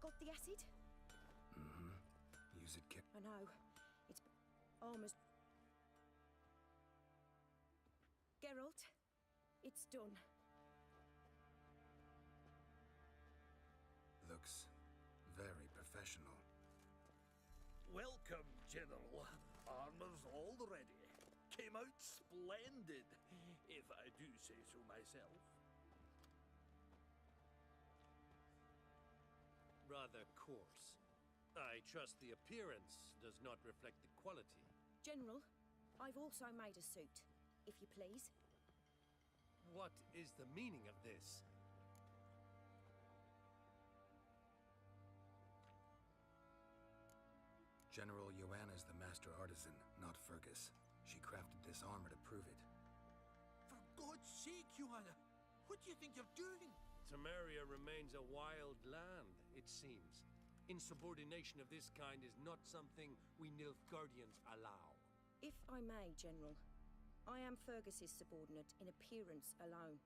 Got the acid? Mm-hmm. Use it, I know. It's... armor's... Geralt, it's done. Looks very professional. Welcome, General. Armor's all ready. Came out splendid, if I do say so myself. Rather coarse. I trust the appearance does not reflect the quality. General, I've also made a suit, if you please. What is the meaning of this? General Joanna's the master artisan, not Fergus. She crafted this armor to prove it. For God's sake, Joanna! What do you think you're doing? Temeria remains a wild land, it seems. Insubordination of this kind is not something we Nilfgaardians allow. If I may, General, I am Fergus's subordinate in appearance alone.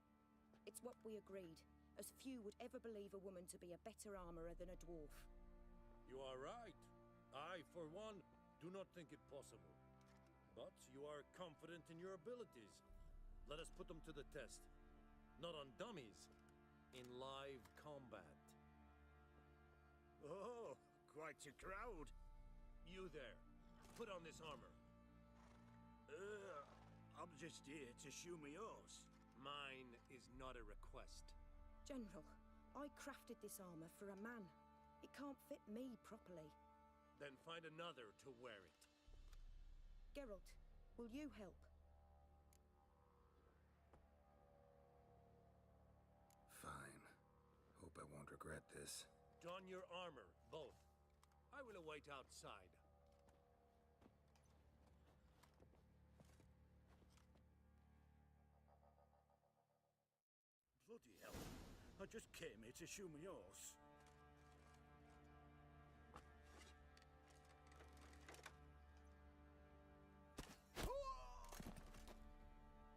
It's what we agreed, as few would ever believe a woman to be a better armorer than a dwarf. You are right. I, for one, do not think it possible. But you are confident in your abilities. Let us put them to the test. Not on dummies, in live combat. Oh, quite a crowd. You there, put on this armor. I'm just here to show me yours. Mine is not a request. General, I crafted this armor for a man. It can't fit me properly. Then find another to wear it. Geralt, will you help? Fine. Hope I won't regret this. Don your armor, both. I will await outside. Bloody hell. I just came here to show me yours.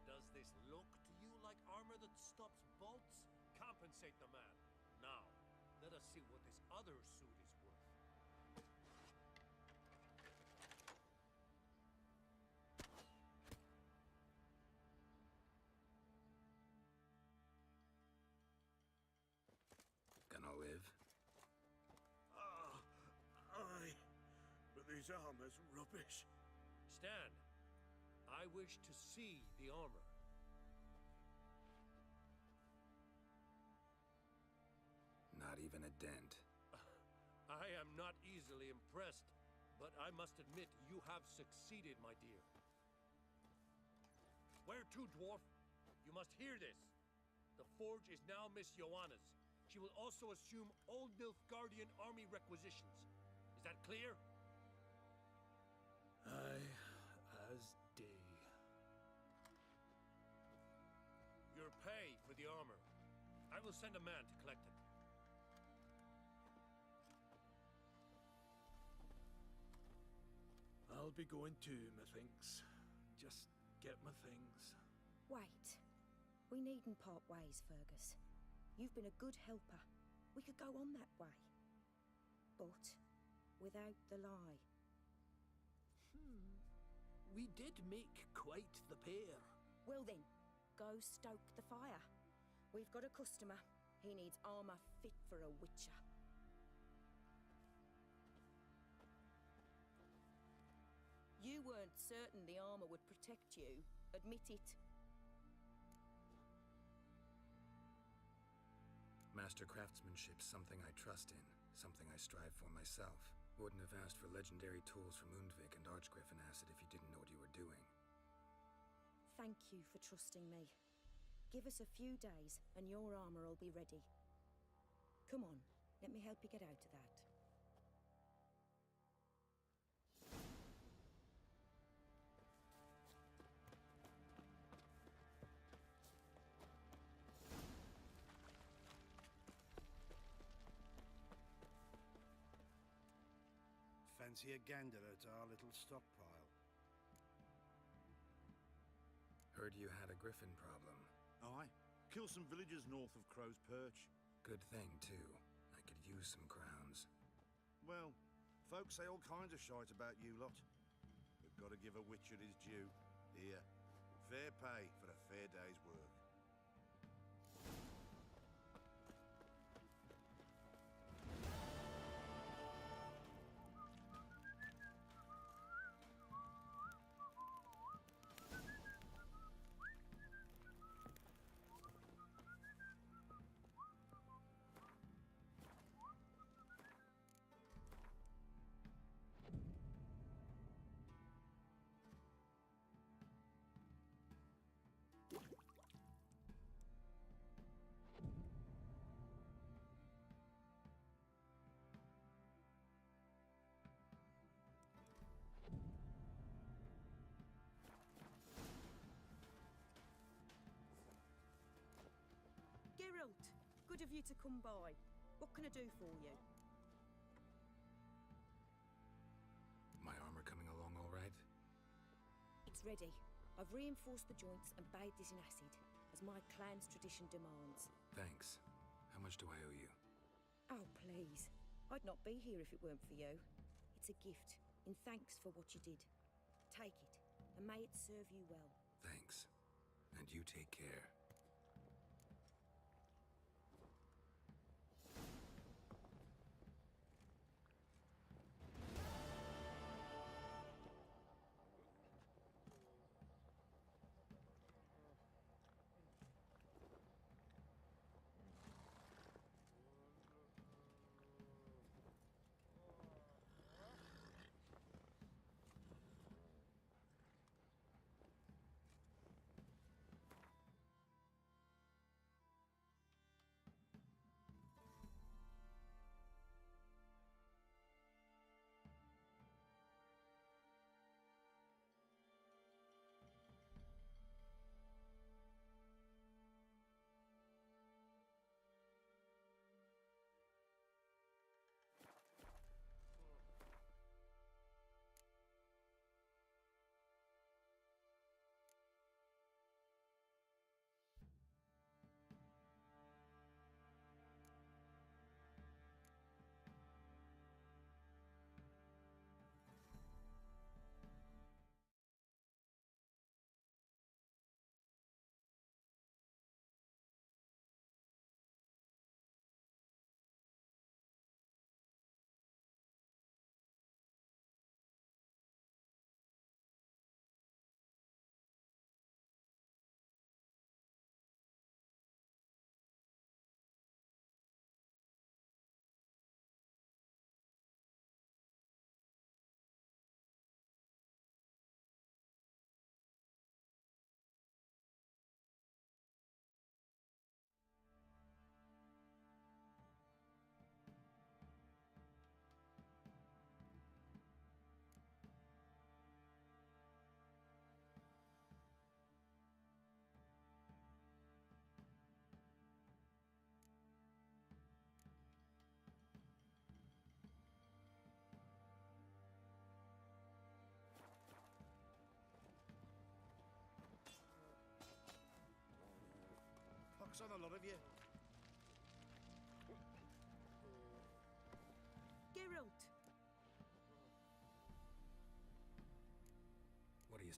Does this look to you like armor that stops bolts? Compensate the man. Now, let us see what this other suit is worth. Gonna live? Aye. But this armor's rubbish. Stand. I wish to see the armor. Not even a dent. I am not easily impressed, but I must admit you have succeeded, my dear. Where to, dwarf? You must hear this. The forge is now Miss Joanna's. She will also assume all Nilfgaardian army requisitions. Is that clear? Aye, as day. Your pay for the armor. I will send a man to collect it. I'll be going too, methinks. Just get my things. Wait. We needn't part ways, Fergus. You've been a good helper. We could go on that way. But without the lie. We did make quite the pair. Well then, go stoke the fire. We've got a customer. He needs armor fit for a witcher. You weren't certain the armor would protect you. Admit it. Master craftsmanship's something I trust in, something I strive for myself. Wouldn't have asked for legendary tools from Undvik and Archgriffin acid if you didn't know what you were doing. Thank you for trusting me. Give us a few days and your armor will be ready. Come on, let me help you get out of that. Fancy a gander at our little stockpile? Heard you had a Griffin problem. Aye. Kill some villagers north of Crow's Perch. Good thing, too. I could use some ground. Folks say all kinds of shite about you lot. But gotta give a Witcher his due. Here, fair pay for a fair day's work. Geralt, good of you to come by. What can I do for you? My armor coming along all right? It's ready. I've reinforced the joints and bathed it in acid, as my clan's tradition demands. Thanks. How much do I owe you? Oh, please. I'd not be here if it weren't for you. It's a gift, in thanks for what you did. Take it, and may it serve you well. Thanks. And you take care. Pox on a lot of you. Geralt! What do you...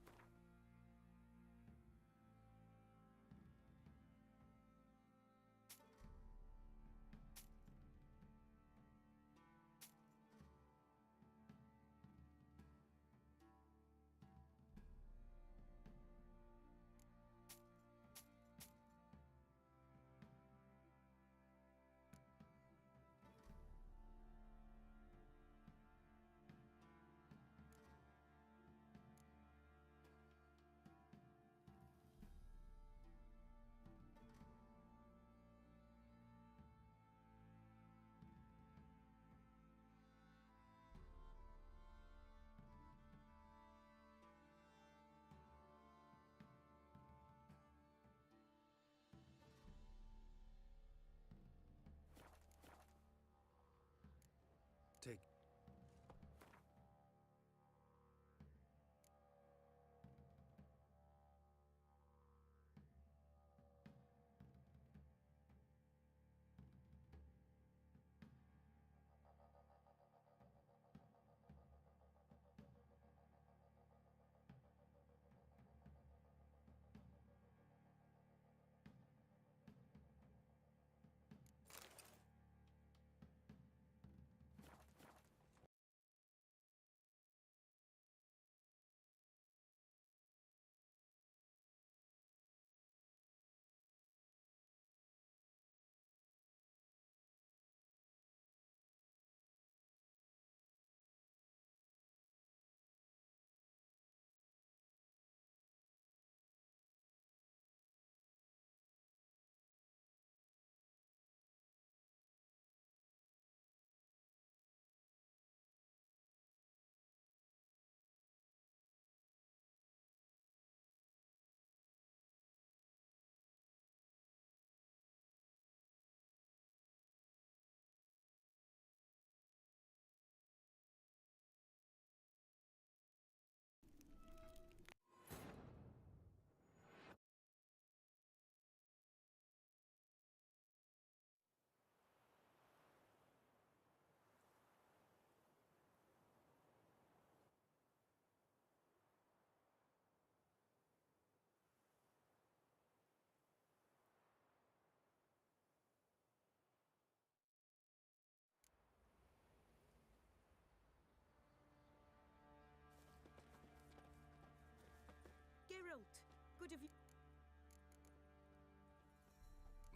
Geralt, good of you.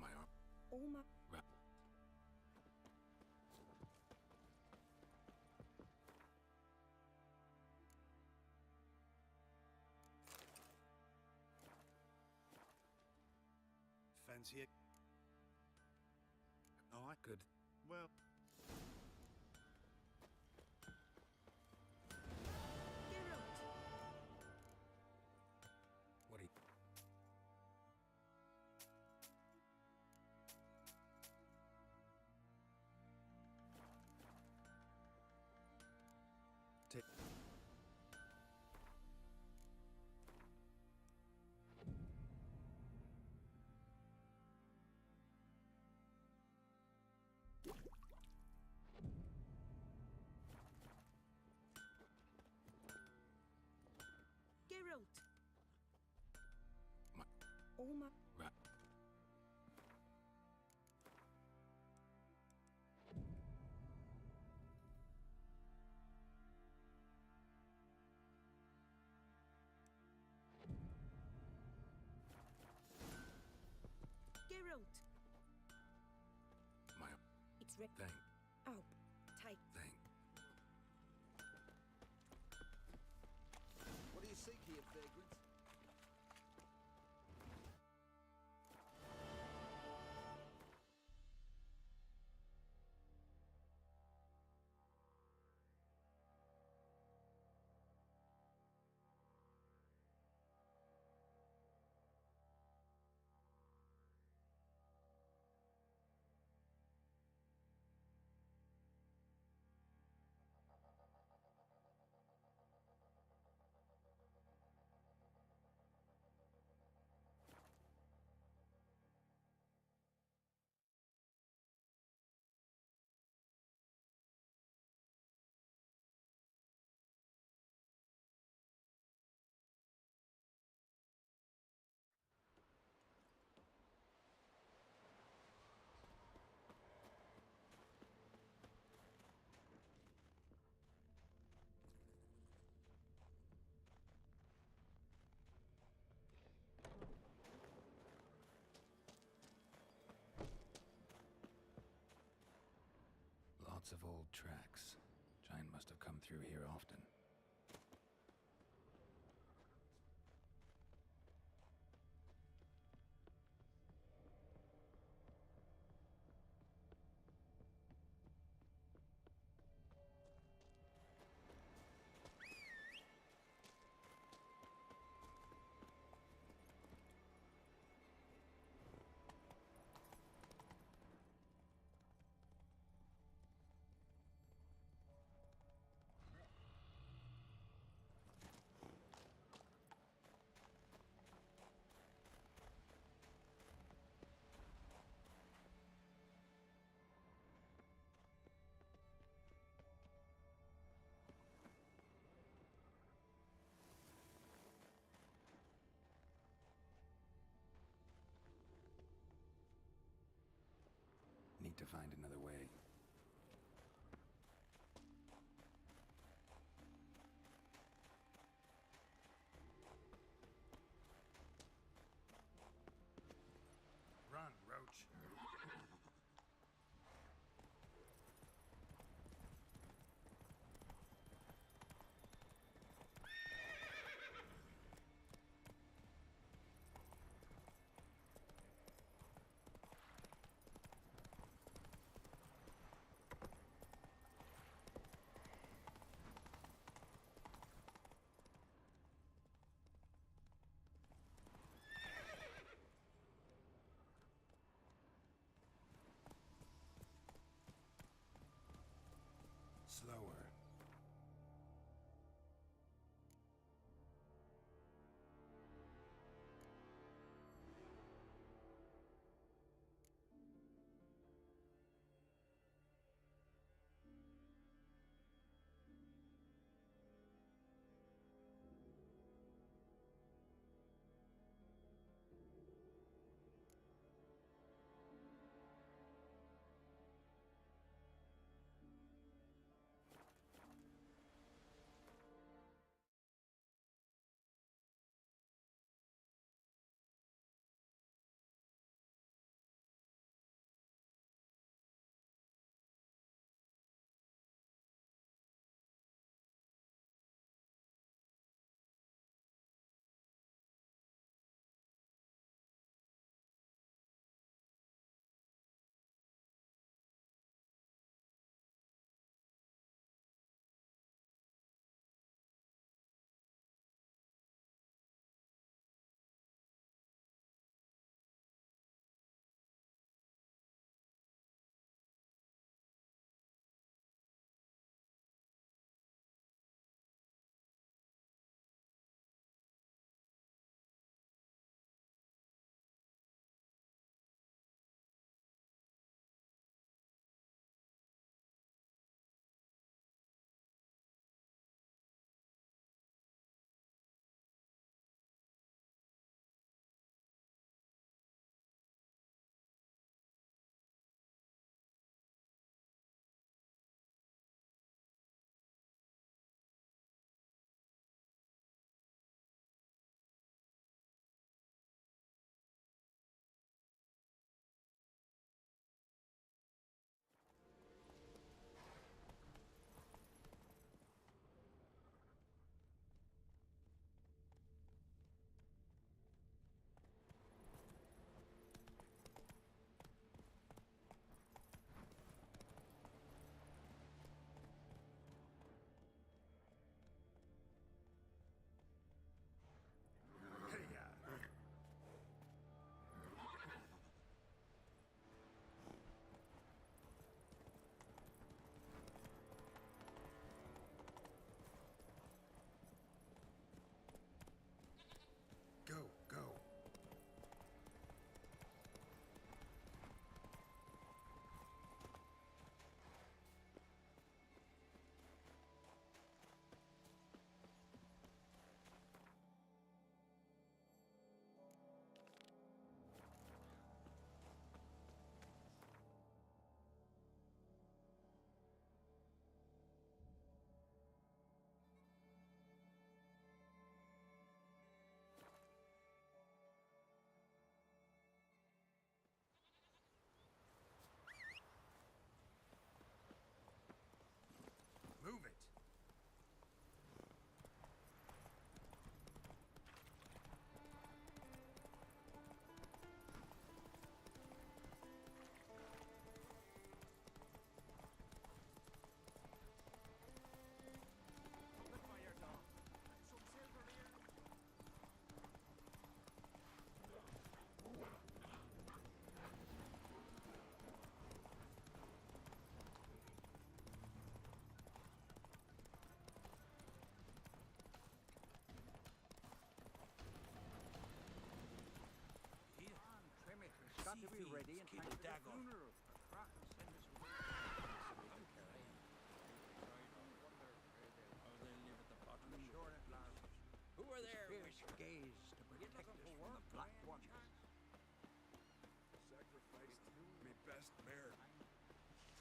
My arm. All my... Right. Fancy it? Aye. Good. Well, Geralt, What do you... Take... Geralt. My... All my... Right. Geralt, My... it's re... Thank... Oh, take... Thank... What do you seek here, vagrant? Lots of old tracks. Giant must have come through here often. Need to find another way. Run, Roach.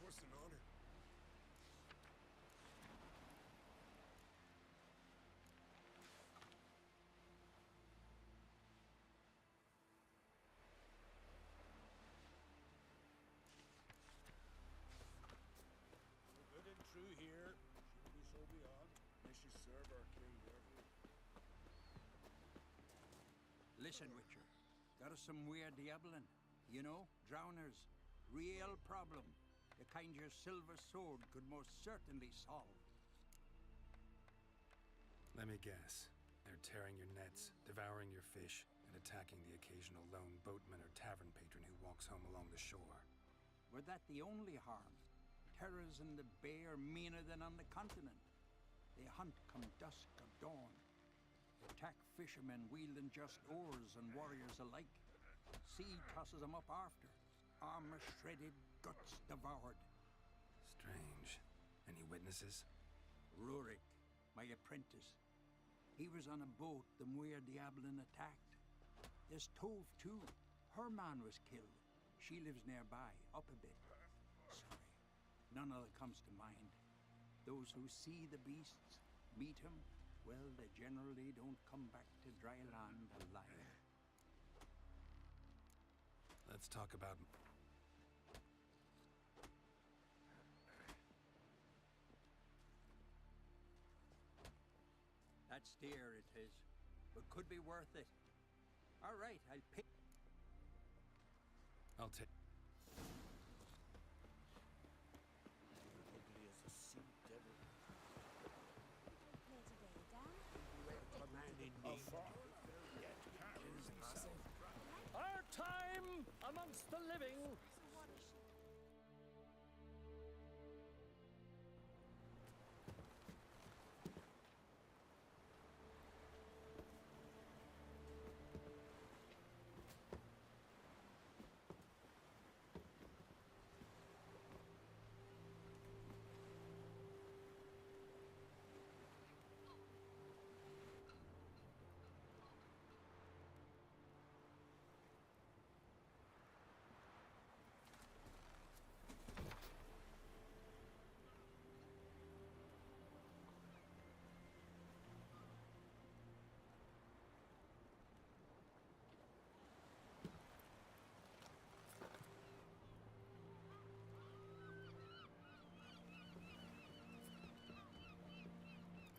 course, an honor. Good and true here. Should we so beyond? May she serve our king worthy. Listen, Witcher. Got us some weird diabling. You know, drowners. Real problem. The kind your silver sword could most certainly solve. Let me guess. They're tearing your nets, devouring your fish, and attacking the occasional lone boatman or tavern patron who walks home along the shore. Were that the only harm? Terrors in the bay are meaner than on the continent. They hunt come dusk of dawn. Attack fishermen wielding just oars and warriors alike. Sea tosses them up after. Armor shredded, guts devoured. Strange. Any witnesses? Rurik, my apprentice. He was on a boat the Muir Diablin attacked. There's Tove, too. Her man was killed. She lives nearby, up a bit. Sorry, none other comes to mind. Those who see the beasts, meet him, well, they generally don't come back to dry land alive. Let's talk about... That's dear, it is. But could be worth it. All right, I'll pick... I'll take... Ugly as a sea devil. Here today, Dan. A man in need. Our time amongst the living. So what is she?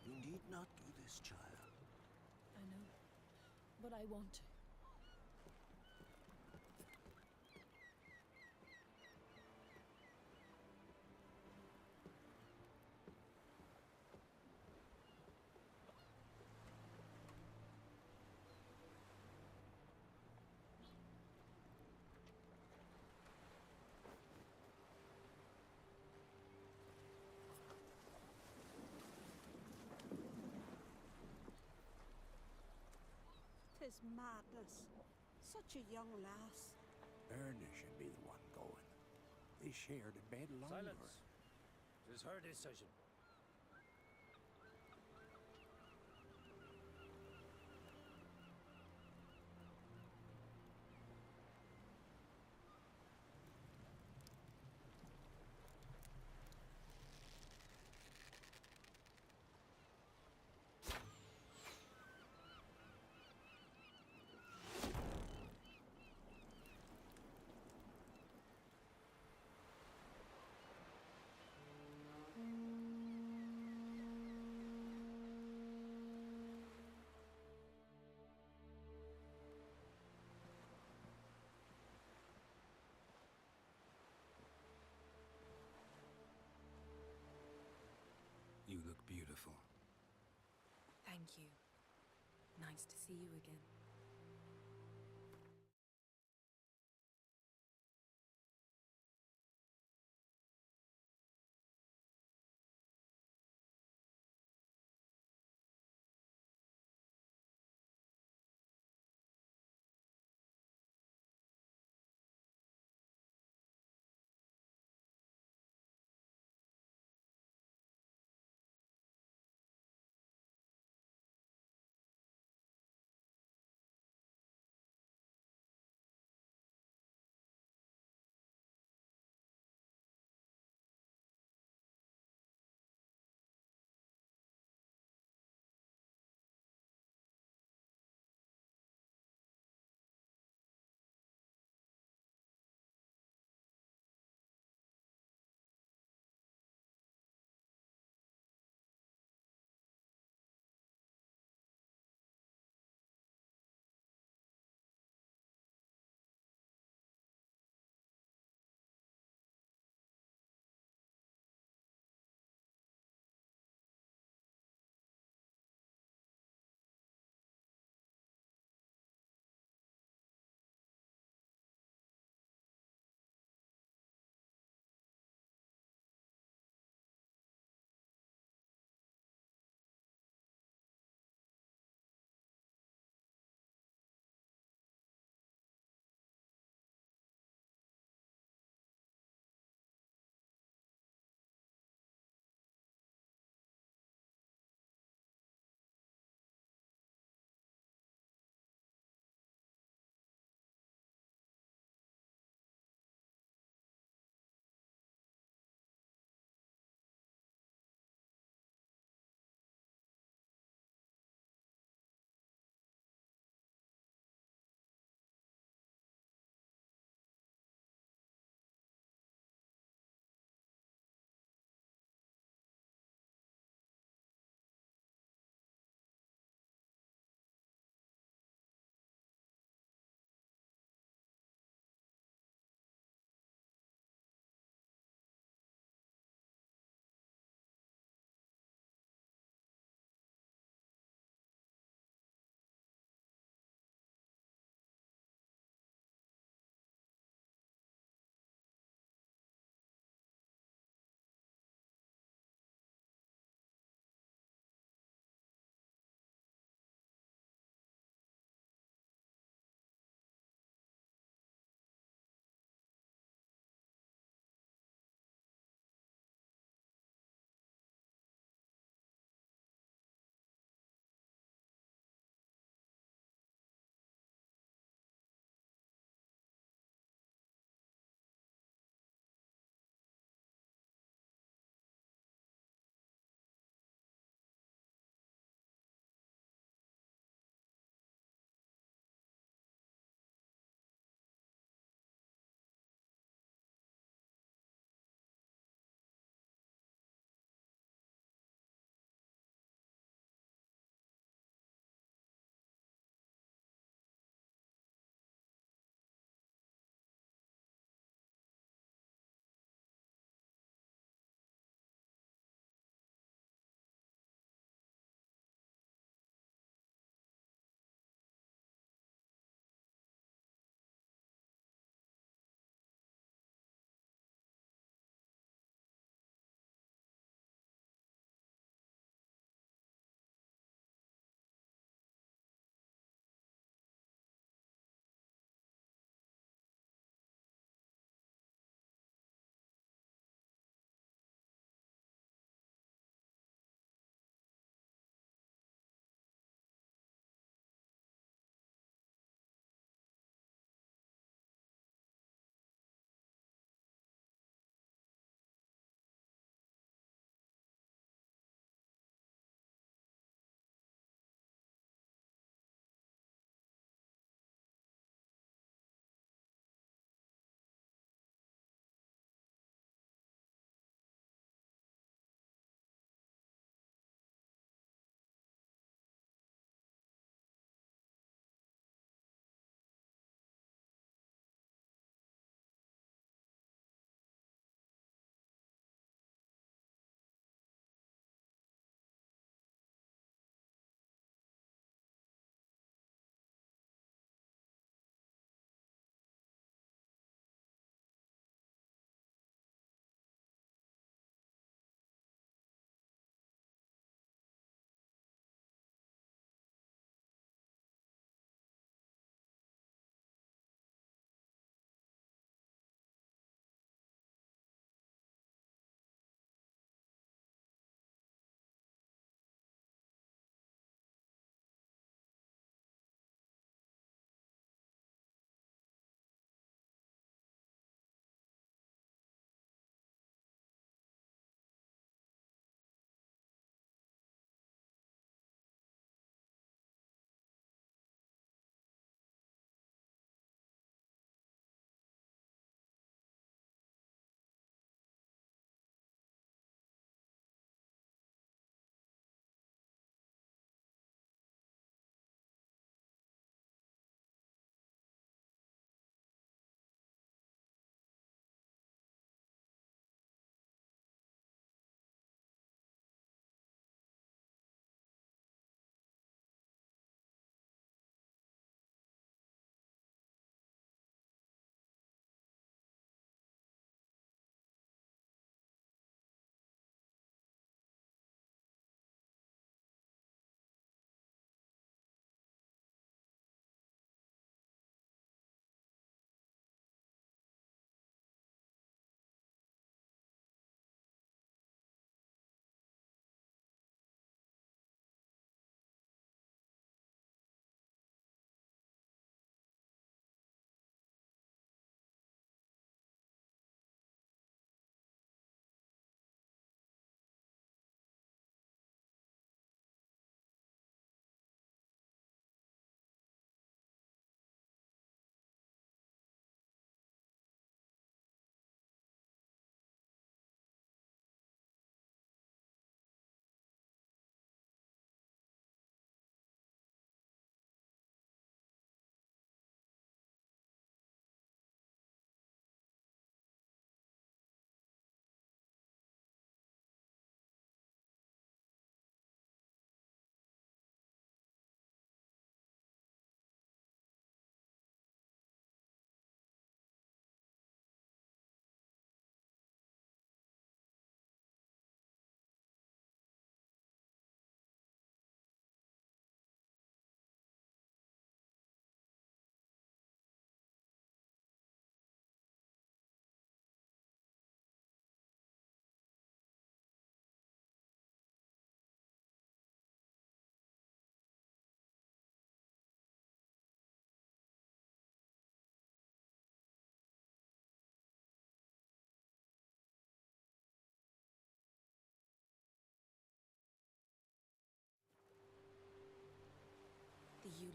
You need not do this, child. I know, but I want to. Tis madness. Such a young lass. Erna should be the one going. They shared a bed longer. Silence. It is her decision. You look beautiful. Thank you. Nice to see you again.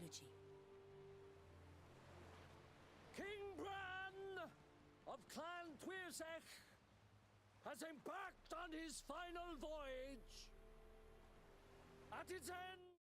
apology. King Bran of Clan Twirsech has embarked on his final voyage. At its end,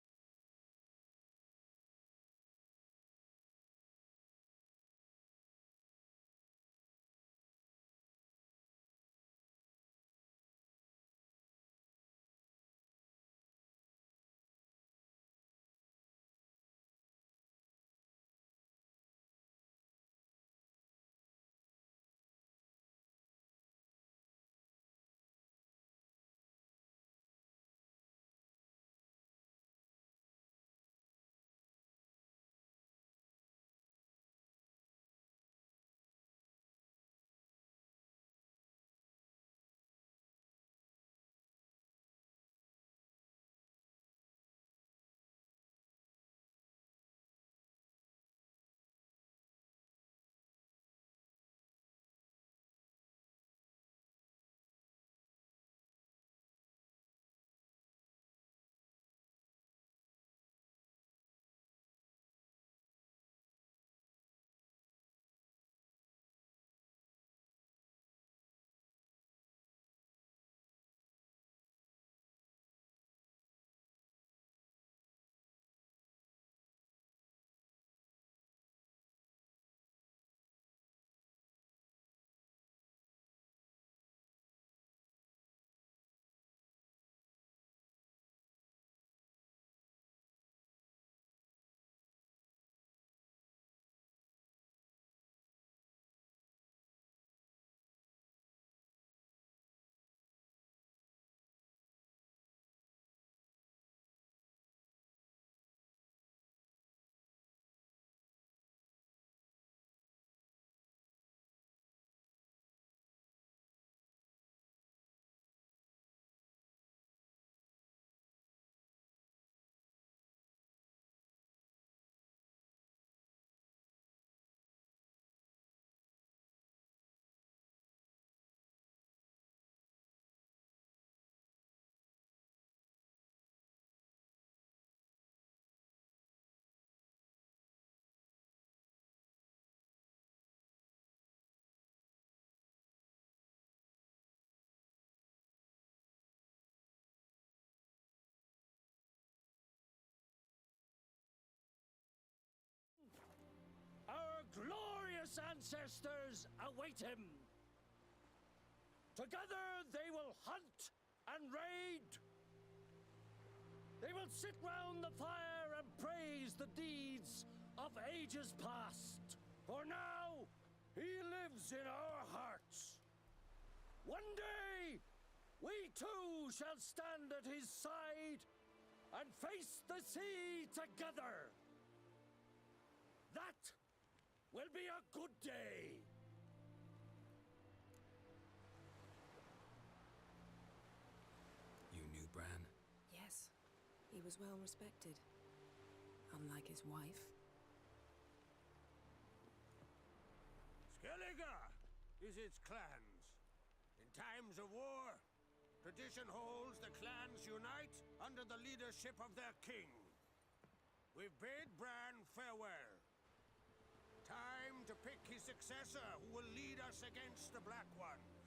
our glorious ancestors await him. Together they will hunt and raid. They will sit round the fire and praise the deeds of ages past. For now, he lives in our hearts. One day, we too shall stand at his side and face the sea together. That will be a good day. You knew Bran? Yes, he was well respected. Unlike his wife. Skellige is its clans. In times of war, tradition holds the clans unite under the leadership of their king. We've bid Bran farewell. Time to pick his successor who will lead us against the Black Ones.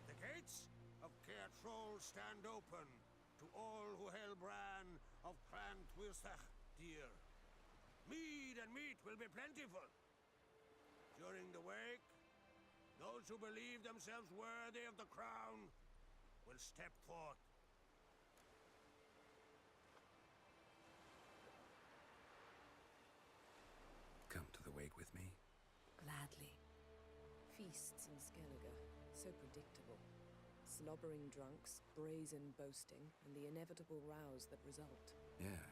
The gates of Caer Troll stand open to all who hail Bran of Clan Twirsech dear. Mead and meat will be plentiful. During the wake, those who believe themselves worthy of the crown will step forth. Come to the wake with me? Gladly. Feasts in Skellige, so predictable. Slobbering drunks, brazen boasting, and the inevitable rows that result. Yeah,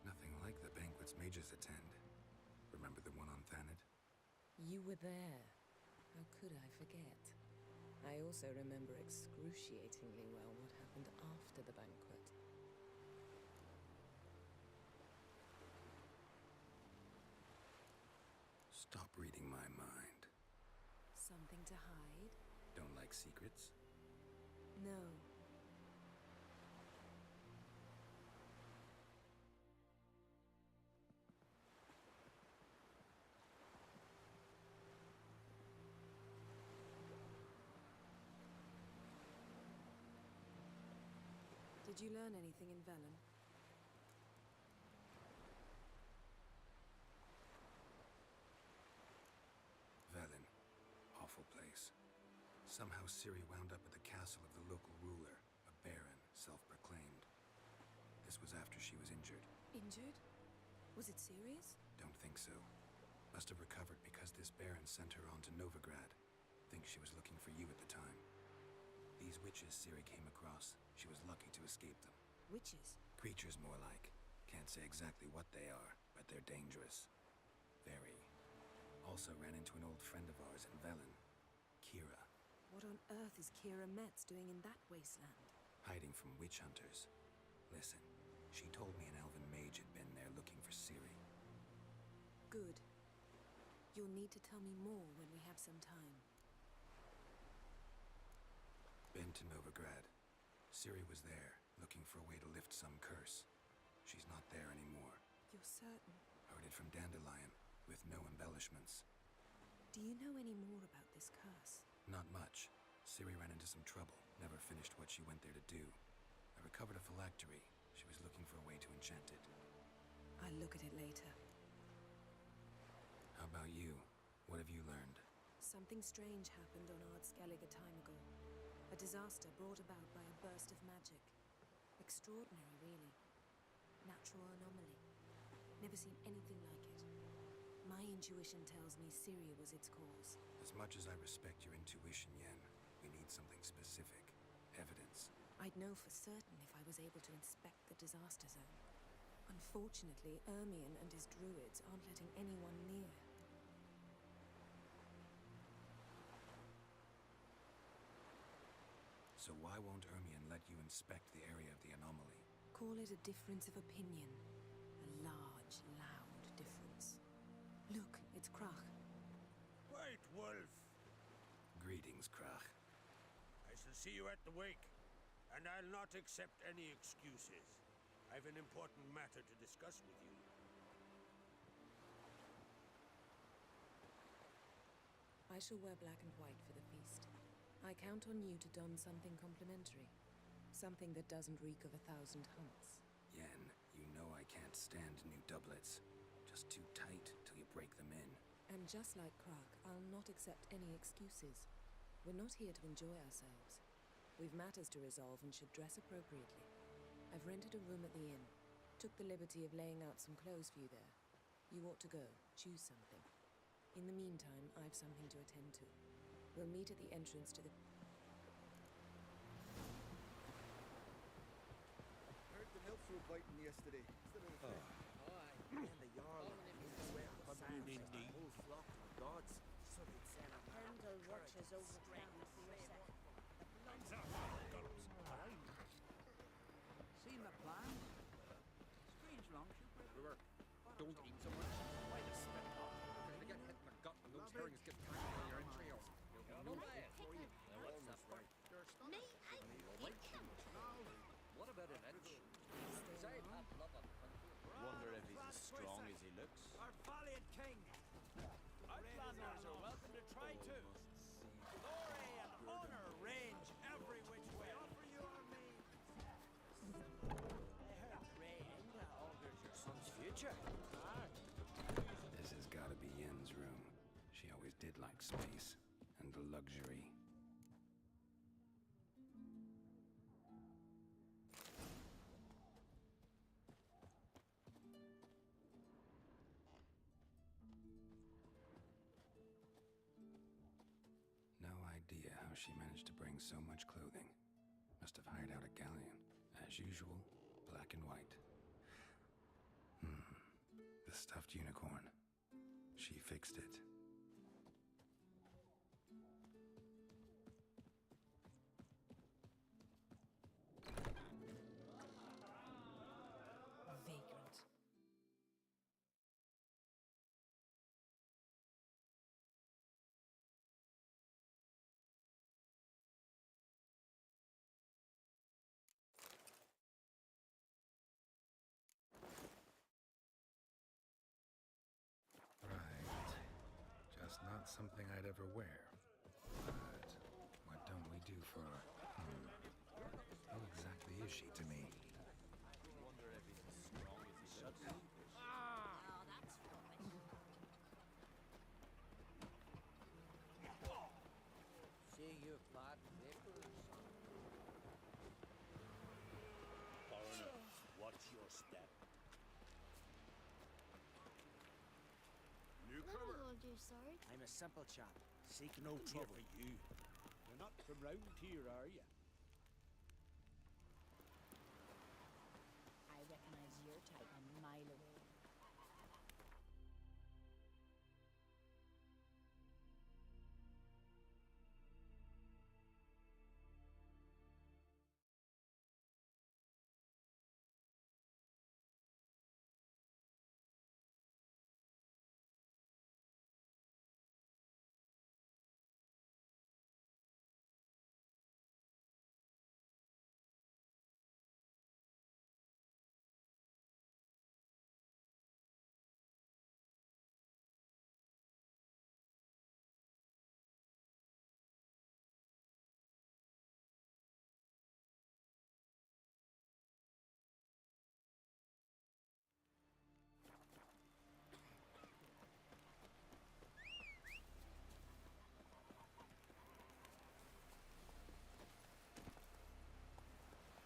nothing like the banquets mages attend. Remember the one on Thanedd? You were there. How could I forget? I also remember excruciatingly well what happened after the banquet. Stop reading my mind. Something to hide? Don't like secrets? No. Did you learn anything in Velen? Velen. Awful place. Somehow Ciri wound up at the castle of the local ruler, a baron, self-proclaimed. This was after she was injured. Injured? Was it serious? Don't think so. Must have recovered because this baron sent her on to Novigrad. Think she was looking for you at the time. These witches Ciri came across, she was lucky to escape them. Witches? Creatures, more like. Can't say exactly what they are, but they're dangerous. Very. Also ran into an old friend of ours in Velen, Kira. What on earth is Kira Metz doing in that wasteland? Hiding from witch hunters. Listen, she told me an elven mage had been there looking for Ciri. Good. You'll need to tell me more when we have some time. Been to Novigrad. Ciri was there, looking for a way to lift some curse. She's not there anymore. You're certain? Heard it from Dandelion, with no embellishments. Do you know any more about this curse? Not much. Ciri ran into some trouble, never finished what she went there to do. I recovered a phylactery. She was looking for a way to enchant it. I'll look at it later. How about you? What have you learned? Something strange happened on Ardskellig a time ago. A disaster brought about by a burst of magic. Extraordinary, really. Natural anomaly. Never seen anything like it. My intuition tells me Syria was its cause. As much as I respect your intuition, Yen, we need something specific. Evidence. I'd know for certain if I was able to inspect the disaster zone. Unfortunately, Ermion and his druids aren't letting anyone near. So why won't Ermion let you inspect the area of the anomaly? Call it a difference of opinion. A large, loud difference. Look, it's Krach. White Wolf! Greetings, Krach. I shall see you at the wake, and I'll not accept any excuses. I've an important matter to discuss with you. I shall wear black and white for the feast. I count on you to don something complimentary. Something that doesn't reek of 1,000 hunts. Yen, you know I can't stand new doublets. Just too tight till you break them in. And just like Krach, I'll not accept any excuses. We're not here to enjoy ourselves. We've matters to resolve and should dress appropriately. I've rented a room at the inn. Took the liberty of laying out some clothes for you there. You ought to go. Choose something. In the meantime, I've something to attend to. We'll meet at the entrance to the... Heard the elves were biting yesterday. Instead of the And the Jarl swear the whole flock of gods. So they'd send a Pendle watches over town for yourself. Seen the plan? Strange longship. Don't eat so much. Why the spit up? You're gonna get hit in the gut and those herrings get tangled in your entrails. You'll know that before you... They're almost right. What about an inch? Wonder if he's as strong as he looks. Our valiant king. Outlanders are welcome to try too. Glory and honor range every which way. Offer you our means. I heard rain augurs your son's future. This has gotta be Yen's room. She always did like space and the luxury. No idea how she managed to bring so much clothing. Must have hired out a galleon. As usual, black and white. The stuffed unicorn. She fixed it. Vagrant. Just not something I'd ever wear. But what don't we do for... Who exactly is she to me? your sword? I'm a simple chap. Seek no trouble. For you. You're not from round here, are you? I recognize your type a mile away.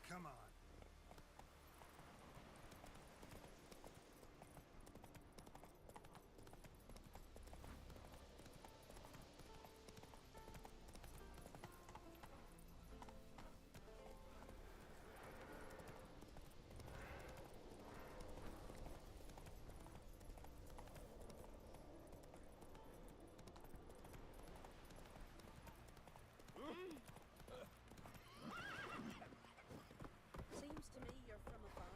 Come on. Seems to me you're from afar.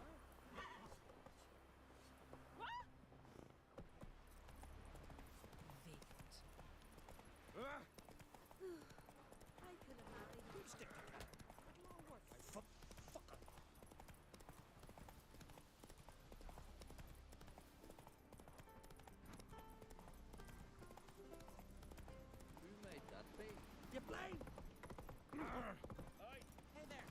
Vacant. I could have married you. Stick to that. More work. Fuck it. Who made that be? You blind? Hey there.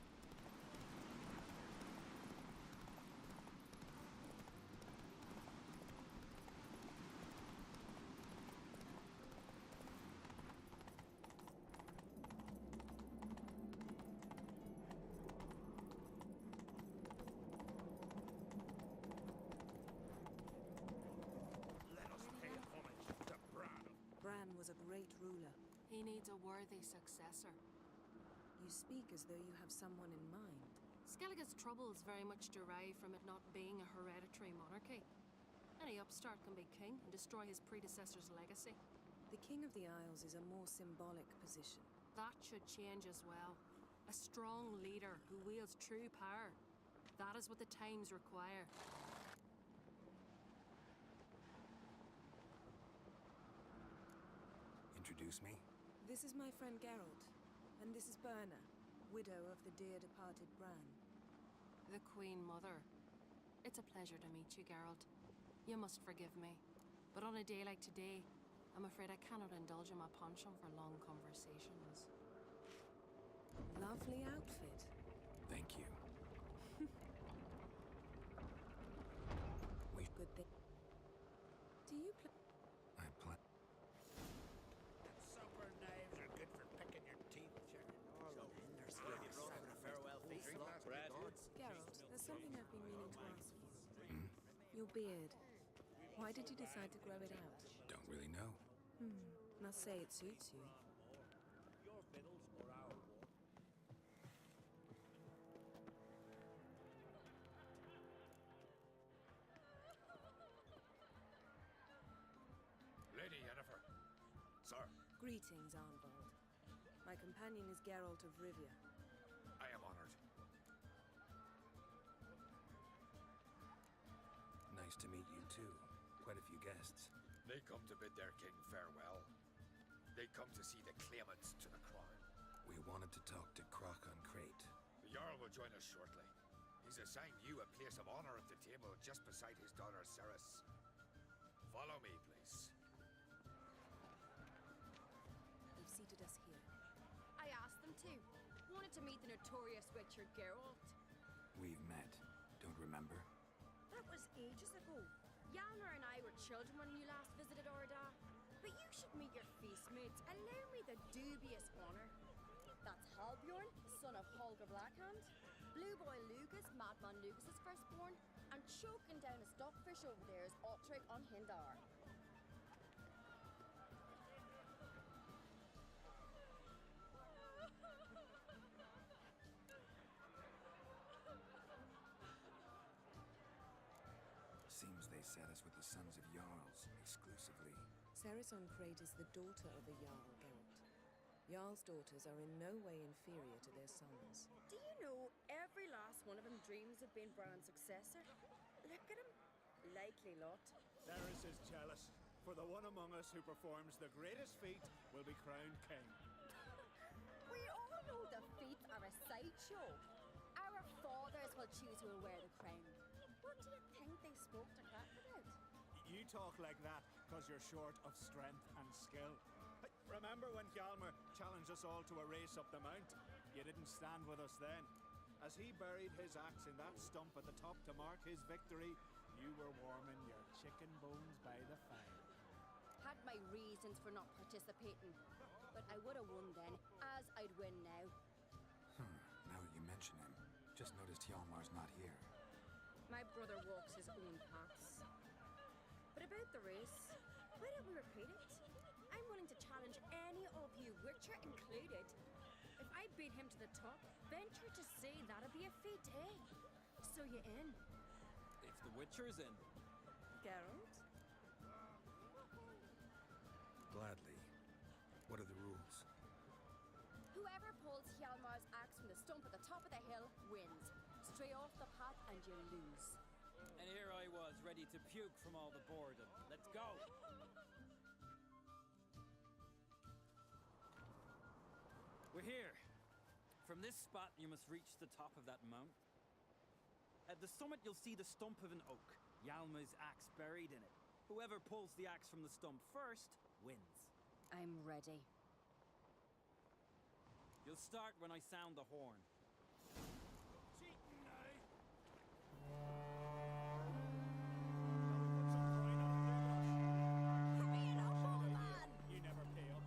Let us pay homage to Bran. Bran was a great ruler. He needs a worthy successor. You speak as though you have someone in mind. Skellige's troubles very much derive from it not being a hereditary monarchy. Any upstart can be king and destroy his predecessor's legacy. The King of the Isles is a more symbolic position. That should change as well. A strong leader who wields true power. That is what the times require. Introduce me? This is my friend Geralt, and this is Berna, widow of the dear departed Bran. The Queen Mother. It's a pleasure to meet you, Geralt. You must forgive me, but on a day like today, I'm afraid I cannot indulge in my penchant for long conversations. Lovely outfit. Thank you. Good thing. Do you play? I plan. Supper knives are good for picking your teeth, Sharon. There's ready for a farewell feast. Brad. Geralt, there's something I've been meaning to ask you. Your beard. Why did you decide to grow it out? Don't really know. Must say it suits you. Your fiddles or our war. Lady Yennefer. Sir, Greetings, Arnvald. My companion is Geralt of Rivia. I am honored. Nice to meet you, too. Quite a few guests. They come to bid their king farewell. They come to see the claimants to the crown. We wanted to talk to Croc on Crate. The Jarl will join us shortly. He's assigned you a place of honor at the table just beside his daughter Ceres. Follow me, please. They've seated us here. I asked them to. Wanted to meet the notorious Witcher Geralt. We've met. Don't remember? That was ages ago. Yalmer and I were children when you last visited Orda. But you should meet your feast mates. Allow me the dubious honor. That's Halbjorn, son of Holger Blackhand. Blue Boy Lucas, Madman Lucas's firstborn. And choking down a stockfish over there is Ottric on Hindar. Seems they set us with the sons of Jarls exclusively. Ceres Crate is the daughter of a Jarl, Geralt. Jarl's daughters are in no way inferior to their sons. Do you know every last one of them dreams of being Bran's successor? Look at him. Likely lot. Ceres is jealous, for the one among us who performs the greatest feat will be crowned king. We all know the feats are a sideshow. Our fathers will choose who will wear the crown. What do you think they spoke to Cat about? You talk like that because you're short of strength and skill. Remember when Hjalmar challenged us all to a race up the mount? You didn't stand with us then. As he buried his axe in that stump at the top to mark his victory, you were warming your chicken bones by the fire. Had my reasons for not participating, but I would have won then, as I'd win now. Now that you mention him, just noticed Hjalmar's not here. My brother walks his own paths. But about the race, why don't we repeat it? I'm willing to challenge any of you, Witcher included. If I beat him to the top, venture to say that'd be a feat, eh? So you in? If the Witcher's in. Geralt? Gladly. What are the rules? Whoever pulls Hjalmar's axe from the stump at the top of the hill wins. Stray off the path and you lose. And here I was, ready to puke from all the boredom. Let's go! We're here. From this spot, you must reach the top of that mount. At the summit, you'll see the stump of an oak, Hjalmar's axe buried in it. Whoever pulls the axe from the stump first wins. I'm ready. You'll start when I sound the horn. You never pay up.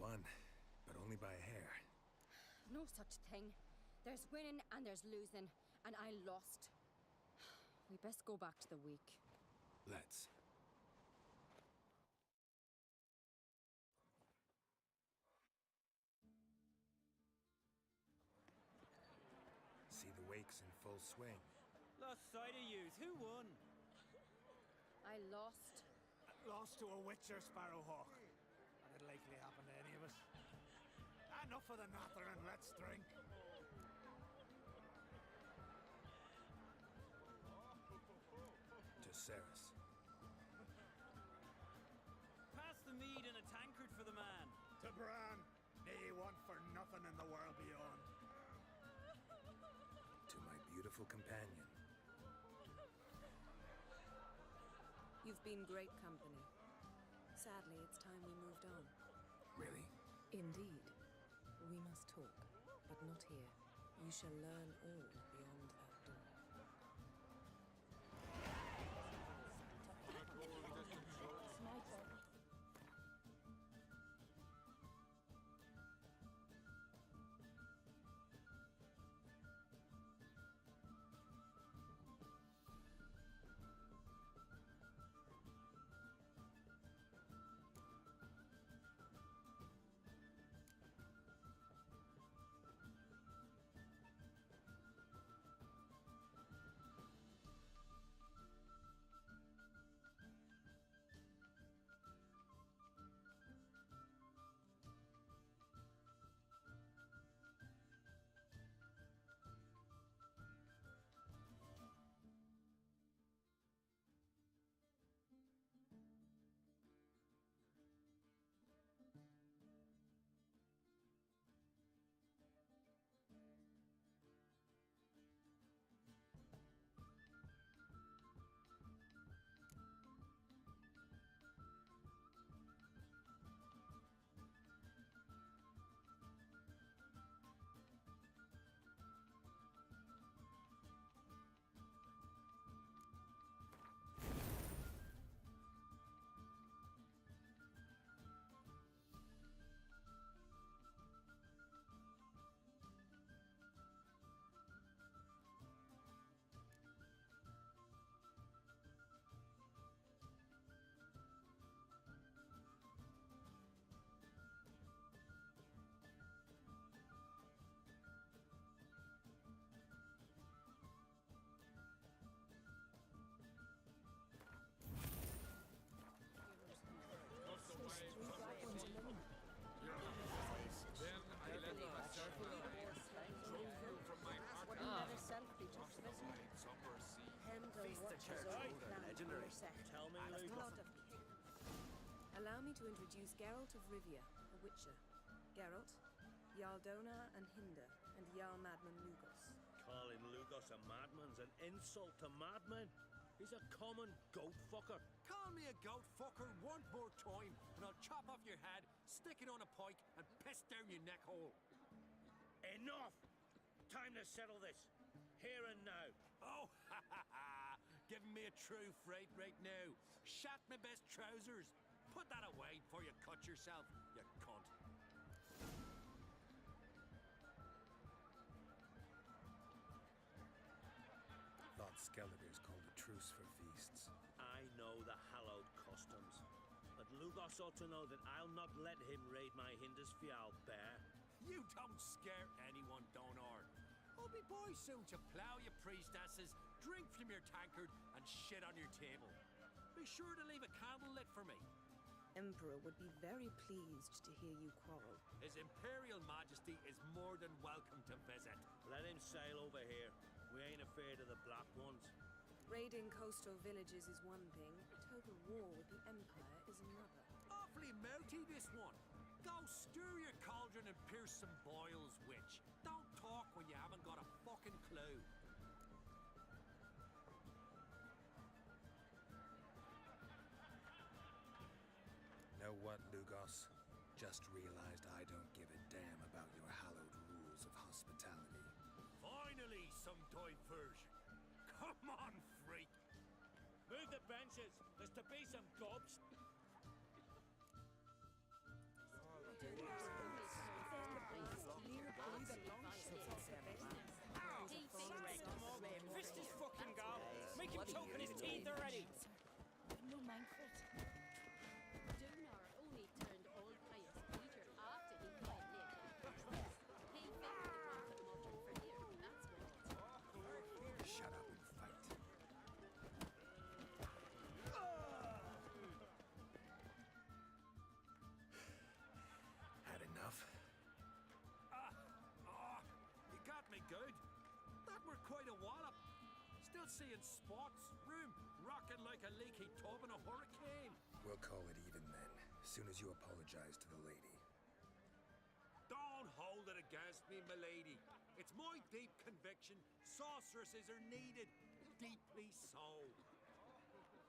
Won, but only by a hair. No such thing. There's winning and there's losing, and I lost. We best go back to the week. Let's. See the wakes in full swing. Lost sight of yous. Who won? I lost. Lost to a Witcher Sparrowhawk. And it'll likely happen to any of us. Enough of the natter and let's drink. To Ceres. Pass the mead in a tankard for the man. To Bran, may he want for nothing in the world beyond. To my beautiful companion. You've been great company. Sadly, it's time we moved on. Really? Indeed. We must talk, but not here. You shall learn all beyond that door. church older, legendary. Tell me, A Luke. lot of people. Allow me to introduce Geralt of Rivia, a witcher. Geralt, Jarl Dona and Hinder, and Jarl Madman Lugos. Calling Lugos a madman's an insult to madmen. He's a common goat fucker. Call me a goat fucker one more time, and I'll chop off your head, stick it on a pike, and piss down your neck hole. Enough! Time to settle this. Here and now. Oh, ha ha ha! Giving me a true fright right now. Shat my best trousers. Put that away before you cut yourself, you cunt. Thought Skeletors called a truce for feasts. I know the hallowed customs. But Lugos ought to know that I'll not let him raid my Hinder's Fial bear. You don't scare anyone, Donar. I'll be boys soon to plough your priestesses, drink from your tankard, and shit on your table. Be sure to leave a candle lit for me. Emperor would be very pleased to hear you quarrel. His Imperial Majesty is more than welcome to visit. Let him sail over here. We ain't afraid of the Black Ones. Raiding coastal villages is one thing, total war with the Empire is another. Awfully mouthy, this one. Go stir your cauldron and pierce some boils, witch. Don't talk when you haven't got a fucking clue. Know what, Lugos? Just realized I don't give a damn about your hallowed rules of hospitality. Finally, some diversion. Come on, freak. Move the benches. There's to be some gobs. Fist his fucking gob. Make him choke on his teeth already. No mind for it. Donar only turned old pious Peter after he got lit. He fixed the profit margin for here, that's what. Shut up and fight. Had enough? You got me good. That were quite a wallop. Still seeing spots, room rocking like a leaky tub in a hurricane. We'll call it even then, soon as you apologize to the lady. Don't hold it against me, milady. It's my deep conviction sorceresses are needed. Deeply so.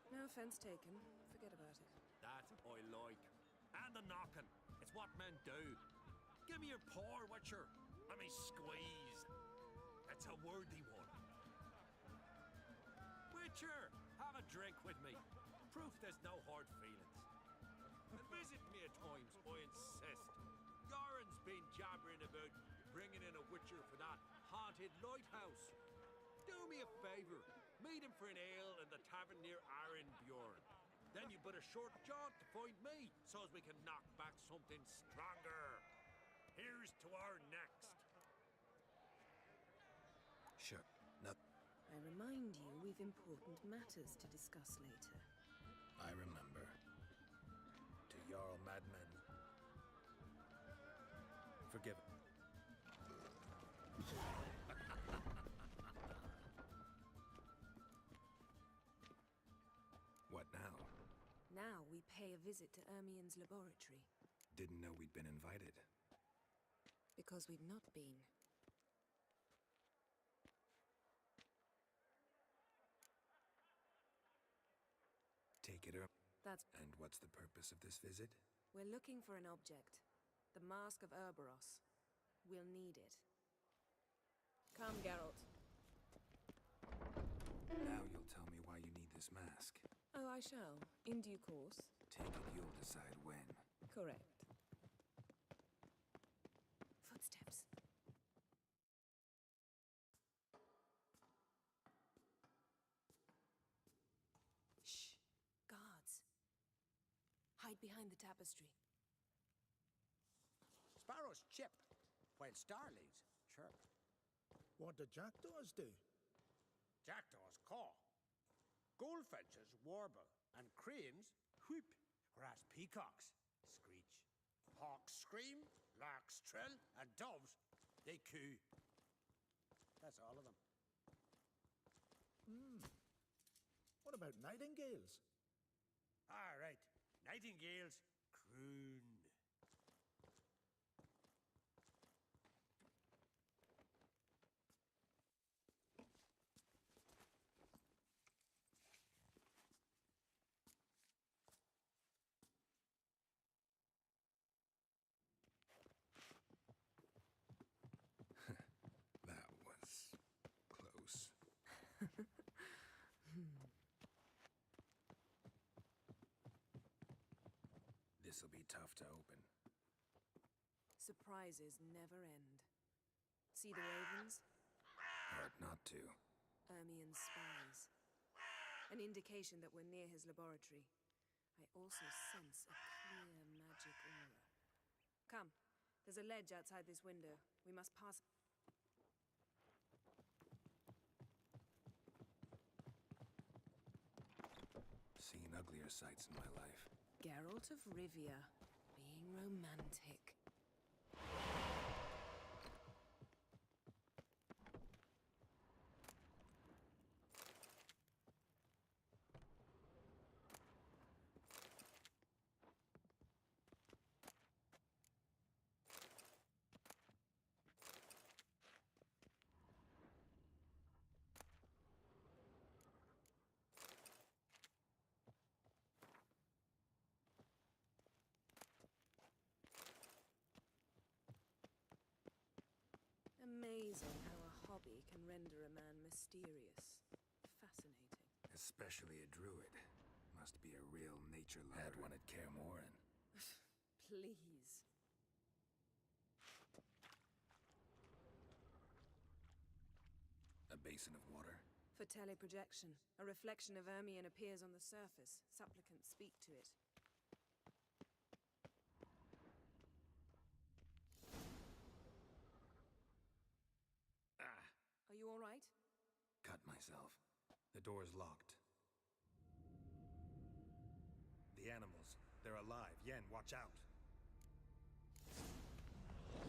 No offense taken. Forget about it. That I like. And the knocking. It's what men do. Give me your paw, Witcher. Let me squeeze. It's a worthy one. Witcher, have a drink with me. Proof there's no hard feelings. And visit me at times, I insist. Goran's been jabbering about bringing in a Witcher for that haunted lighthouse. Do me a favour. Meet him for an ale in the tavern near Arenbjorn. Then you but a short jaunt to find me, so as we can knock back something stronger. Here's to our next. Sure. No. I remind you we've important matters to discuss later. I remember. To Jarl Madman. Forgive him. What now? Now we pay a visit to Ermien's laboratory. Didn't know we'd been invited. Because we've not been. Take it, That's... And what's the purpose of this visit? We're looking for an object. The Mask of Urboros. We'll need it. Come, Geralt. Now you'll tell me why you need this mask. Oh, I shall. In due course. Take it you'll decide when. Correct. Footsteps. Shh. Guards. Hide behind the tapestry. Sparrows chip, while starlings chirp. What do jackdaws do? Jackdaws caw. Goldfinches warble, and cranes whoop, whereas peacocks screech. Hawks scream, larks trill, and doves, they coo. That's all of them. What about nightingales? All right, nightingales croon. That was close. This'll be tough to open. Surprises never end. See the ravens? Hard not to. Ermien's spies. An indication that we're near his laboratory. I also sense a clear magic aura. Come, there's a ledge outside this window. We must pass... Seen uglier sights in my life. Geralt of Rivia, being romantic. Amazing how a hobby can render a man mysterious. Fascinating. Especially a druid. Must be a real nature lover. Had one at Kaer Morhen. Please. A basin of water? For teleprojection, a reflection of Ermien appears on the surface. Supplicants speak to it. Are you all right? Cut myself. The door's locked. The animals. They're alive. Yen, watch out.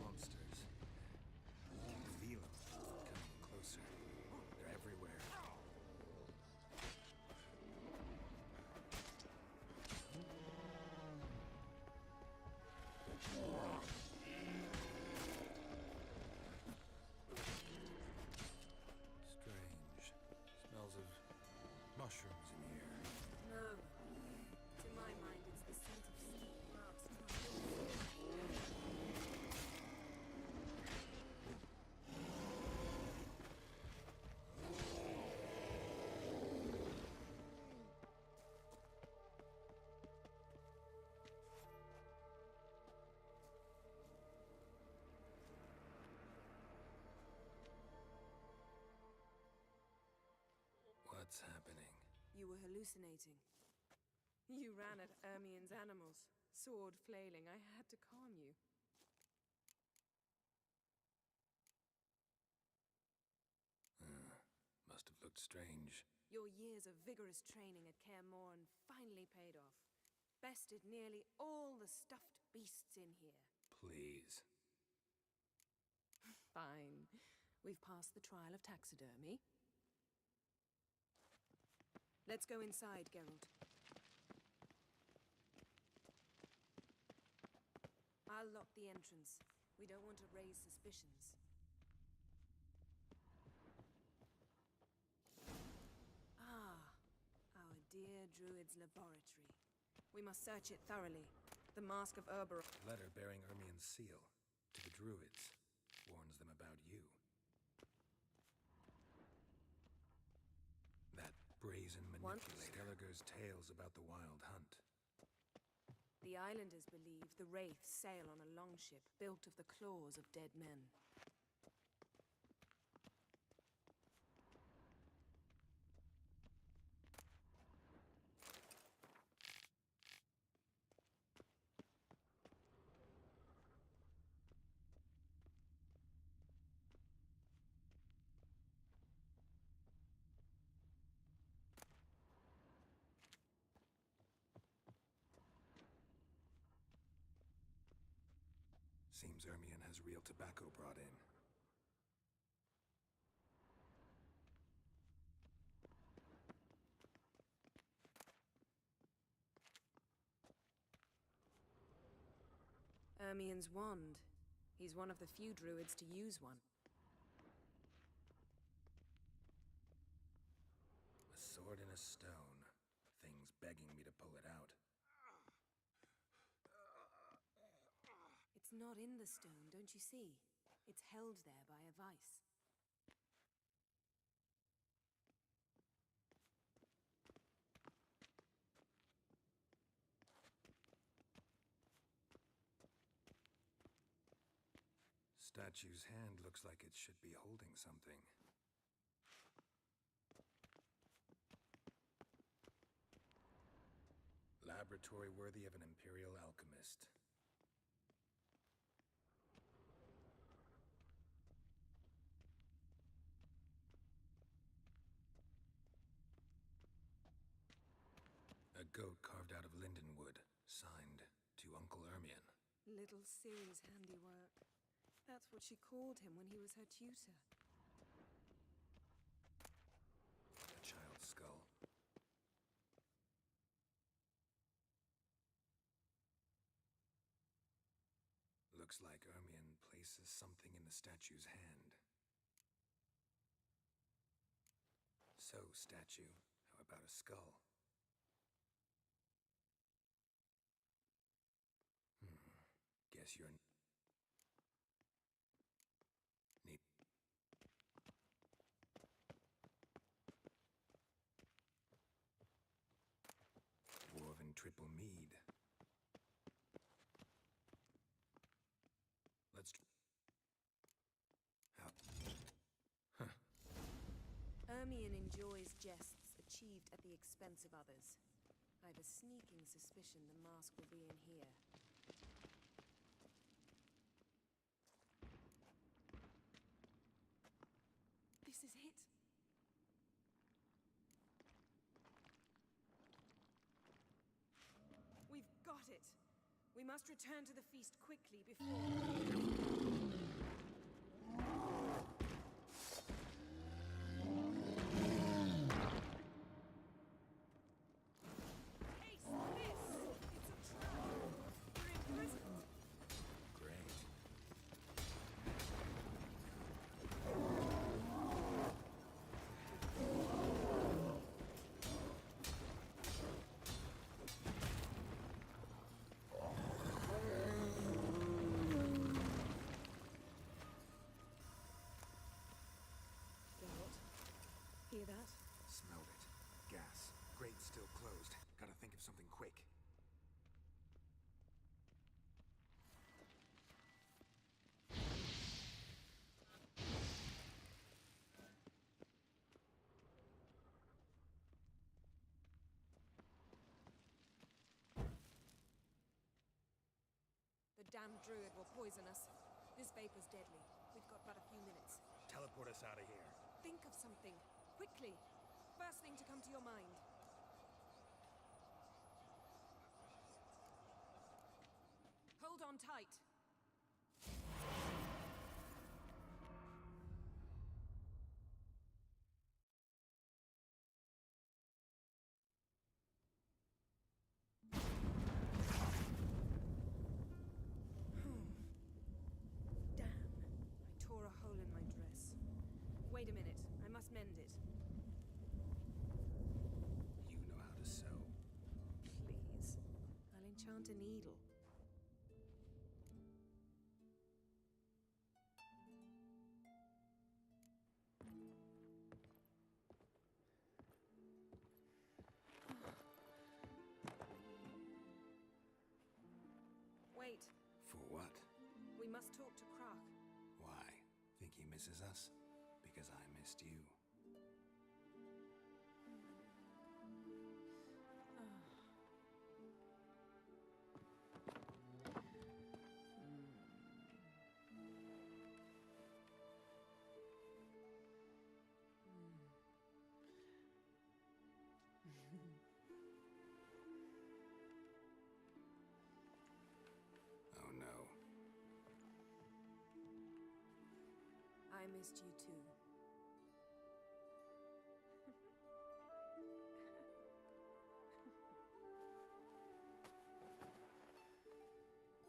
Monsters. I can feel them. Coming closer. They're everywhere. Strange. Smells of mushrooms in here. No. To my mind, it's the scent of steep grass. What's happening? You were hallucinating. You ran at Ermien's animals, sword flailing. I had to calm you. Must have looked strange. Your years of vigorous training at Kaer Morhen finally paid off. Bested nearly all the stuffed beasts in here. Please. Fine. We've passed the trial of taxidermy. Let's go inside, Geralt. I'll lock the entrance. We don't want to raise suspicions. Ah, our dear druid's laboratory. We must search it thoroughly. The mask of Urbor... Letter bearing Ermien's seal. To the druids. Warns them about you. That brazen manipulator. Skelliger's tales about the wild hunt. The islanders believe the wraiths sail on a longship built of the claws of dead men. Seems Ermien has real tobacco brought in. Ermion's wand. He's one of the few druids to use one. A sword in a stone. Thing's begging me to pull it out. It's not in the stone, don't you see? It's held there by a vice. Statue's hand looks like it should be holding something. Laboratory worthy of an Imperial alchemist. A goat carved out of lindenwood, signed to Uncle Ermion. Little Ciri's handiwork. That's what she called him when he was her tutor. A child's skull. Looks like Ermion places something in the statue's hand. So, statue, how about a skull? Guess you're... neat. Dwarven triple mead. Let's... How... Huh. Ermion enjoys jests achieved at the expense of others. I've a sneaking suspicion the mask will be in here. This is it. We've got it. We must return to the feast quickly before... Hear that? Smelled it. Gas. Grate's still closed. Gotta think of something quick. The damned druid will poison us. This vapor's deadly. We've got but a few minutes. Teleport us out of here. Think of something. Quickly. First thing to come to your mind. Hold on tight. Damn. I tore a hole in my dress. Wait a minute. I must mend it. You know how to sew. Please. I'll enchant a needle. Wait. For what? We must talk to Croc. Why? Think he misses us? Because I missed you. Oh no. I missed you too.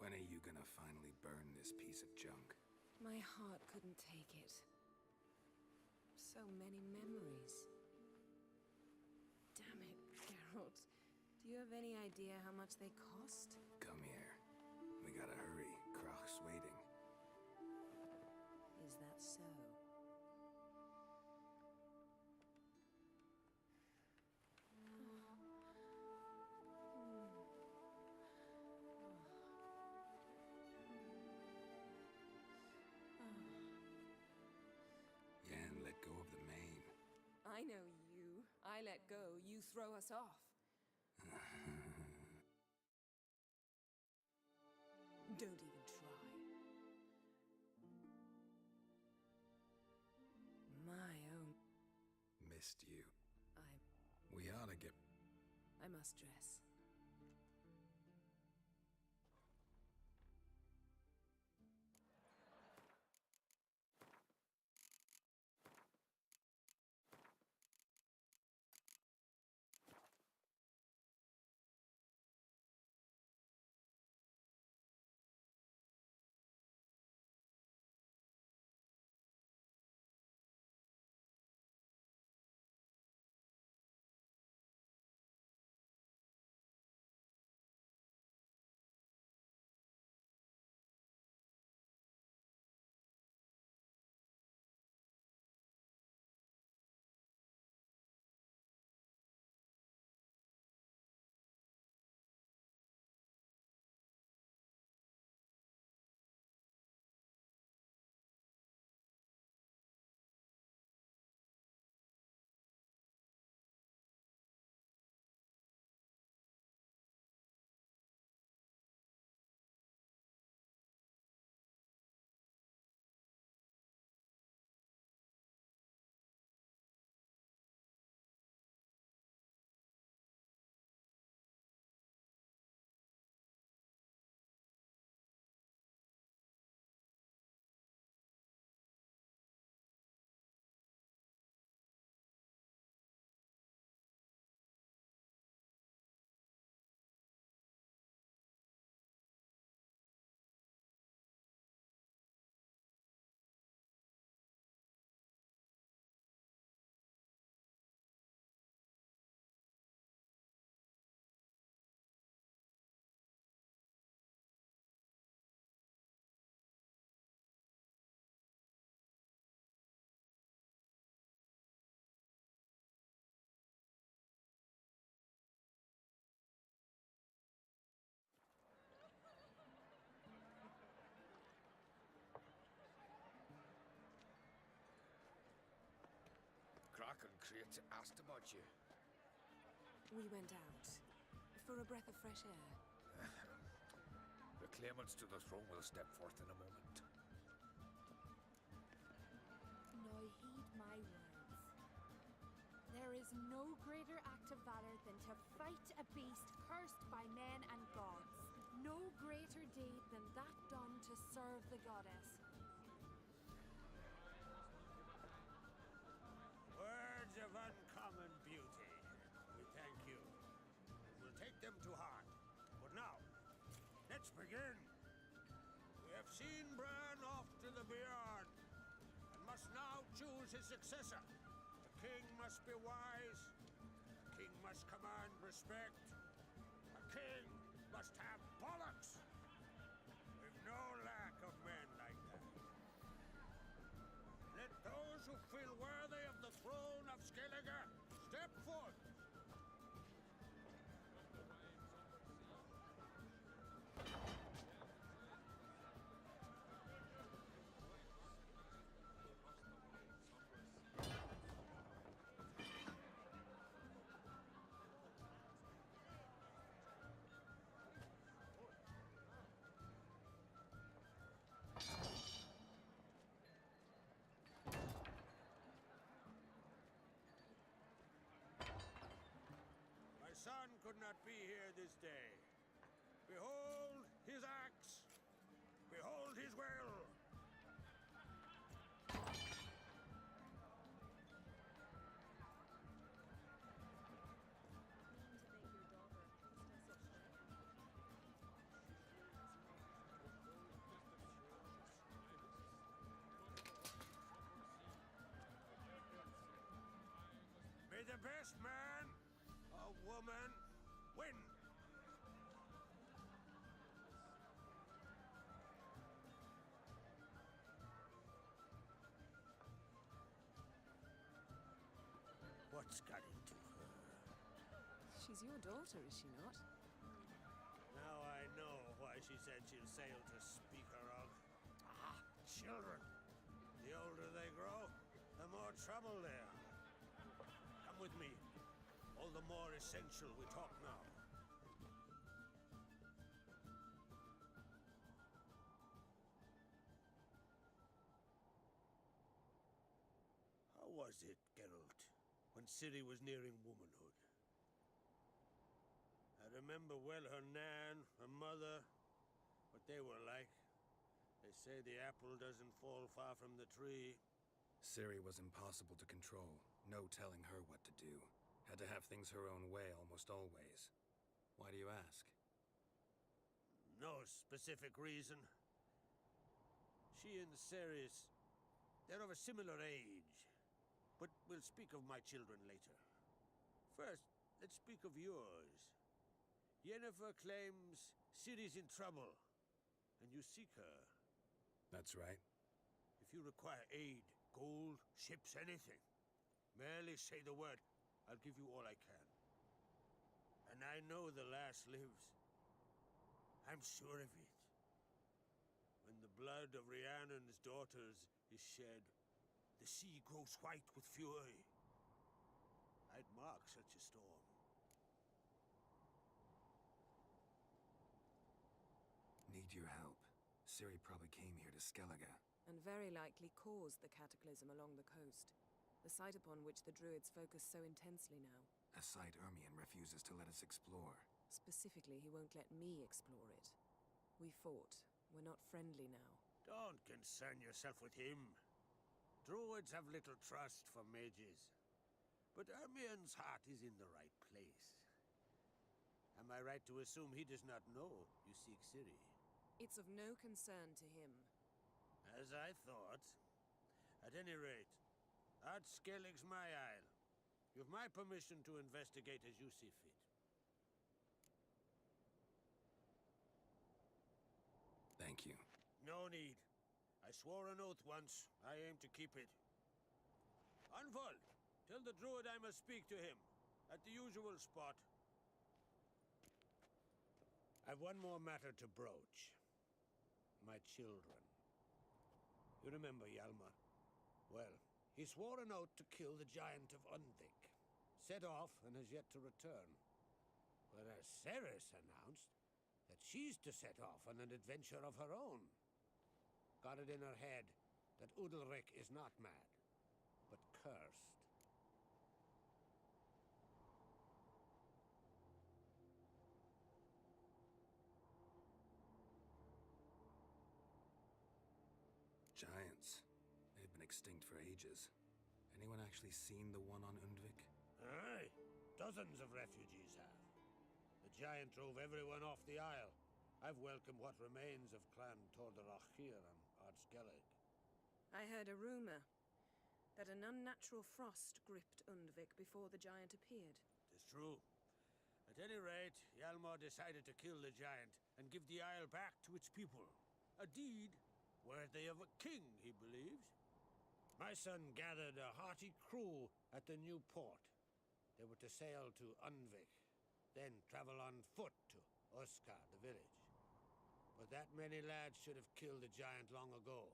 When are you gonna finally burn this piece of junk? My heart couldn't take it. So many memories. Damn it, Geralt. Do you have any idea how much they cost? Come here. We gotta hurry. Croc's waiting. Is that so? Yen, let go of the mane. I know you. I let go, you throw us off. Don't even try. My own. Missed you. I We ought to get... must dress. Croc and Crate asked about you. We went out for a breath of fresh air. The claimants to the throne will step forth in a moment. Now heed my words. There is no greater act of valor than to fight a beast cursed by men and gods. No greater deed than that done to serve the goddess. Words of uncommon beauty. We thank you. We'll take them to heart. But now, let's begin. We have seen Bran off to the Beyond, and must now choose his successor. The king must be wise. The king must command respect. A king must have bollocks. We've no lack of men like that. Let those who feel worthy of the throne of Skellige step forth. May the best man or woman win. What's got into her? She's your daughter, is she not? Now I know why she said she'll sail to speak her of. Ah, children. The older they grow, the more trouble they are. Come with me. All the more essential we talk now. How was it, Geralt, when Ciri was nearing womanhood? I remember well her nan, her mother, what they were like. They say the apple doesn't fall far from the tree. Ciri was impossible to control. No telling her what to do. Had to have things her own way almost always. Why do you ask? No specific reason. She and Ceres, they're of a similar age. But we'll speak of my children later. First, let's speak of yours. Yennefer claims Ciri's in trouble, and you seek her. That's right. If you require aid, gold, ships, anything, merely say the word. I'll give you all I can. And I know the lass lives. I'm sure of it. When the blood of Rhiannon's daughters is shed, the sea grows white with fury. I'd mark such a storm. Need your help. Ciri probably came here to Skellige. And very likely caused the cataclysm along the coast. The site upon which the Druids focus so intensely now. A site Ermion refuses to let us explore. Specifically, he won't let me explore it. We fought. We're not friendly now. Don't concern yourself with him. Druids have little trust for mages. But Ermion's heart is in the right place. Am I right to assume he does not know you seek Ciri? It's of no concern to him. As I thought. At any rate, Skellig's my isle. You've my permission to investigate as you see fit. Thank you. No need. I swore an oath once. I aim to keep it. Unfold! Tell the druid I must speak to him. At the usual spot. I've one more matter to broach. My children. You remember Hjalmar? Well, he swore an oath to kill the giant of Undvik. Set off and has yet to return. Whereas Ceres announced that she's to set off on an adventure of her own. Got it in her head that Udalric is not mad, but cursed. Giants. They've been extinct for ages. Anyone actually seen the one on Undvik? Aye. Dozens of refugees have. The giant drove everyone off the isle. I've welcomed what remains of Clan Tordarachir and Ardskellig. I heard a rumor that an unnatural frost gripped Undvik before the giant appeared. Tis true. At any rate, Hjalmar decided to kill the giant and give the isle back to its people. A deed worthy of a king, he believes. My son gathered a hearty crew at the new port. They were to sail to Undvik, then travel on foot to Oskar, the village. But that many lads should have killed the giant long ago.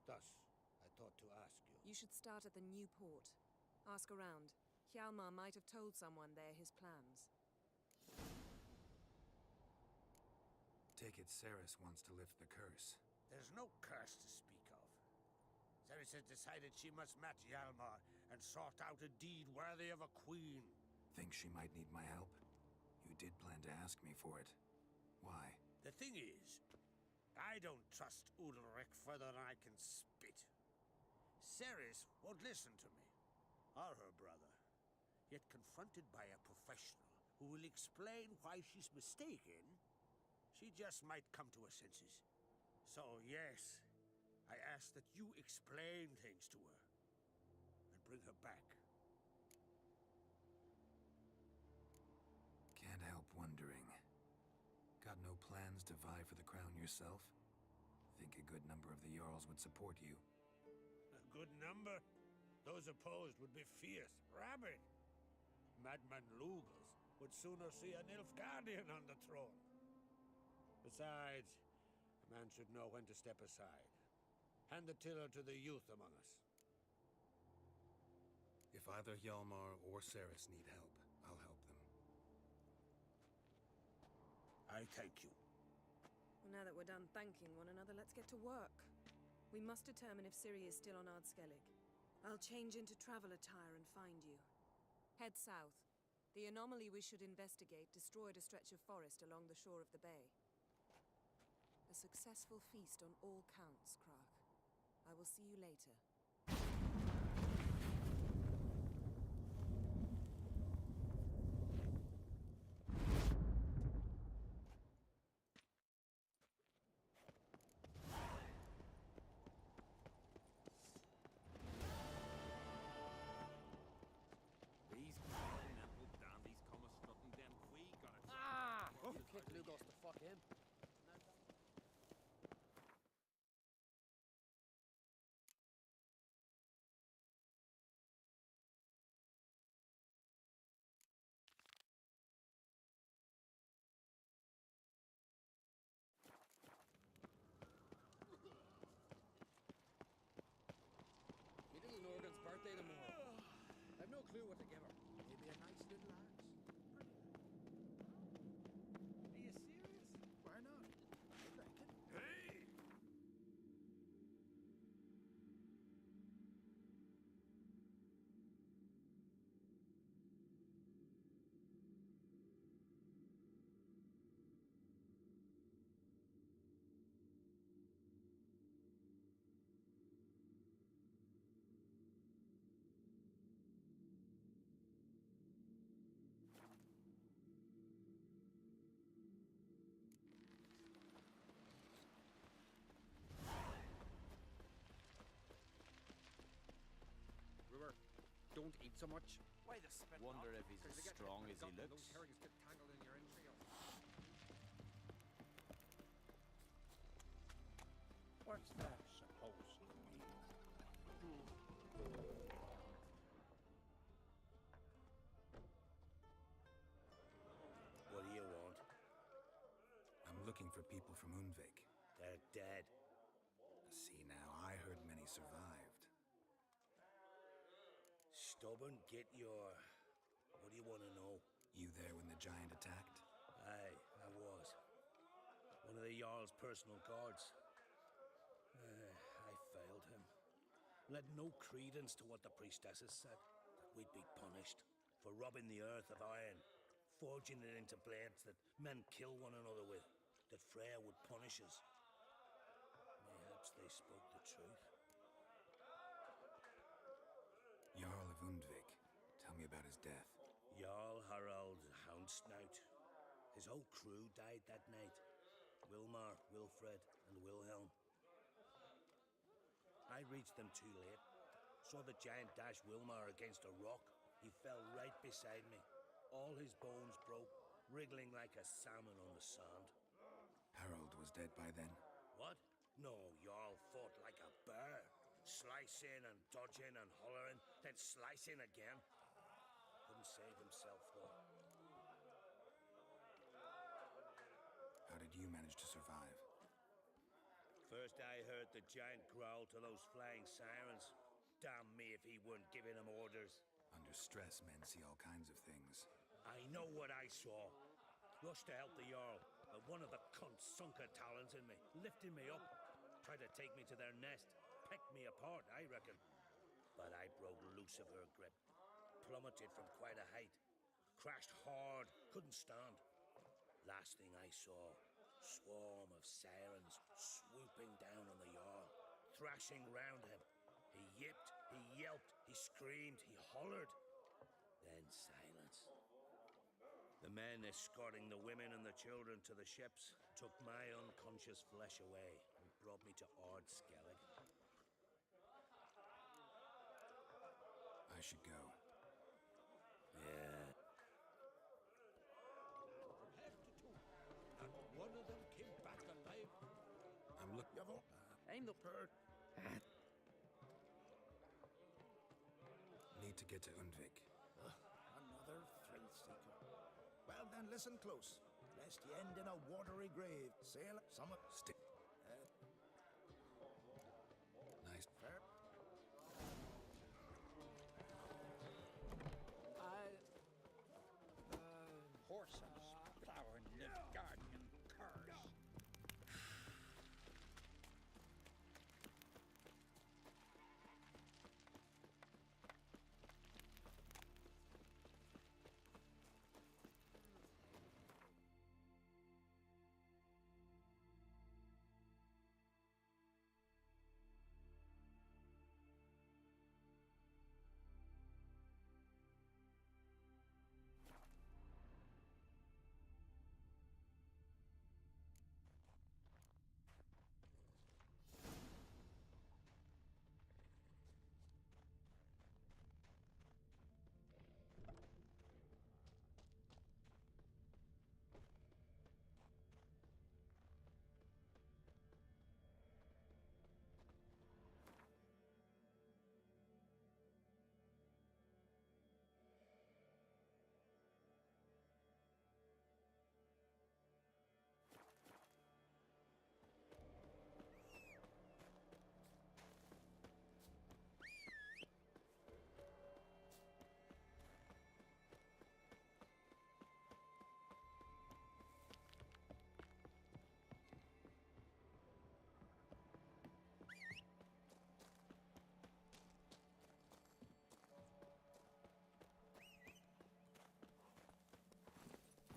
Thus, I thought to ask you. You should start at the new port. Ask around. Hjalmar might have told someone there his plans. Take it Ceres wants to lift the curse. There's no curse to speak of. Ceres has decided she must match Hjalmar and sort out a deed worthy of a queen. Think she might need my help? You did plan to ask me for it. Why? The thing is, I don't trust Udalric further than I can spit. Ceres won't listen to me, or her brother. Yet confronted by a professional who will explain why she's mistaken, she just might come to her senses. So yes, I ask that you explain things to her and bring her back. plans to vie for the crown yourself? Think a good number of the Jarls would support you. A good number? Those opposed would be fierce, rabid. Madman Lugos would sooner see an Nilfgaardian on the throne. Besides, a man should know when to step aside. Hand the tiller to the youth among us. If either Hjalmar or Ceres need help, I'll help them. I thank you. Well, now that we're done thanking one another, let's get to work. We must determine if Ciri is still on Ardskellig. I'll change into travel attire and find you. Head south. The anomaly we should investigate destroyed a stretch of forest along the shore of the bay. A successful feast on all counts, Krak. I will see you later. Kick Lugos to fuck him. Me little Norgan's birthday tomorrow. I've no clue what to give her. Maybe a nice little axe. Don't eat so much. Why the spit? Wonder if he's as strong as he looks. Those herrings get tangled in your entrails. What's that supposed to mean? What do you want? I'm looking for people from Undvik. They're dead. See now, I heard many survived. Stubborn, get your... What do you want to know? You there when the giant attacked? Aye, I was. One of the Jarl's personal guards. I failed him. Led no credence to what the priestesses said. That we'd be punished for robbing the earth of iron, forging it into blades that men kill one another with, that Freya would punish us. Perhaps they spoke the truth. Jarl of Undvik. Tell me about his death. Jarl Harald Houndsnout. His whole crew died that night. Wilmar, Wilfred, and Wilhelm. I reached them too late. Saw the giant dash Wilmar against a rock. He fell right beside me. All his bones broke, wriggling like a salmon on the sand. Harold was dead by then? What? No, Jarl fought like a bear. Slicing and dodging and hollering, then slicing again. Couldn't save himself, though. How did you manage to survive? First I heard the giant growl to those flying sirens. Damn me if he weren't giving them orders. Under stress, men see all kinds of things. I know what I saw. Rushed to help the Jarl, but one of the cunts sunk her talons in me, lifting me up. Tried to take me to their nest. Pecked me apart, I reckon. But I broke loose of her grip. Plummeted from quite a height. Crashed hard, couldn't stand. Last thing I saw, swarm of sirens swooping down on the Jarl, thrashing round him. He yipped, he yelped, he screamed, he hollered. Then silence. The men escorting the women and the children to the ships took my unconscious flesh away and brought me to Ardskellig. I should go. Yeah. From head to toe, not one of them look. I'm the Need to get to Undvik. Another thrill seeker. Well then, listen close, lest ye end in a watery grave. Sail some stick. Nice. Fair. Horses plowing this guardian curse.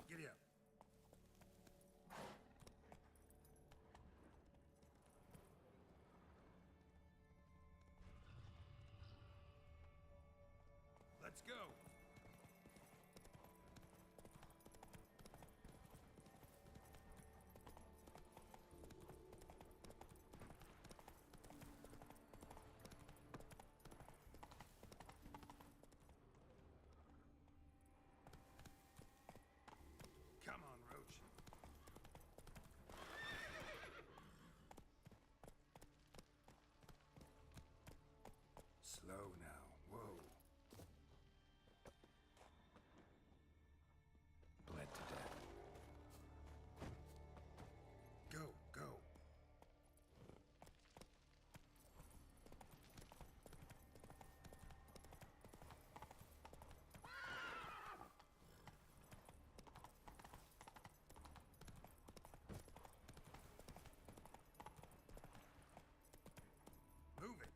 Giddy up. Let's go. Come on, Roach. Slow now. Whoa. Bled to death. Go, go. Move it.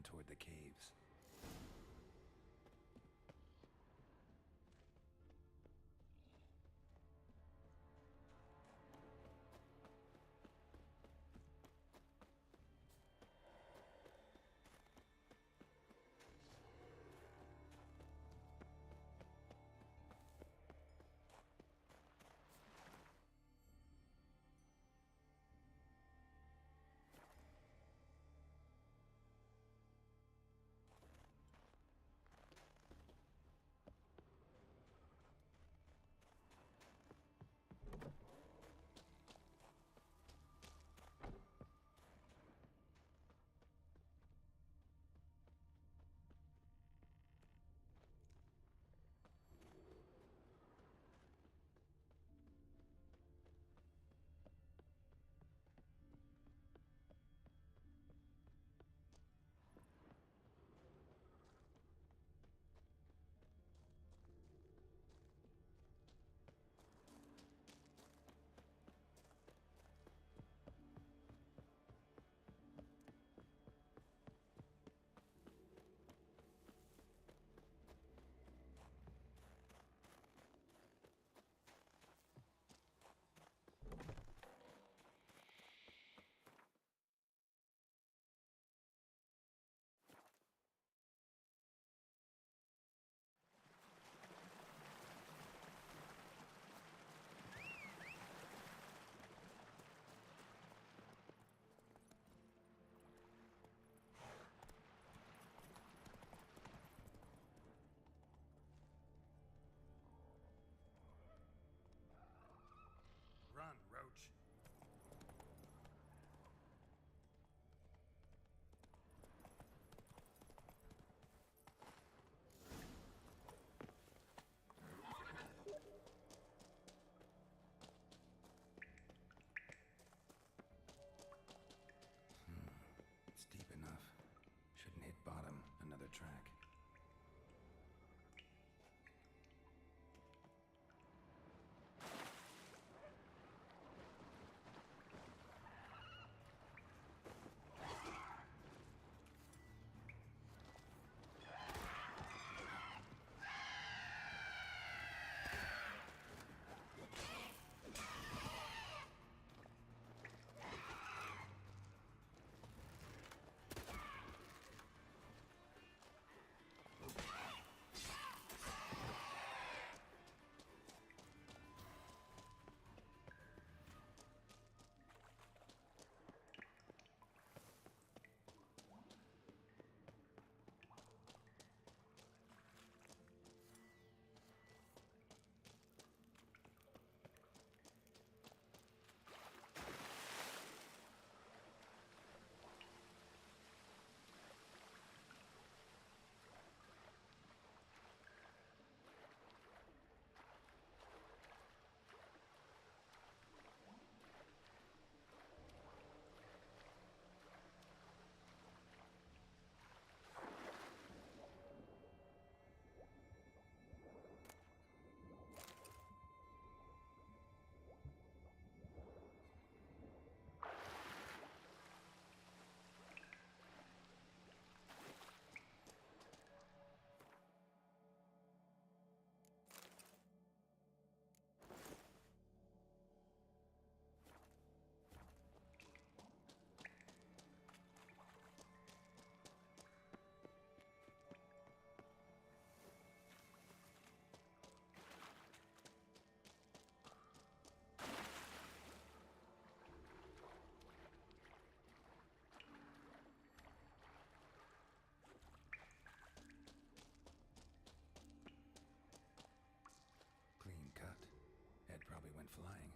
toward the caves. Run, Roach. It's deep enough. Shouldn't hit bottom. Another track. Flying.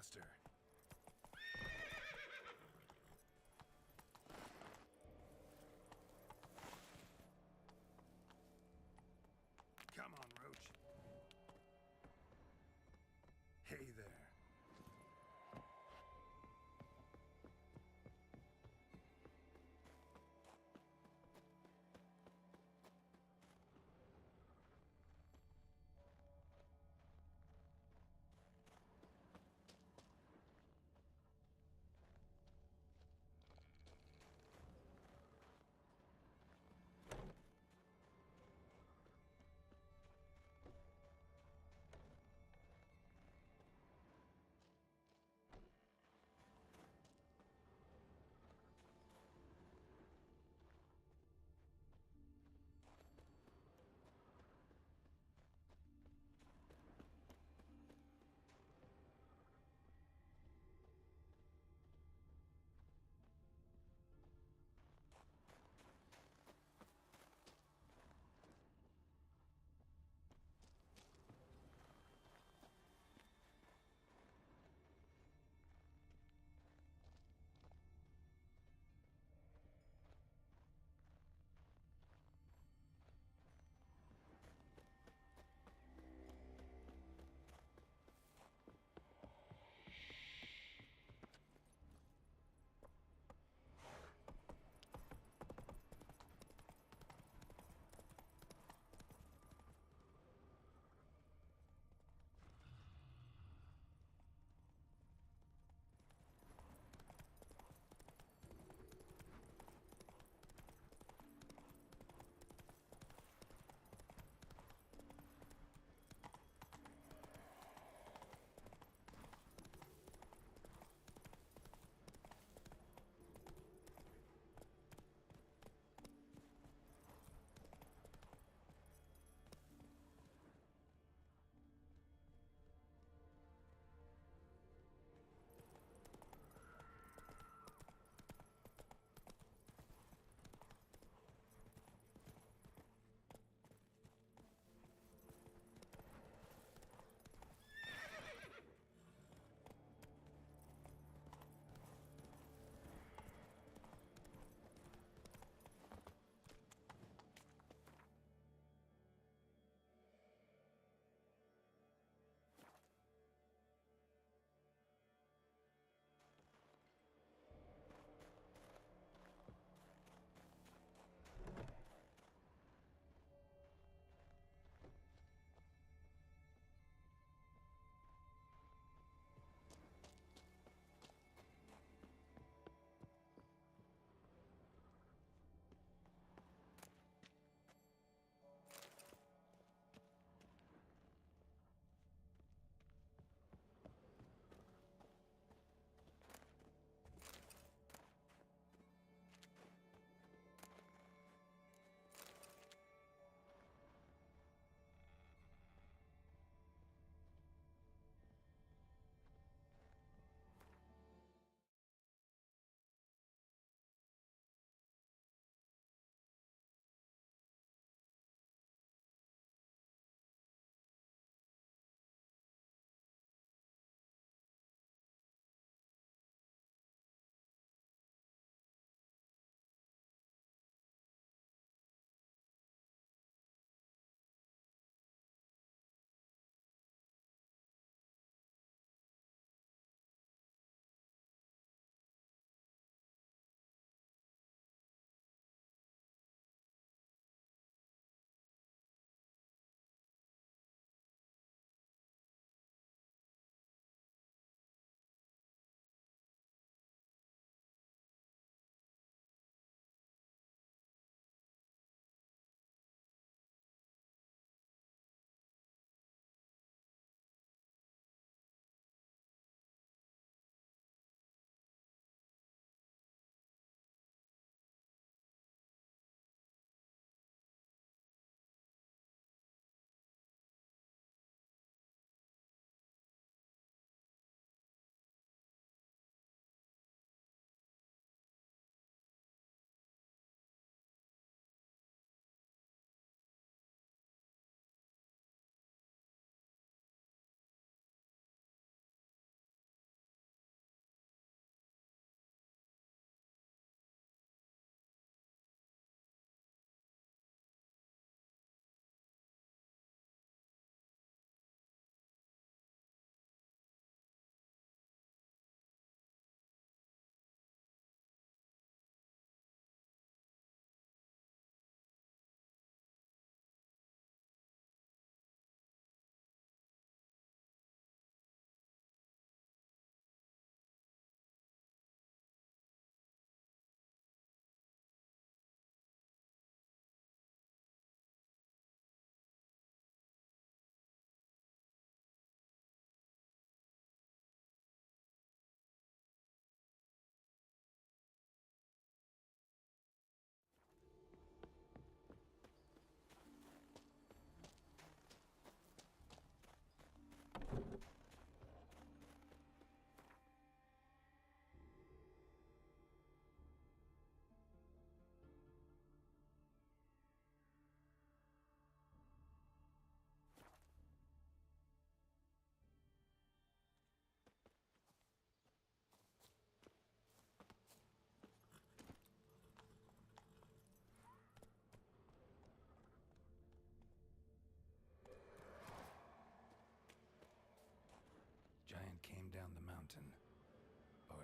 Master. Come on, Roach. Hey there.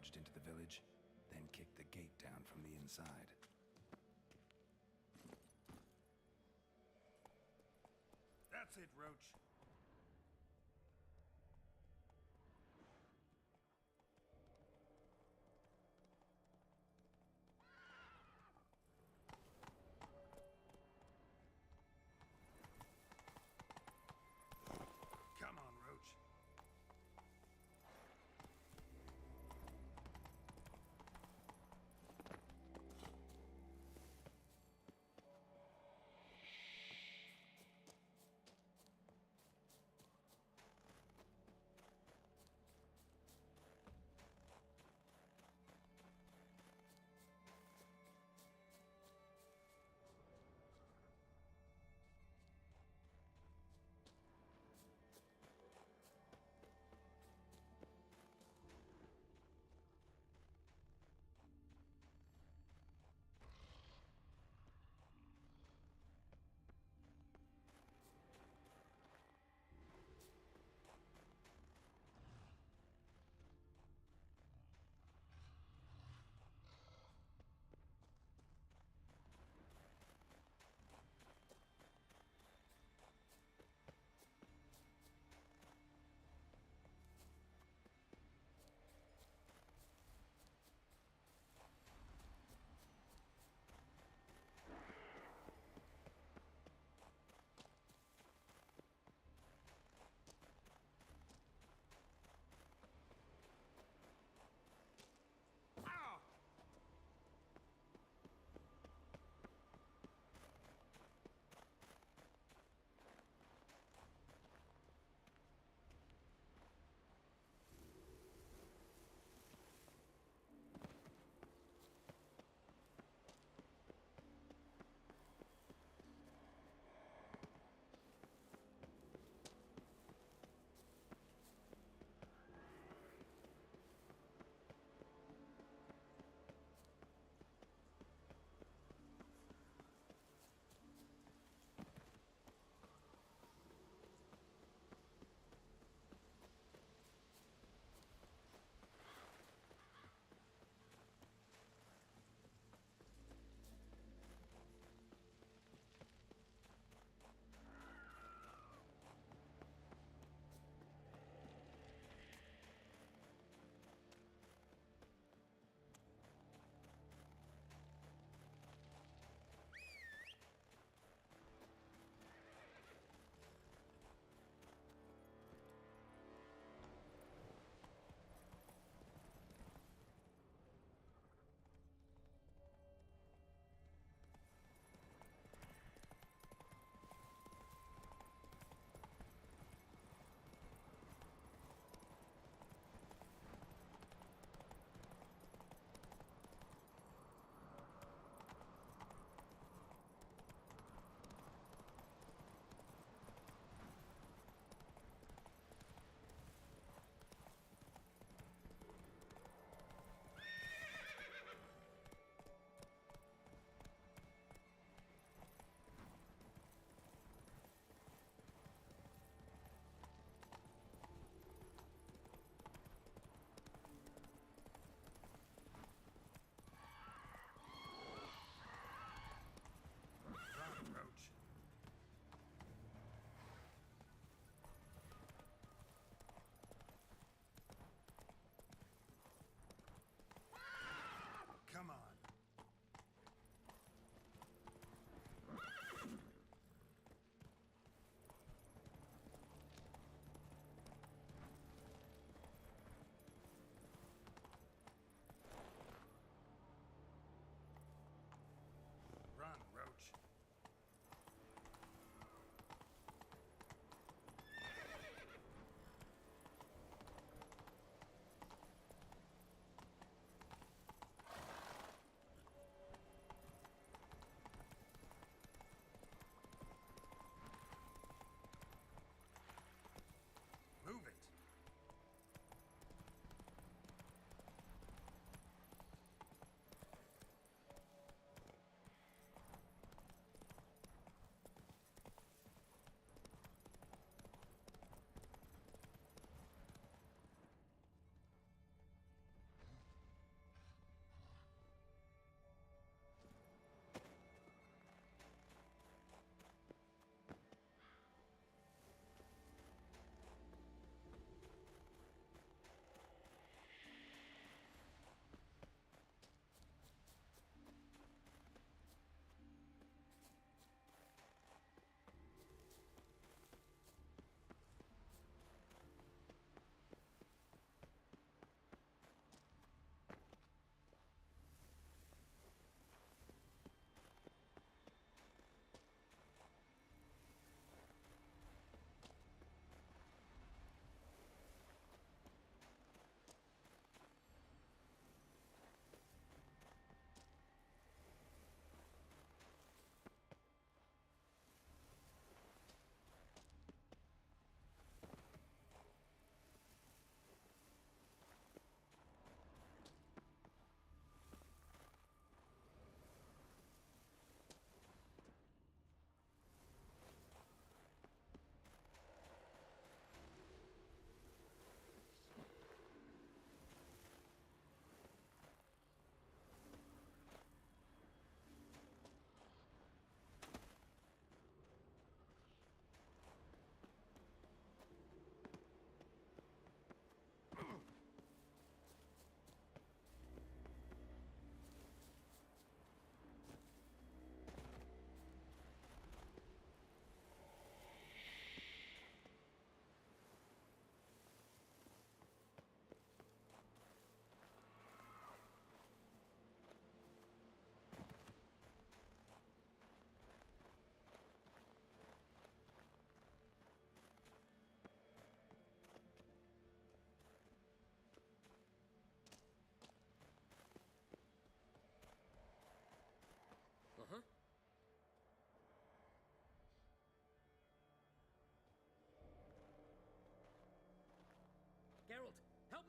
barged into the village, then kicked the gate down from the inside. That's it, Roach. Come on, Roach.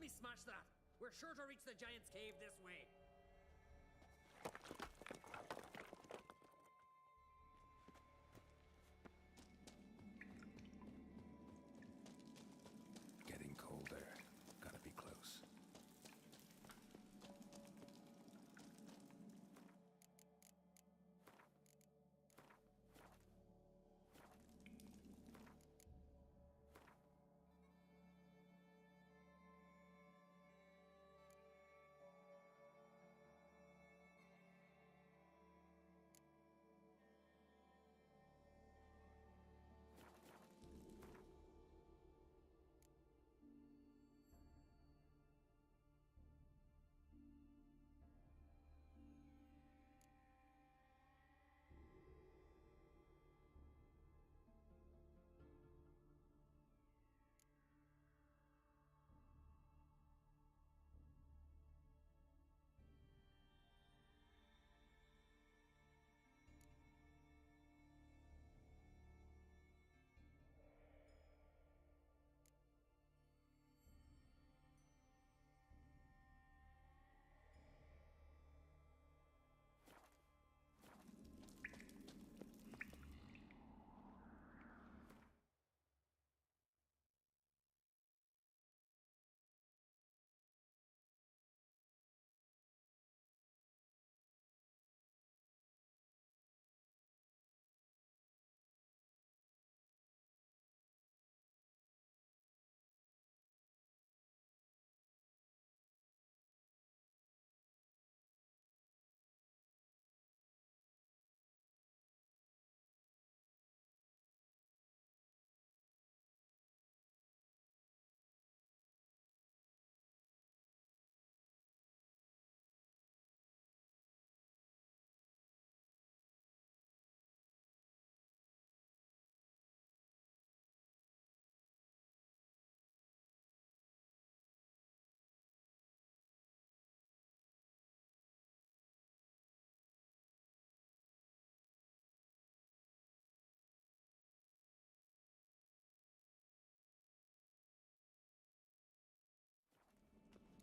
me smash that. We're sure to reach the giant's cave this way. Getting colder. Gotta be close.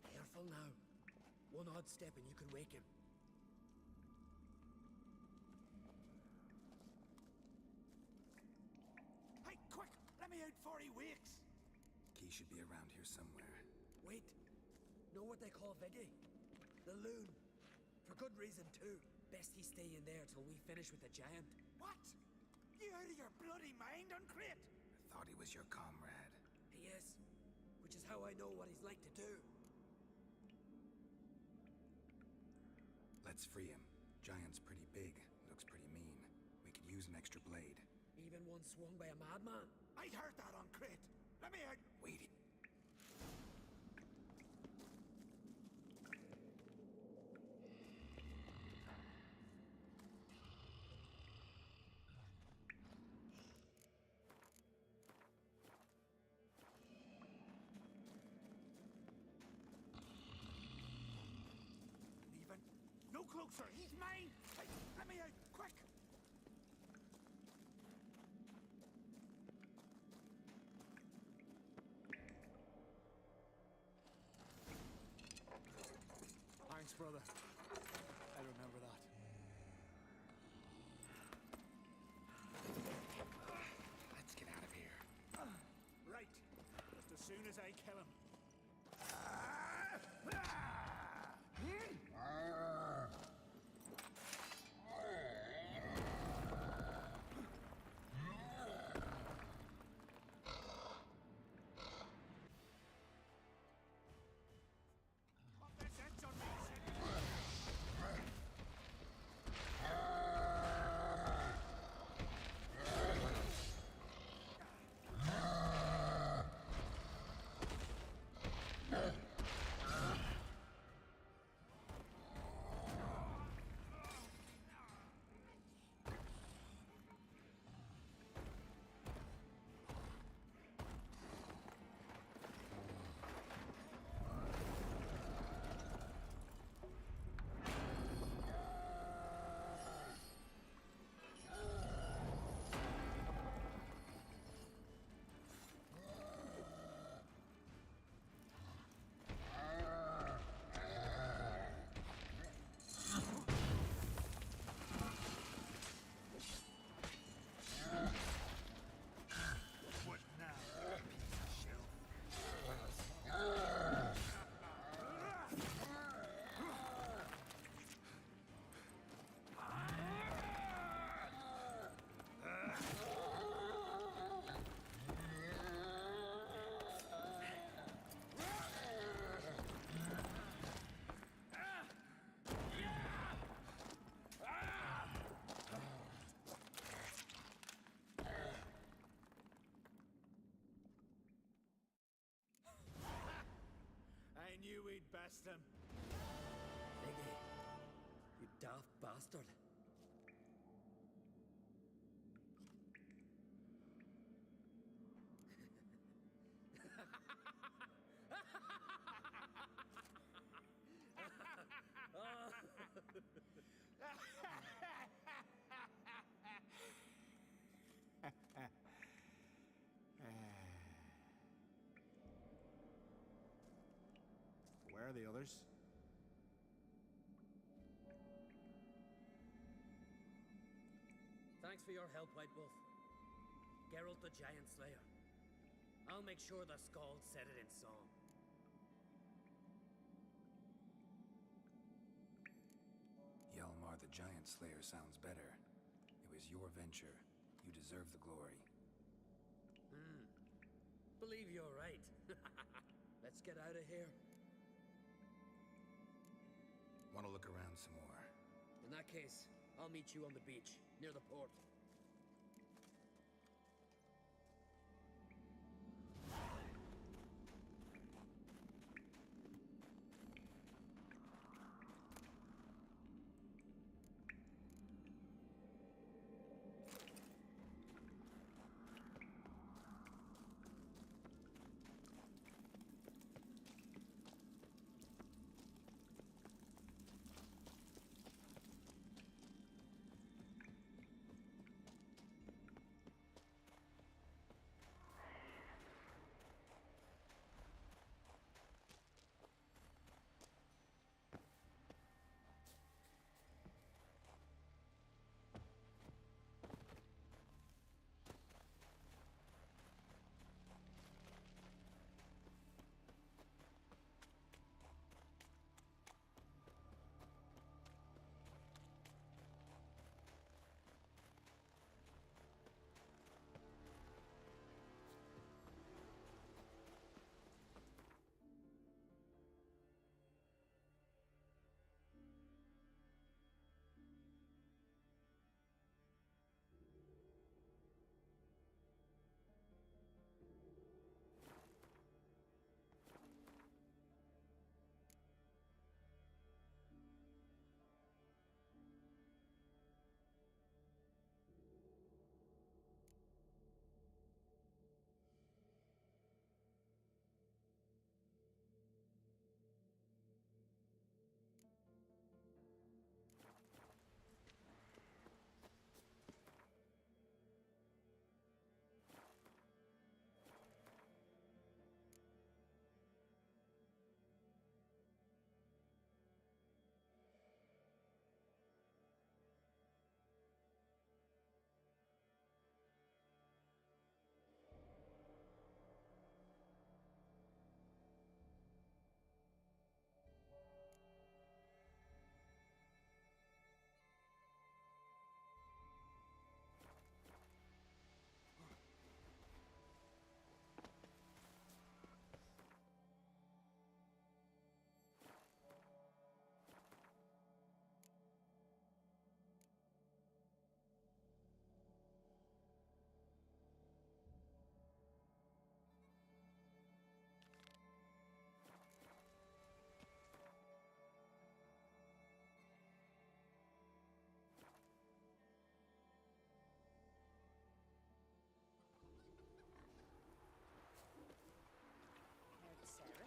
Careful now. One odd step and you can wake him. Hey, quick! Let me out before he wakes! Key should be around here somewhere. Wait. Know what they call Viggy? The loon. For good reason, too. Best he stay in there till we finish with the giant. What? You out of your bloody mind, Uncrate? Thought he was your comrade. He is. Which is how I know what he's like to do. Let's free him. Giant's pretty big. Looks pretty mean. We could use an extra blade. Even one swung by a madman. I heard that, Uncrate. Let me out. Wait. No closer! He's mine! Hey, let me out! Quick! Thanks, brother. I remember that. Let's get out of here. Right. Just as soon as I kill him. arrest him. Viggy, you daft bastard. Where are the others? Thanks for your help, White Wolf. Geralt the Giant Slayer. I'll make sure the Scald said it in song. Hjalmar the Giant Slayer sounds better. It was your venture. You deserve the glory. Believe you're right. Let's get out of here. Want to look around some more? In that case, I'll meet you on the beach, near the port.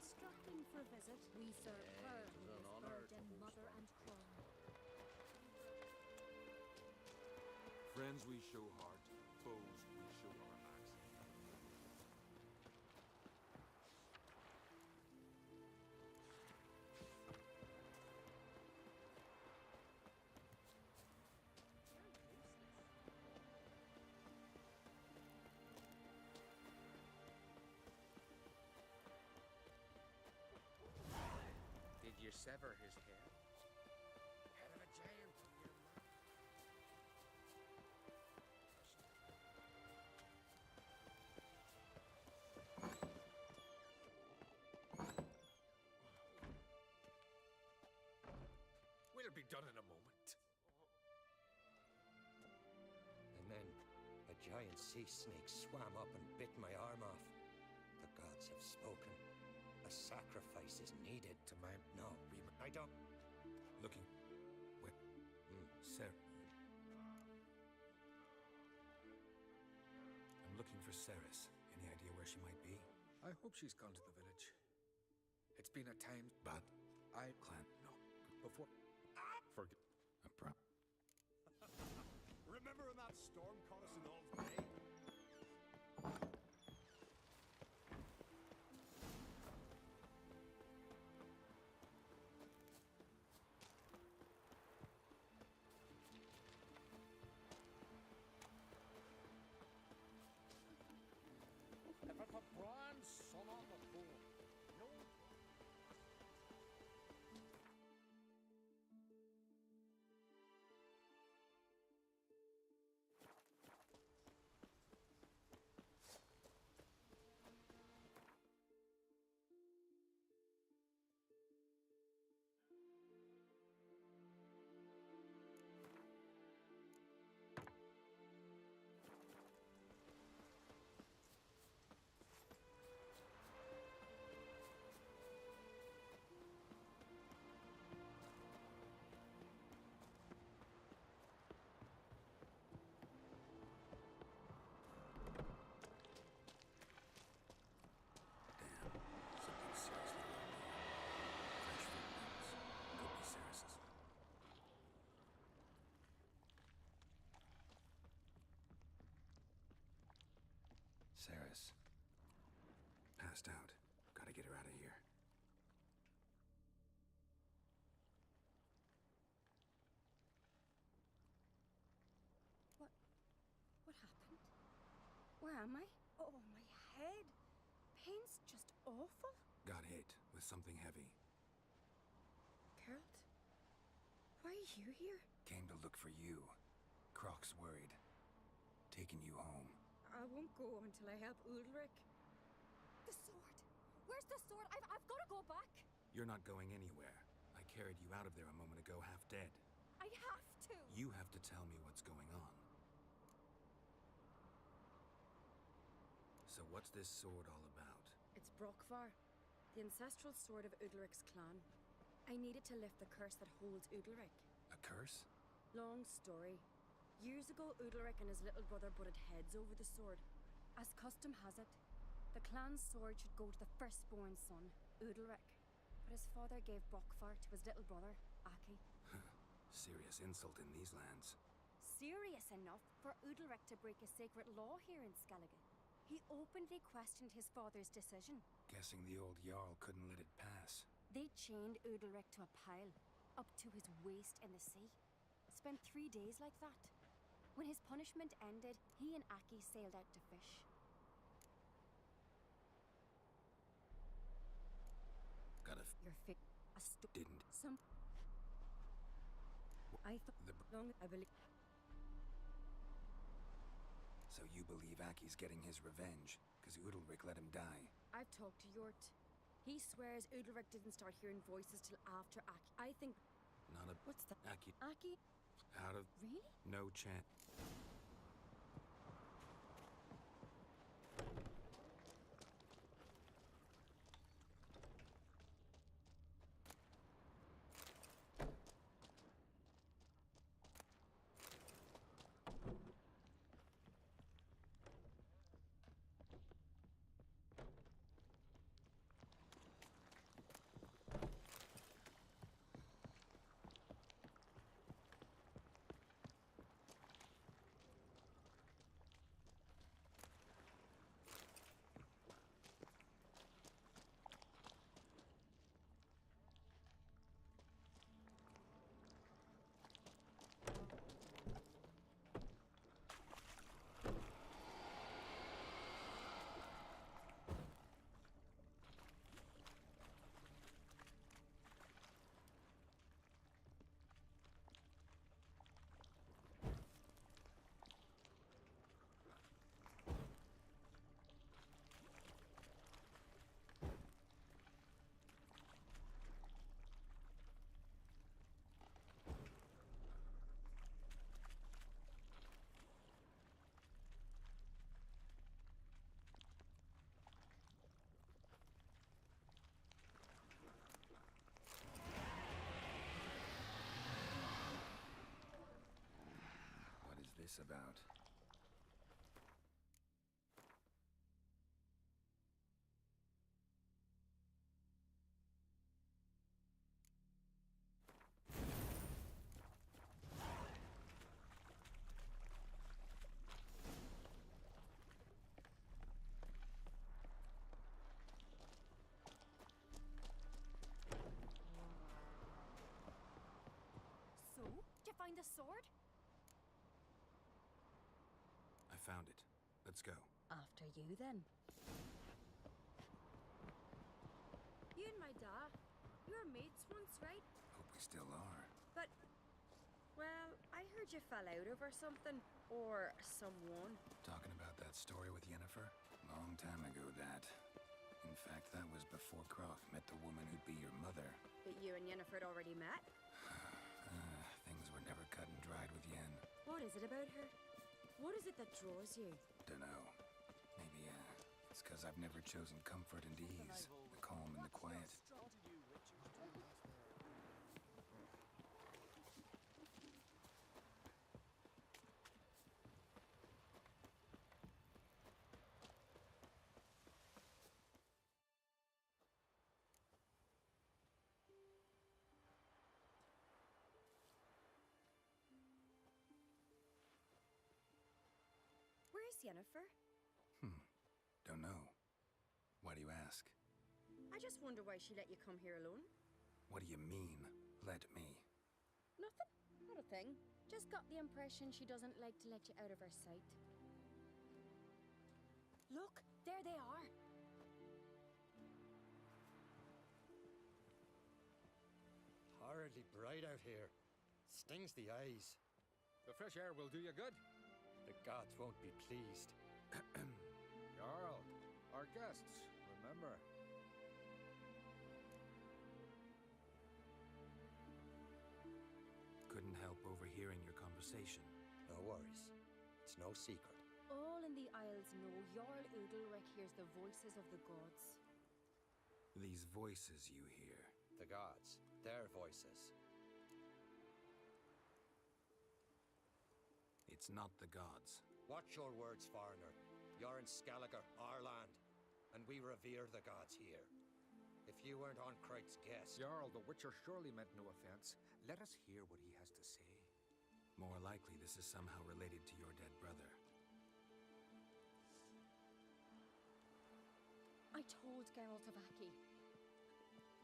Struck in for a visit. We serve her who is virgin, mother and crone. Friends we show heart, foes we show our backs. Did you sever his hair? Head of a giant on your mark. We'll be done in a moment. And then a giant sea snake swam up and bit my arm off. The gods have spoken. A sacrifice is needed to my... No, I don't... looking... Where? Sarah... I'm looking for Ceres. Any idea where she might be? I hope she's gone to the village. It's been a time... But... I... Clan... No. Before... Forget... Remember when that storm caught us in All's Bay? If it's a bronze son of a fool, no. Something seriously wrong there. Fresh footprints. Could be Ceres's. Ceres. Passed out. Gotta get her out of here. What happened? Where am I? Oh, my head. Pain's just awful. Got hit with something heavy. Geralt? Why are you here? Came to look for you. Croc's worried. Taking you home. I won't go until I help Ulrich. The sword! Where's the sword? I've got to go back! You're not going anywhere. I carried you out of there a moment ago half dead. I have to! You have to tell me what's going on. So what's this sword all about? It's Brokvar, the ancestral sword of Udalric's clan. I needed to lift the curse that holds Udalric. A curse? Long story. Years ago, Udalric and his little brother butted heads over the sword. As custom has it, the clan's sword should go to the firstborn son, Udalric. But his father gave Brokvar to his little brother, Aki. Serious insult in these lands. Serious enough for Udalric to break a sacred law here in Skellige. He openly questioned his father's decision. Guessing the old Jarl couldn't let it pass. They chained Udalric to a pile, up to his waist in the sea. Spent 3 days like that. When his punishment ended, he and Aki sailed out to fish. Got a... Your Didn't. Some... I thought... I believe... So you believe Aki's getting his revenge, because Udalric let him die? I've talked to Yort. He swears Udalric didn't start hearing voices till after Aki. I think... Not a... What's that? Aki... Aki? Out of... Really? No chance. this about? So, did you find the sword? I found it. Let's go. After you, then. You and my da, you were mates once, right? Hope we still are. But, well, I heard you fell out over something. Or someone. Talking about that story with Yennefer? Long time ago, that. In fact, that was before Croc met the woman who'd be your mother. But you and Yennefer had already met? Things were never cut and dried with Yen. What is it about her? What is it that draws you? Dunno. Maybe, it's because I've never chosen comfort and ease, the calm and the quiet. Where's Yennefer? Don't know. Why do you ask? I just wonder why she let you come here alone. What do you mean, let me? Nothing. Not a thing. Just got the impression she doesn't like to let you out of her sight. Look, there they are. Horridly bright out here. Stings the eyes. The fresh air will do you good. The gods won't be pleased. Jarl, our guests, remember. Couldn't help overhearing your conversation. No worries. It's no secret. All in the Isles know Jarl Udalric hears the voices of the gods. These voices you hear. The gods. Their voices. It's not the gods. Watch your words, foreigner. You're in Skelliger, our land, and we revere the gods here. If you weren't on Cright's guest... Jarl, the Witcher surely meant no offense. Let us hear what he has to say. More likely this is somehow related to your dead brother. I told Geralt of Aki.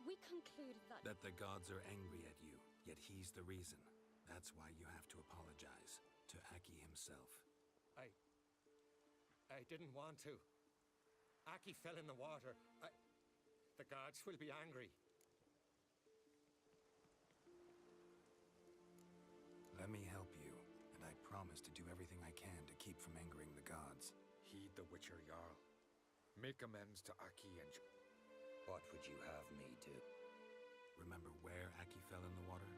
We concluded that... That the gods are angry at you, yet he's the reason. That's why you have to apologize. To Aki himself. I didn't want to. Aki fell in the water. The gods will be angry. Let me help you, and I promise to do everything I can to keep from angering the gods. Heed the Witcher, Jarl. Make amends to Aki and... What would you have me do? Remember where Aki fell in the water?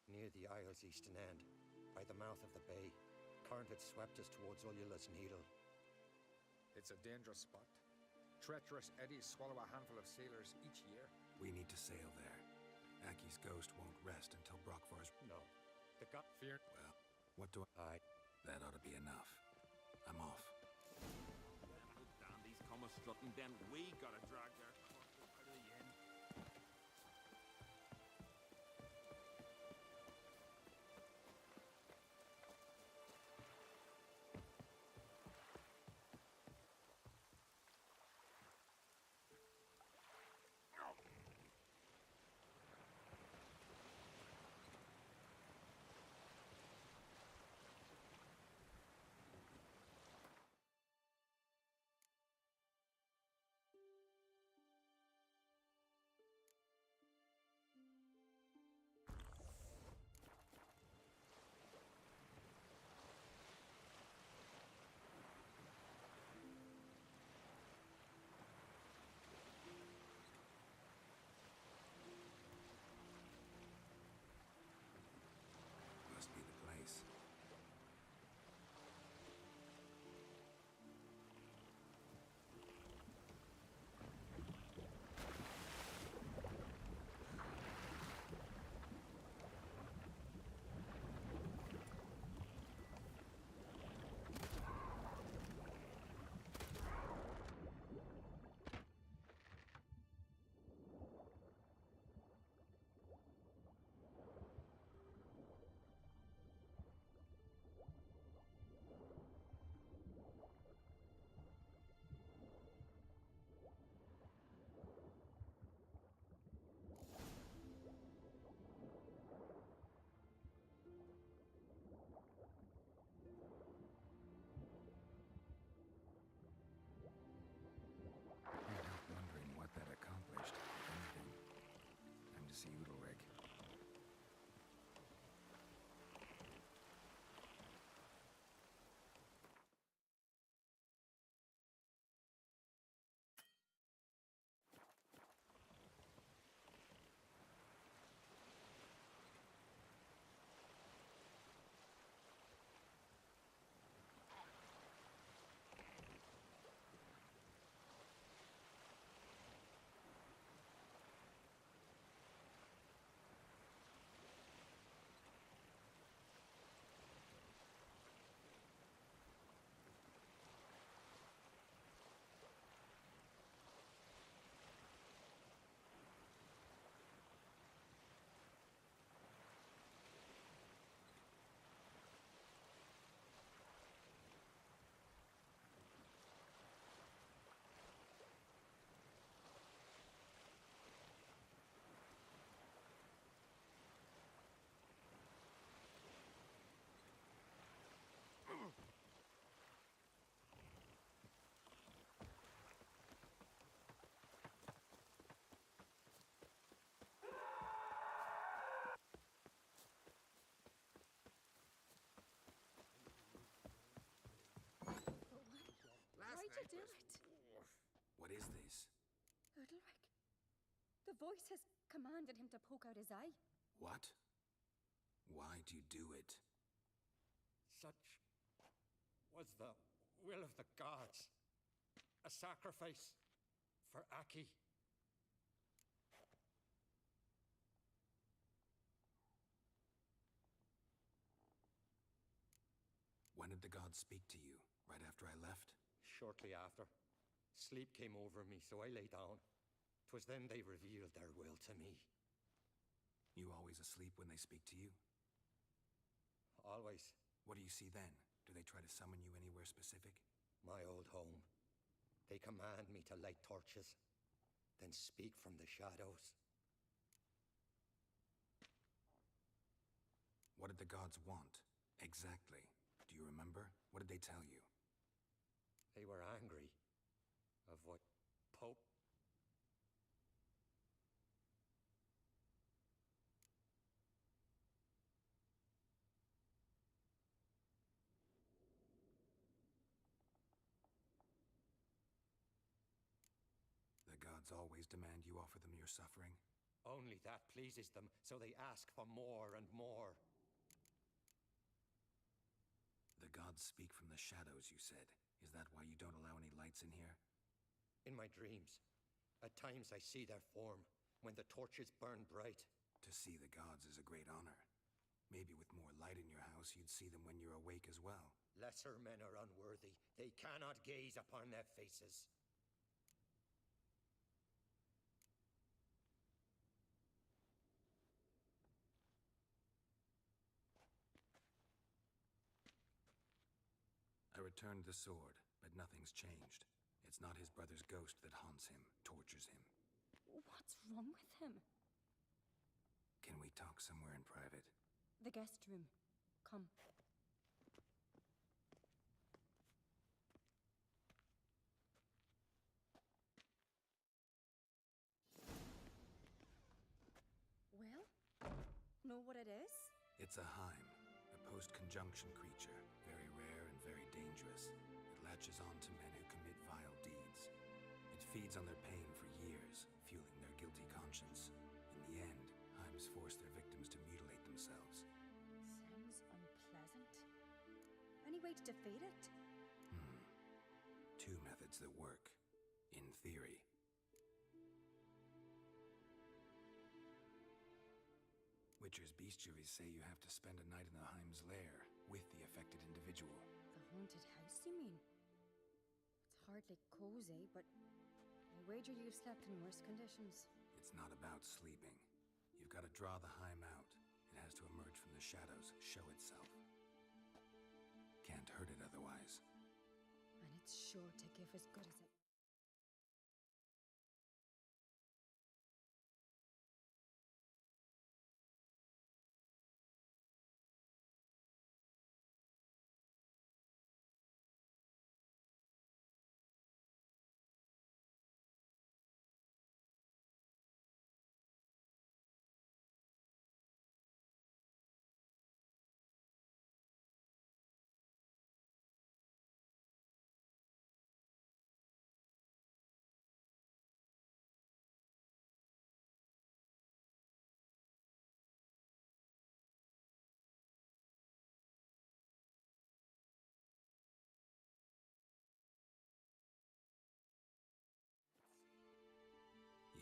Near the Isle's eastern end, by the mouth of the bay. Current had swept us towards Ullula's Needle. It's a dangerous spot. Treacherous eddies swallow a handful of sailors each year. We need to sail there. Aki's ghost won't rest until Brockvar's... No. The god... Fear... Well, what do I... That ought to be enough. I'm off. The dandies come a-strutting, then we gotta drag their corpses out of the inn. do it. What is this? Udalric. The voice has commanded him to poke out his eye. What? Why do you do it? Such was the will of the gods. A sacrifice for Aki. When did the gods speak to you? Right after I left? Shortly after. Sleep came over me, so I lay down. 'Twas then they revealed their will to me. You always asleep when they speak to you? Always. What do you see then? Do they try to summon you anywhere specific? My old home. They command me to light torches, then speak from the shadows. What did the gods want? Exactly. Do you remember? What did they tell you? They were angry of what Pope... The gods always demand you offer them your suffering? Only that pleases them, so they ask for more and more. The gods speak from the shadows, you said. Is that why you don't allow any lights in here? In my dreams. At times I see their form, when the torches burn bright. To see the gods is a great honor. Maybe with more light in your house, you'd see them when you're awake as well. Lesser men are unworthy. They cannot gaze upon their faces. I returned the sword, but nothing's changed. It's not his brother's ghost that haunts him, tortures him. What's wrong with him? Can we talk somewhere in private? The guest room. Come. Well, know what it is? It's a Heim, a post-conjunction creature, very rare and very dangerous. It latches on to men who commit vile deeds. It feeds on their pain for years, fueling their guilty conscience. In the end, Heims force their victims to mutilate themselves. Sounds unpleasant. Any way to defeat it? Two methods that work. In theory. Witcher's bestiaries say you have to spend a night in the Heim's lair with the affected individual. The haunted house, you mean? It's hardly cozy, but I wager you've slept in worse conditions. It's not about sleeping. You've got to draw the Heim out. It has to emerge from the shadows, show itself. Can't hurt it otherwise. And it's sure to give as good as it.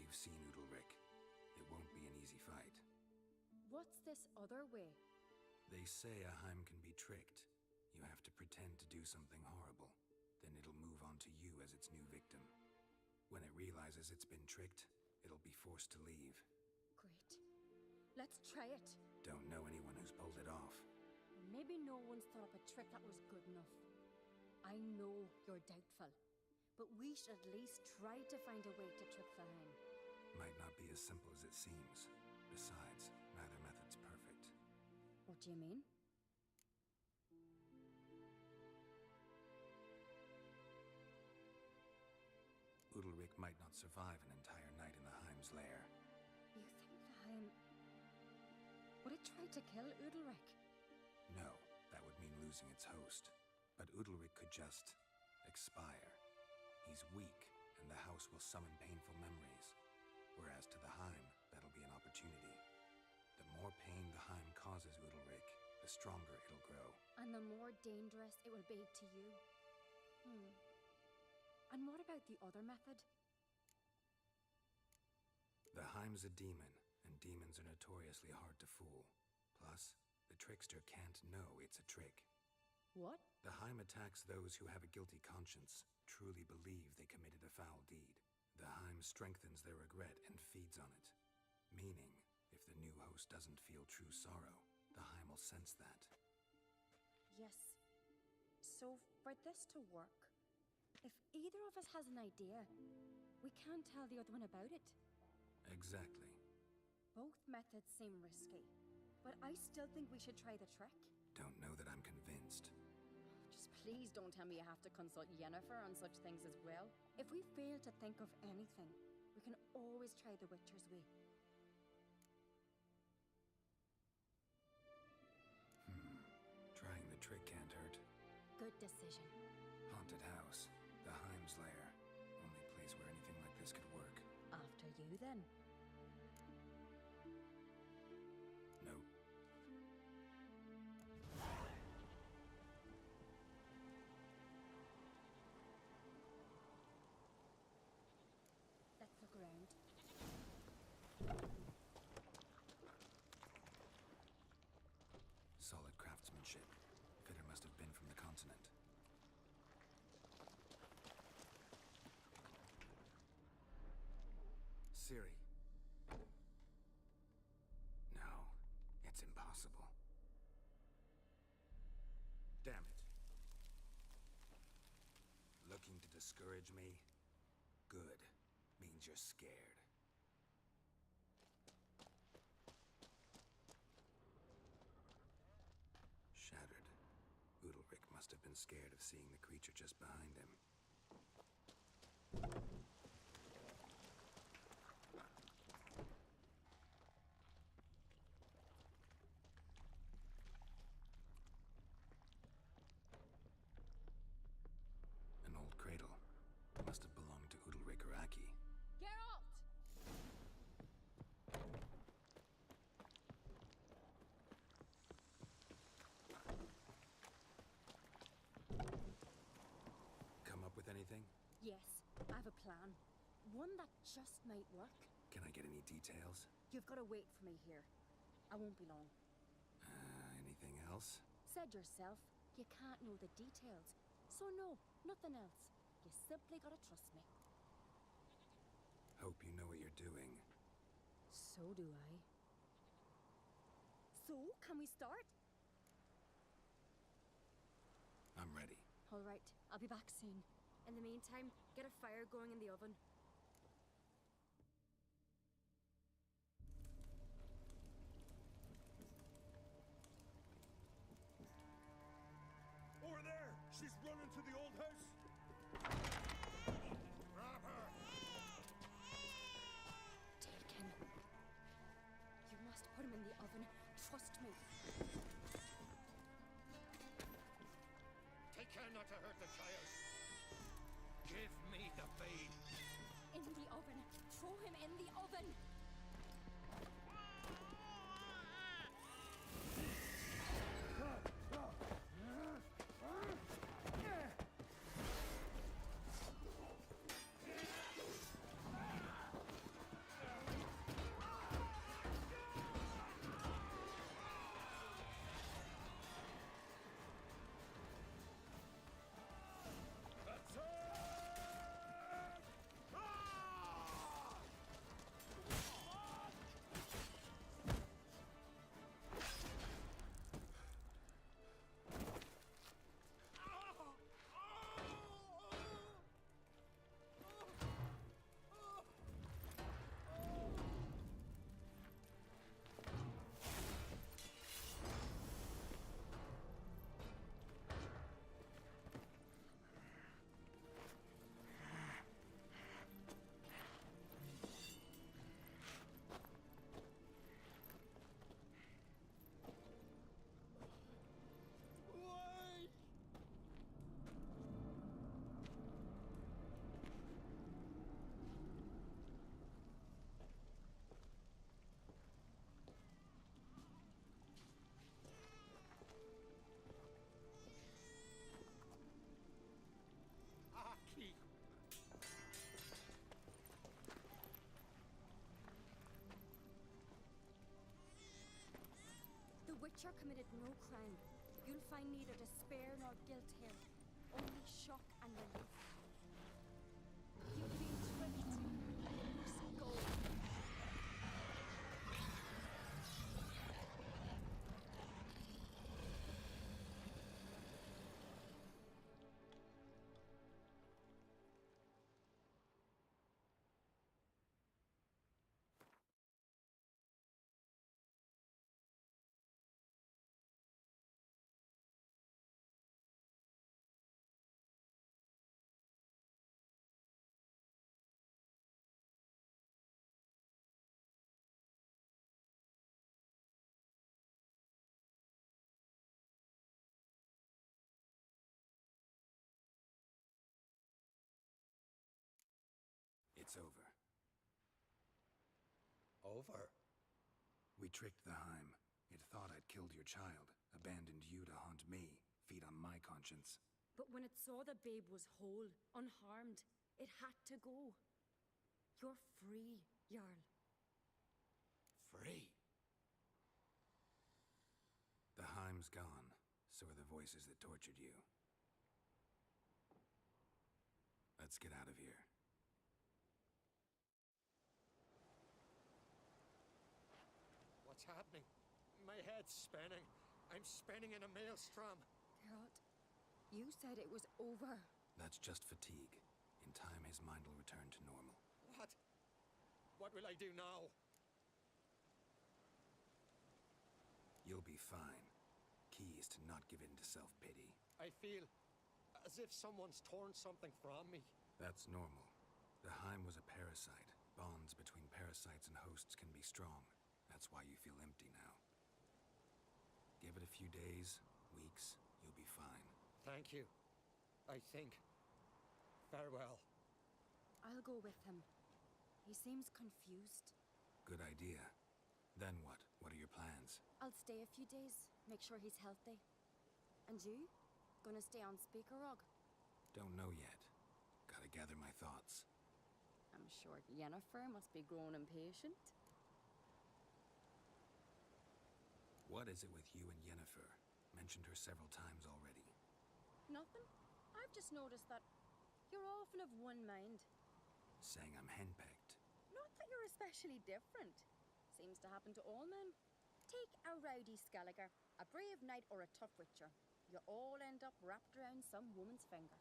You've seen Udalric. It won't be an easy fight. What's this other way? They say a Heim can be tricked. You have to pretend to do something horrible. Then it'll move on to you as its new victim. When it realizes it's been tricked, it'll be forced to leave. Great. Let's try it. Don't know anyone who's pulled it off. Maybe no one's thought up a trick that was good enough. I know you're doubtful, but we should at least try to find a way to trick the Heim. Might not be as simple as it seems. Besides, neither method's perfect. What do you mean? Udalric might not survive an entire night in the Heim's lair. You think the Heim... would it try to kill Udalric? No, that would mean losing its host. But Udalric could just expire. He's weak, and the house will summon painful memories. Whereas to the Heim, that'll be an opportunity. The more pain the Heim causes Udalric, the stronger it'll grow. And the more dangerous it will be to you. And what about the other method? The Heim's a demon, and demons are notoriously hard to fool. Plus, the trickster can't know it's a trick. What? The Heim attacks those who have a guilty conscience, truly believe they committed a foul deed. The Heim strengthens their regret and feeds on it. Meaning, if the new host doesn't feel true sorrow, the Heim will sense that. Yes. So, for this to work, if either of us has an idea, we can't tell the other one about it. Exactly. Both methods seem risky, but I still think we should try the trick. Don't know that I'm convinced. Just please don't tell me you have to consult Yennefer on such things as well. If we fail to think of anything, we can always try the Witcher's way. Trying the trick can't hurt. Good decision. Haunted house. The Heim's lair. Only place where anything like this could work. After you, then. No. Let's look around. Solid craftsmanship. Fitter must have been from the continent. Siri. No, it's impossible. Damn it. Looking to discourage me? Good. Means you're scared. Shattered. Udalric must have been scared of seeing the creature just behind him. An old cradle. Must have belonged to Udalric or Aki. Geralt! Come up with anything? Yes, I have a plan. One that just might work. Can I get any details? You've got to wait for me here. I won't be long. Anything else? Said yourself, you can't know the details. So no, nothing else. You simply gotta trust me. Hope you know what you're doing. So do I. So, can we start? I'm ready. All right, I'll be back soon. In the meantime, get a fire going in the oven. Over there! She's running to the old house! Grab her! Taken. You must put him in the oven. Trust me. Take care not to hurt the child. Give me the babe. In the oven. Throw him in the oven. creature committed no crime. You'll find neither despair nor guilt here, only shock and relief. You've been tricked. You must go. It's over. Over? We tricked the Heim. It thought I'd killed your child, abandoned you to haunt me, feed on my conscience. But when it saw the babe was whole, unharmed, it had to go. You're free, Jarl. Free? The Heim's gone, so are the voices that tortured you. Let's get out of here. What's happening? My head's spinning. I'm spinning in a maelstrom. Geralt, you said it was over. That's just fatigue. In time, his mind will return to normal. What? What will I do now? You'll be fine. Key is to not give in to self-pity. I feel as if someone's torn something from me. That's normal. The Heim was a parasite. Bonds between parasites and hosts can be strong. That's why you feel empty now. Give it a few days, weeks, you'll be fine. Thank you. I think. Farewell. I'll go with him. He seems confused. Good idea. Then what? What are your plans? I'll stay a few days, make sure he's healthy. And you? Gonna stay on Speaker Rog? Don't know yet. Gotta gather my thoughts. I'm sure Yennefer must be growing impatient. What is it with you and Yennefer? Mentioned her several times already. Nothing. I've just noticed that you're often of one mind. Saying I'm henpecked. Not that you're especially different. Seems to happen to all men. Take a rowdy Skelliger, a brave knight, or a tough witcher. You all end up wrapped around some woman's finger.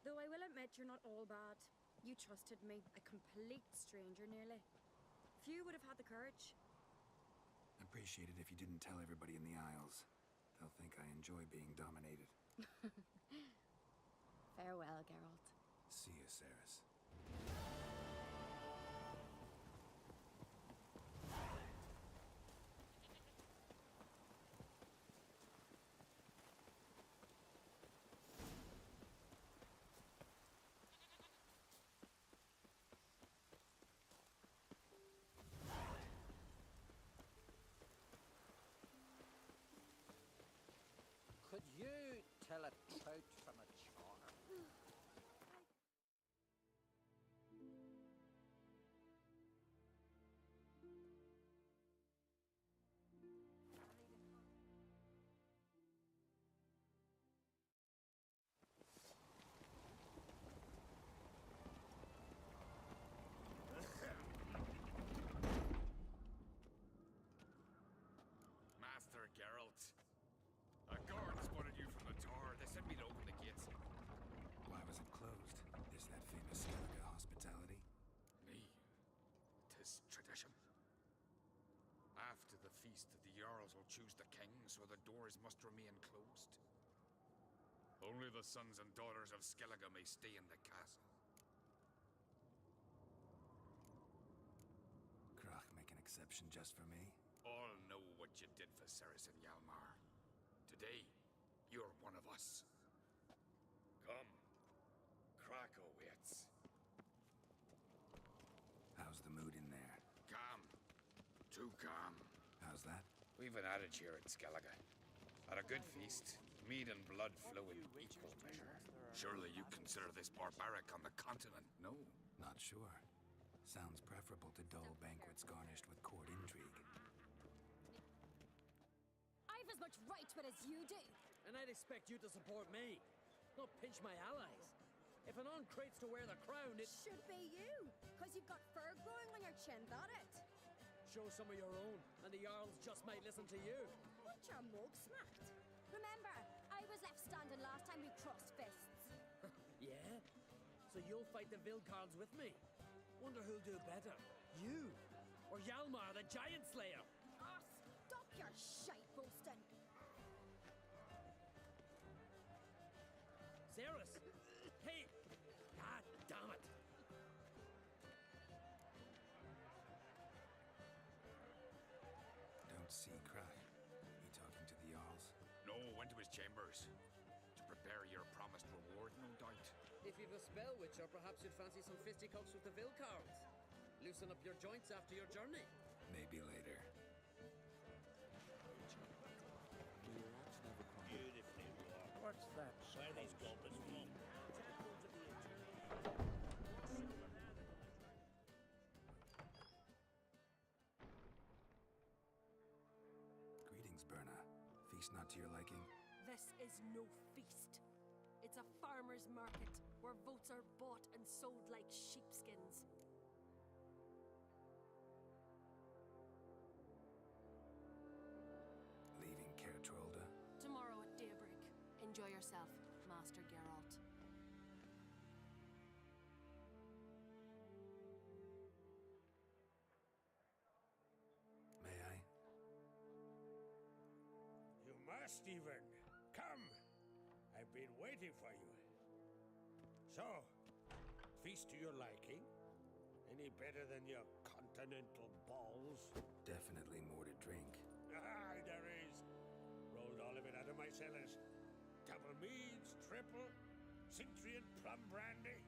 Though I will admit you're not all bad. You trusted me, a complete stranger nearly. Few would have had the courage. Appreciate it if you didn't tell everybody in the Isles. They'll think I enjoy being dominated. Farewell, Geralt. See you, Ceres. Could you tell a trout from a char? Master Geralt. A guard spotted you from the tower. They sent me to open the gates. Why was it closed? Is that famous Naga hospitality? Me. 'Tis tradition. After the feast, the Jarls will choose the king, so the doors must remain closed. Only the sons and daughters of Skellige may stay in the castle. Krach make an exception just for me? All know what you did for Ceres and Hjalmar. Today, you're one of us. Come. Krakow waits. How's the mood in there? Calm. Too calm. How's that? We've an adage here at Skellige. At a good feast, mead and blood flow in equal measure. Surely you consider this barbaric on the continent, no? Not sure. Sounds preferable to dull banquets garnished with court intrigue. I've as much right to it as you do. And I'd expect you to support me, not pinch my allies. If an on-crate's to wear the crown, it should be you, because you've got fur growing on your chin, that it? Show some of your own, and the Jarls just might listen to you. Want your mug smacked? Remember, I was left standing last time we crossed fists. Yeah? So you'll fight the Vilcards with me? Wonder who'll do better, you or Hjalmar the Giant Slayer? Ah, stop your shite boasting. Ceres! Hey! God damn it! Don't see Cry. He talking to the Jarls? No, went to his chambers. To prepare your promised reward, no doubt. If you've a spell witcher, perhaps you'd fancy some fisticuffs with the Vilcards. Loosen up your joints after your journey. Maybe later. What's that? Where these goblins from? Greetings, Berna. Feast not to your liking? This is no feast. It's a farmer's market where votes are bought and sold like sheepskins. Leaving Caer Trolda? Tomorrow at daybreak. Enjoy yourself, Master Geralt. May I? You must even. Come. I've been waiting for you. So, feast to your liking? Any better than your continental balls? Definitely more to drink. Aye, there is. Rolled all of it out of my cellars. Double meads, triple, Cintrian plum brandy,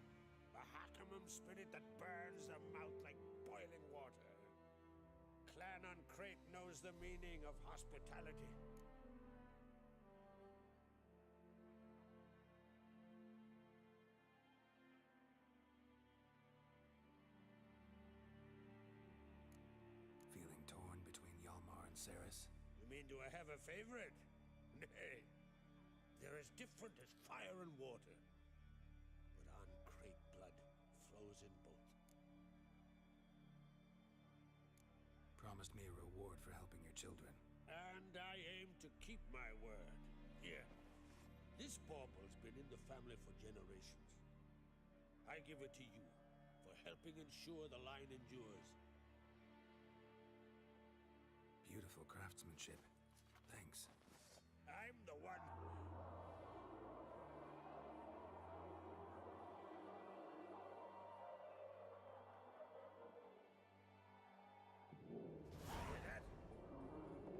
a Hackamum spirit that burns the mouth like boiling water. Clan on Crate knows the meaning of hospitality. Feeling torn between Hjalmar and Ceres? You mean do I have a favorite? Nay. They're as different as fire and water. But on Crate blood flows in both. Promised me a reward for helping your children. And I aim to keep my word. Here. This bauble's been in the family for generations. I give it to you for helping ensure the line endures. Beautiful craftsmanship. Thanks. I'm the one. Hear that?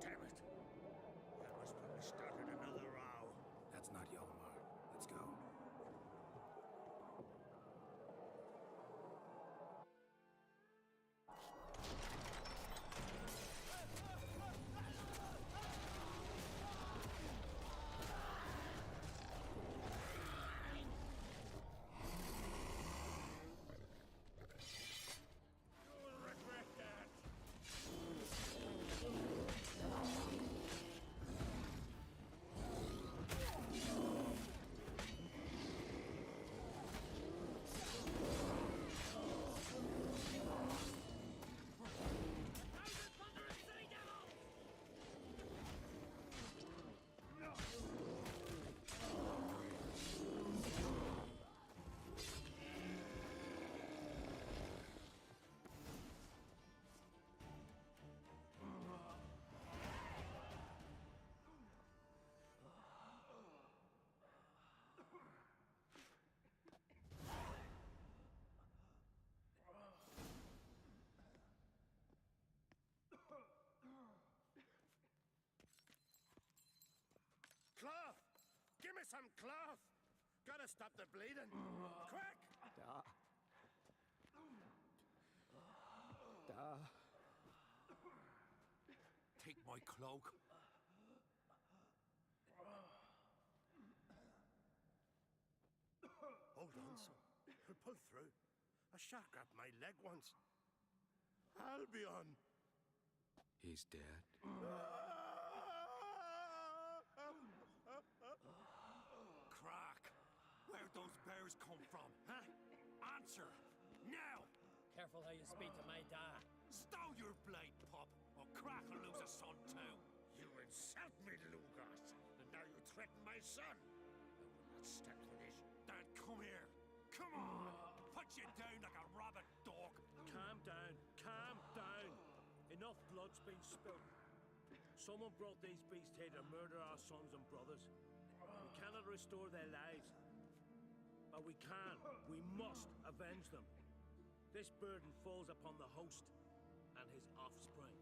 Damn it. That must probably started another row. That's not Hjalmar. Let's go. Cloth! Give me some cloth! Gotta stop the bleeding. Quick! Take my cloak. Hold on, son. I'll pull through. A shark grabbed my leg once. Albion! He's dead. Where'd those bears come from, huh? Answer! Now! Careful how you speak to my dad. Stow your blade, pup, or Crack will lose a son too. You insult me, Lugas, and now you threaten my son. I will not stand for this. Dad, come here. Come on! Put you down like a rabid dog. Calm down, calm down. Enough blood's been spilled. Someone brought these beasts here to murder our sons and brothers. We cannot restore their lives. But we can, we must avenge them. This burden falls upon the host and his offspring.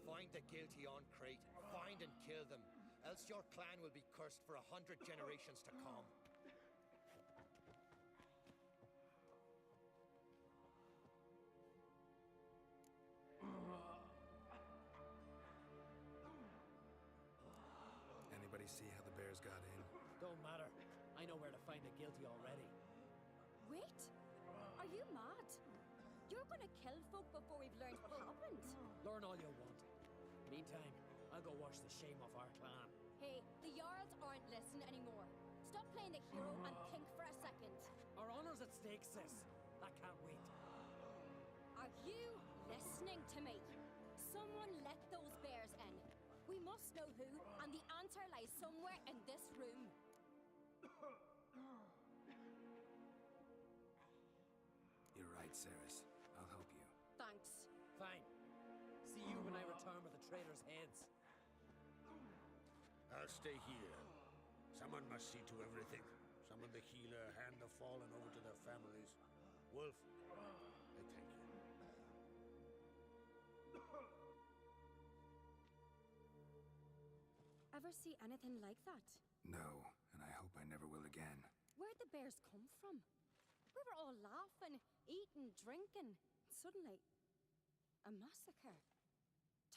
Find the guilty on Crete. Find and kill them. Else your clan will be cursed for 100 generations to come. Anybody see how the bears got in? Don't matter. I know where to find the guilty already. Wait! Are you mad? You're gonna kill folk before we've learned what happened? Learn all you want. Meantime, I'll go wash the shame off our clan. Hey, the Jarls aren't listening anymore. Stop playing the hero and think for a second. Our honor's at stake, sis. That can't wait. Are you listening to me? Someone let those bears in. We must know who, and the answer lies somewhere in this room. You're right, Ceres. I'll help you. Thanks. Fine. See you when I return with the traitors' heads. I'll stay here. Someone must see to everything. Summon the healer, hand the fallen over to their families. Wolf, I thank you. Ever see anything like that? No, and I hope I never will again. Where'd the bears come from? We were all laughing, eating, drinking. Suddenly, a massacre.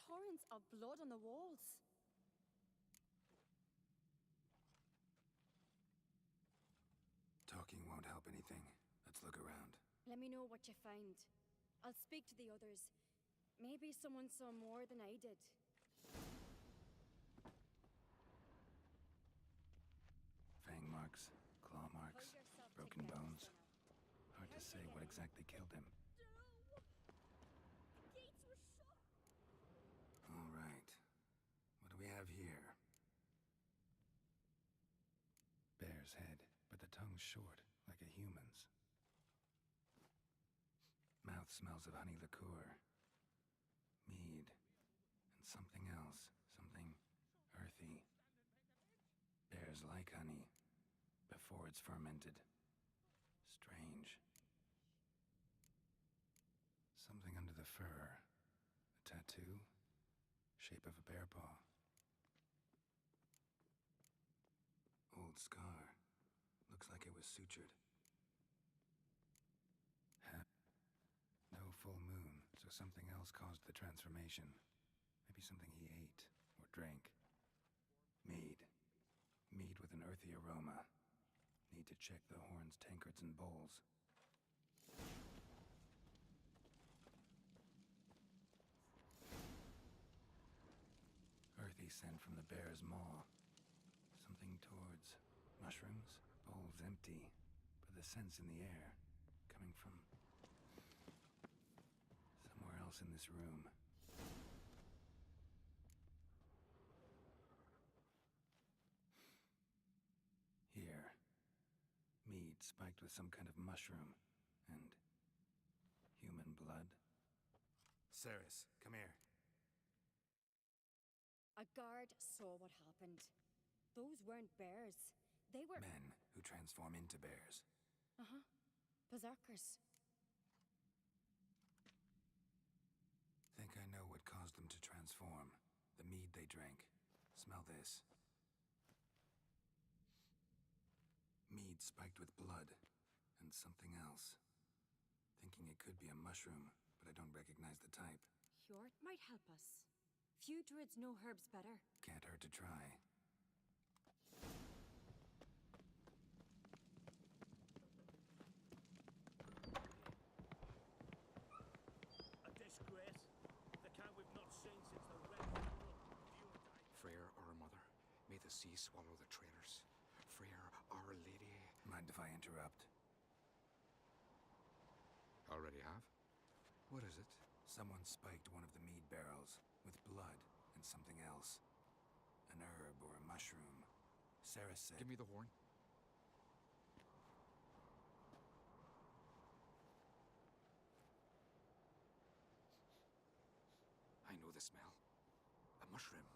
Torrents of blood on the walls. Talking won't help anything. Let's look around. Let me know what you find. I'll speak to the others. Maybe someone saw more than I did. Fang marks, claw marks, broken bones. Hard to say what exactly killed him. All right. What do we have here? Bear's head, but the tongue's short, like a human's. Mouth smells of honey liqueur, mead, and something else, something earthy. Bears like honey before it's fermented. Strange. Something under the fur. A tattoo? Shape of a bear paw. Old scar. Looks like it was sutured. No full moon, so something else caused the transformation. Maybe something he ate or drank. Mead. Mead with an earthy aroma. Need to check the horns, tankards, and bowls. Earthy scent from the bear's maw. Something towards mushrooms. Bowls empty, but the scent's in the air. Coming from somewhere else in this room. Here. Mead spiked with some kind of mushroom. And human blood. Ceres, come here. A guard saw what happened. Those weren't bears. They were... Men who transform into bears. Uh-huh. Berserkers. Think I know what caused them to transform. The mead they drank. Smell this. Mead spiked with blood. And something else. Thinking it could be a mushroom, but I don't recognize the type. Hjort might help us. Few druids know herbs better. Can't hurt to try. the sea swallow the traitors. Frere, Our Lady. Mind if I interrupt? Already have? What is it? Someone spiked one of the mead barrels with blood and something else. An herb or a mushroom. Sarah said... Give me the horn. I know the smell. A mushroom.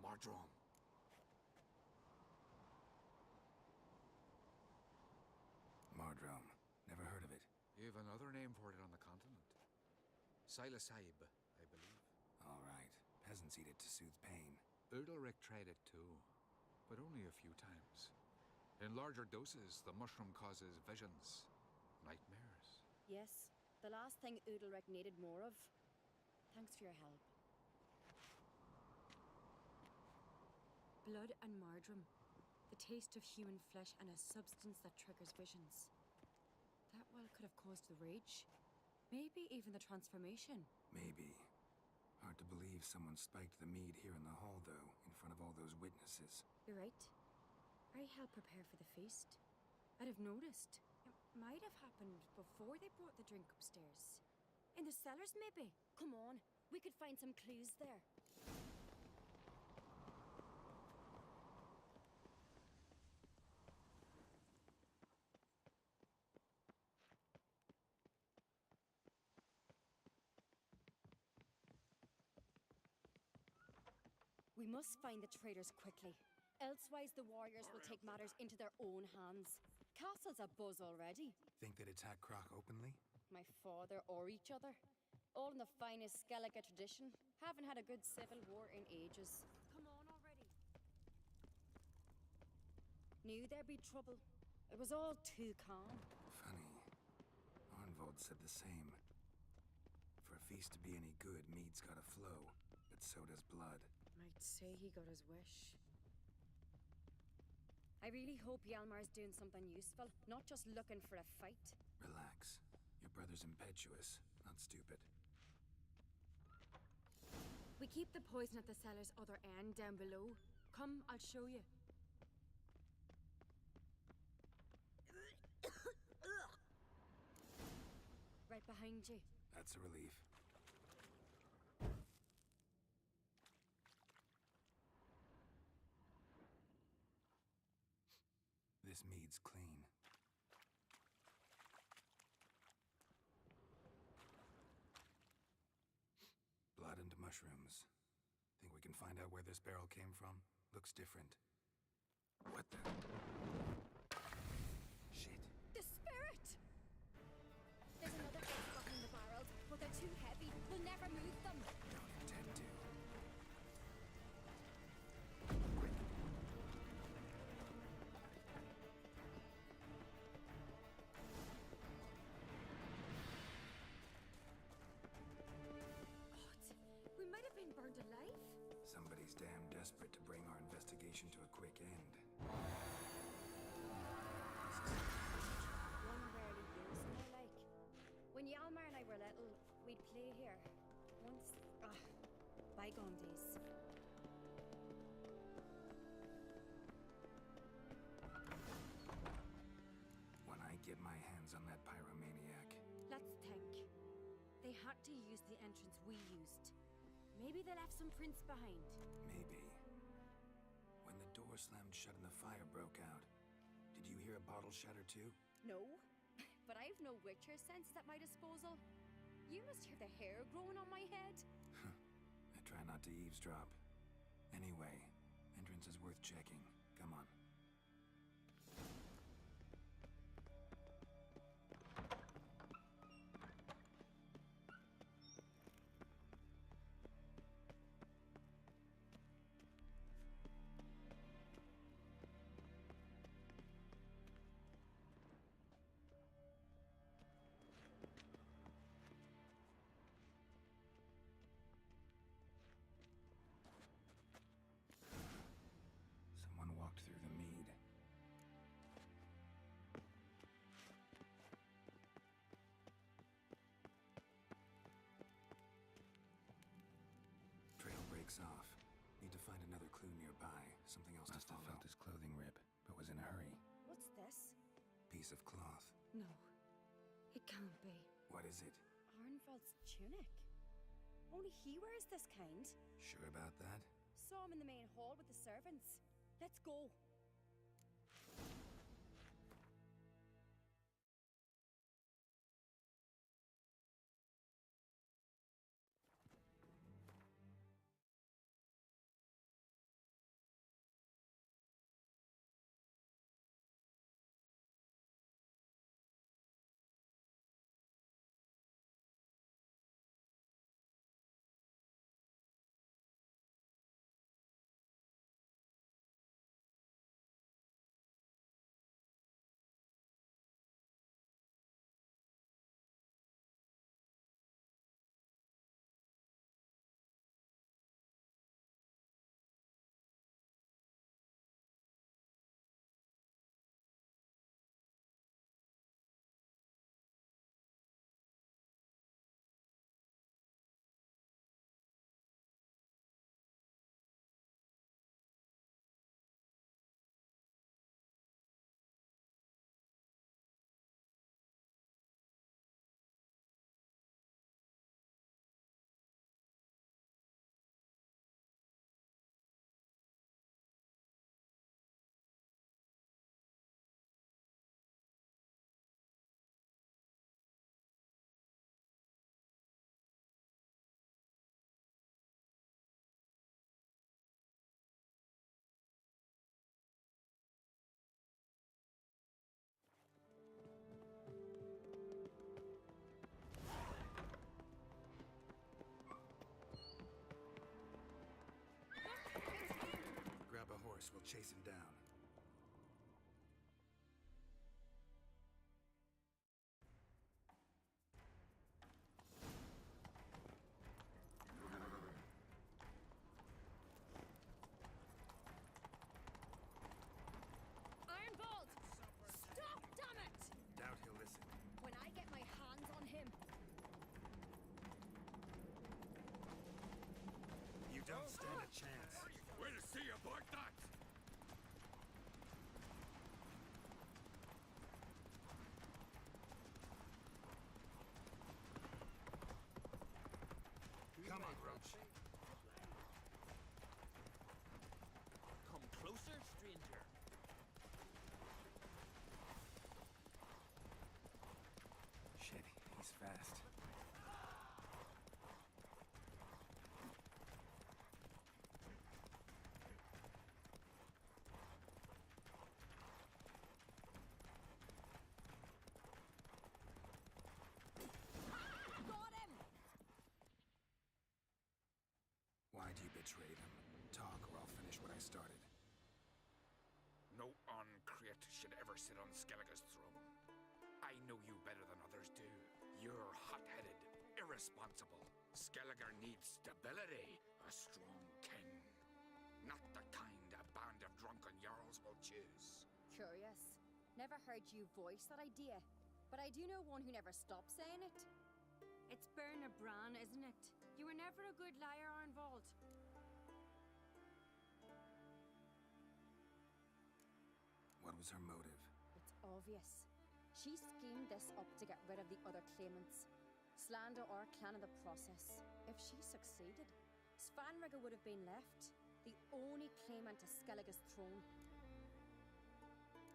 Mardrome. Mardrome. Never heard of it. You've another name for it on the continent. Psilocybe, I believe. All right. Peasants eat it to soothe pain. Udalric tried it too, but only a few times. In larger doses, the mushroom causes visions, nightmares. Yes, the last thing Udalric needed more of. Thanks for your help. Blood and marjoram. The taste of human flesh and a substance that triggers visions. That well could have caused the rage. Maybe even the transformation. Maybe. Hard to believe someone spiked the mead here in the hall, though, in front of all those witnesses. You're right. I helped prepare for the feast. I'd have noticed. It might have happened before they brought the drink upstairs. In the cellars, maybe. Come on, we could find some clues there. We must find the traitors quickly. Elsewise, the warriors will take matters into their own hands. Castle's abuzz already. Think they'd attack Croc openly? My father or each other. All in the finest Skellige tradition. Haven't had a good civil war in ages. Come on already. Knew there'd be trouble. It was all too calm. Funny. Arnvold said the same. For a feast to be any good, mead's gotta flow. But so does blood. Might say he got his wish. I really hope Hjalmar's doing something useful, not just looking for a fight. Relax. Your brother's impetuous, not stupid. We keep the poison at the cellar's other end down below. Come, I'll show you. Right behind you. That's a relief. This mead's clean. Blood and mushrooms. Think we can find out where this barrel came from? Looks different. What the? Shit. The spirit! There's another egg stuck in the barrels, but they're too heavy. We'll never move them. Don't intend to. We might have been burned alive. Somebody's damn desperate to bring our investigation to a quick end. One rarely used, I like. When Hjalmar and I were little, we'd play here. Once, bygone days. When I get my hands on that pyromaniac. Let's think. They had to use the entrance we used. Maybe they left some prints behind. Maybe. When the door slammed shut and the fire broke out, did you hear a bottle shatter too? No, but I've no Witcher sense at my disposal. You must hear the hair growing on my head. I try not to eavesdrop. Anyway, entrance is worth checking. Come on. Someone walked through the mead. Trail breaks off. Need to find another clue nearby. Something else to follow. Must have felt his clothing rip, but was in a hurry. What's this? Piece of cloth. No, it can't be. What is it? Arnvald's tunic. Only he wears this kind. Sure about that? Saw him in the main hall with the servants. Let's go. We'll chase him down. Ironbolt! Stop, damn it! Doubt he'll listen. When I get my hands on him. You don't stand a chance. Way to see about that! Come on, Roach. Come closer, stranger. Shit, he's fast. Why'd you betray them? Talk, or I'll finish what I started. No Ancrate should ever sit on Skellige's throne. I know you better than others do. You're hot-headed, irresponsible. Skellige needs stability, a strong king. Not the kind a band of drunken jarls will choose. Curious. Never heard you voice that idea, but I do know one who never stops saying it. It's Berna Bran, isn't it? You were never a good liar, Arnvald. What was her motive? It's obvious. She schemed this up to get rid of the other claimants. Slander our clan in the process. If she succeeded, Svanrige would have been left, the only claimant to Skellige's throne.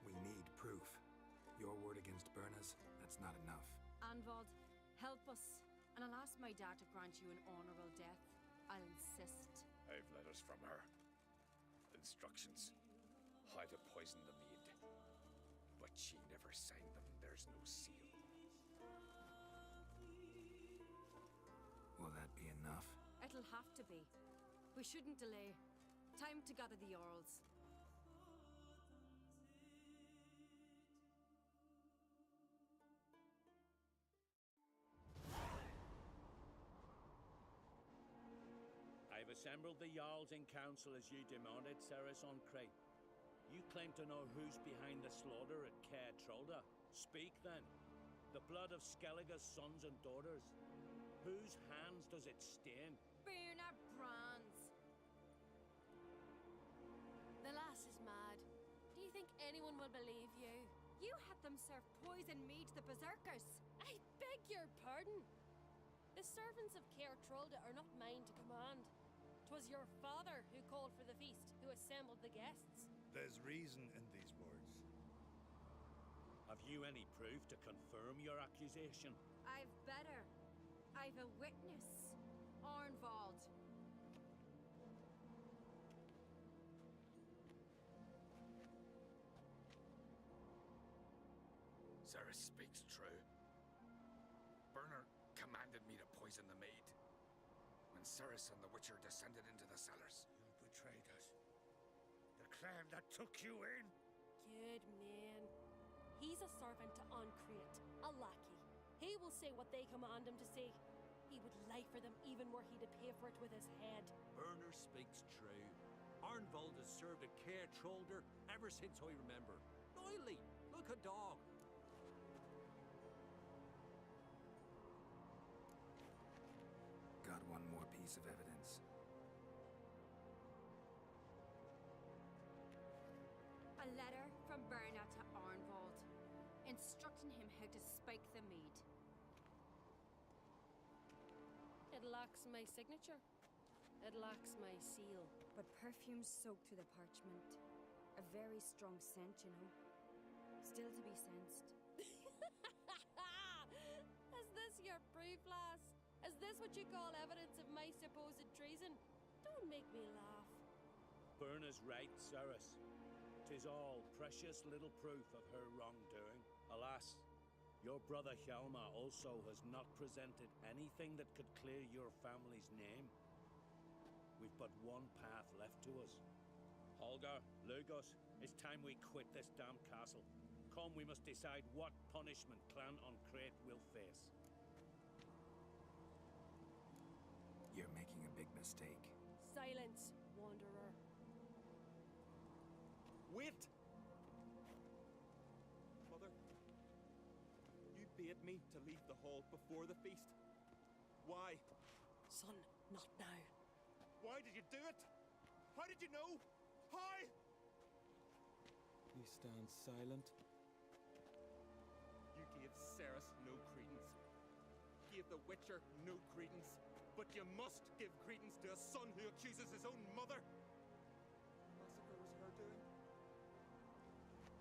We need proof. Your word against Berna's, that's not enough. Arnvald, help us, and I'll ask my dad to grant you an honorable death. I'll insist. I've letters from her. Instructions. How to poison the mead. But she never signed them. There's no seal. Will that be enough? It'll have to be. We shouldn't delay. Time to gather the Jarls. I've assembled the Jarls in council as you demanded, Ceres on Crate. You claim to know who's behind the slaughter at Caer Trolda. Speak then. The blood of Skellige's sons and daughters. Whose hands does it stain? Berna Bran's. anyone will believe you. You had them serve poison mead to the berserkers. I beg your pardon. The servants of Caer Trolda are not mine to command. 'Twas your father who called for the feast, who assembled the guests. There's reason in these words. Have you any proof to confirm your accusation? I've better. I've a witness. Arnvald. Cerys speaks true. Burner commanded me to poison the maid. When Cerys and the Witcher descended into the cellars. You betrayed us. The clan that took you in. Good man. He's a servant to Ancreate, a lackey. He will say what they command him to say. He would lie for them even were he to pay for it with his head. Burner speaks true. Arnvald has served at Caer Trolder ever since I remember. Loyally, like a dog. Got one more piece of evidence. A letter from Berna to Arnvald, instructing him how to spike the mead. It lacks my signature. It lacks my seal. But perfume soaked through the parchment. A very strong scent, you know. Still to be sensed. Is this your proof, lass? Is this what you call evidence of my supposed treason? Don't make me laugh. Burna's right, Cerys. 'Tis all precious little proof of her wrongdoing. Alas, your brother Hjalmar also has not presented anything that could clear your family's name. We've but one path left to us. Holger, Lugos, it's time we quit this damn castle. Come, we must decide what punishment Clan Ancreate will face. You're making a big mistake. Silence, wanderer. Wait! Mother, you bade me to leave the hall before the feast. Why? Son, not now. Why did you do it? How did you know? How? He stands silent. You gave Cerys no credence. Gave the Witcher no credence. But you must give credence to a son who accuses his own mother. Massacre was her doing.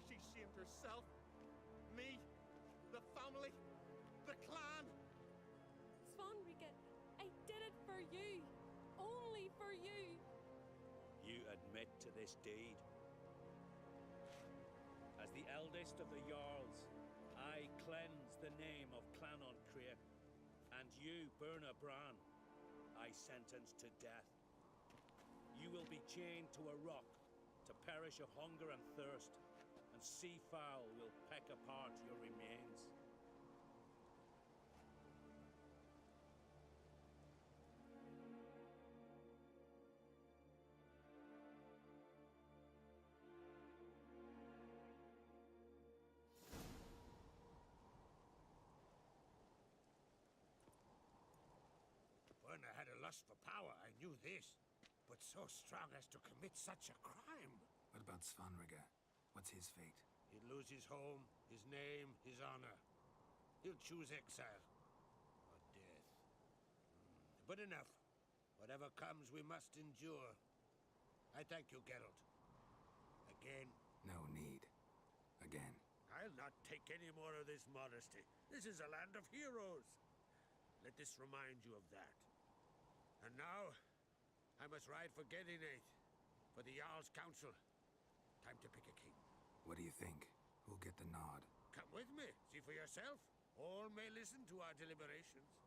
She shamed herself, me, the family, the clan. Svanrika, I did it for you. Only for you. You admit to this deed. As the eldest of the Jarls, I cleanse the name of Clan Ancreate, and you, Berna Bran, I sentence to death. You will be chained to a rock to perish of hunger and thirst, and sea fowl will peck apart your remains. When I had a lust for power, I knew this. But so strong as to commit such a crime. What about Svanrika? What's his fate? He'll lose his home, his name, his honor. He'll choose exile. Or death. But enough. Whatever comes, we must endure. I thank you, Geralt. Again. No need. Again. I'll not take any more of this modesty. This is a land of heroes. Let this remind you of that. And now, I must ride for Gedinate, for the Jarl's Council. Time to pick a king. What do you think? Who'll get the nod? Come with me, see for yourself. All may listen to our deliberations.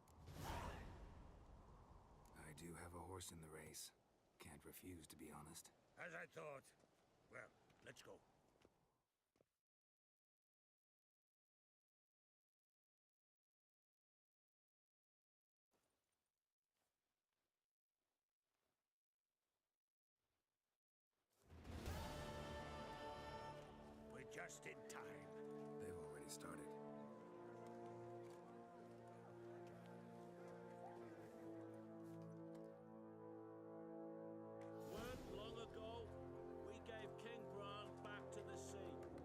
I do have a horse in the race. Can't refuse, to be honest. As I thought. Well, let's go. Just in time. They've already started. When, long ago, we gave King Bran back to the sea.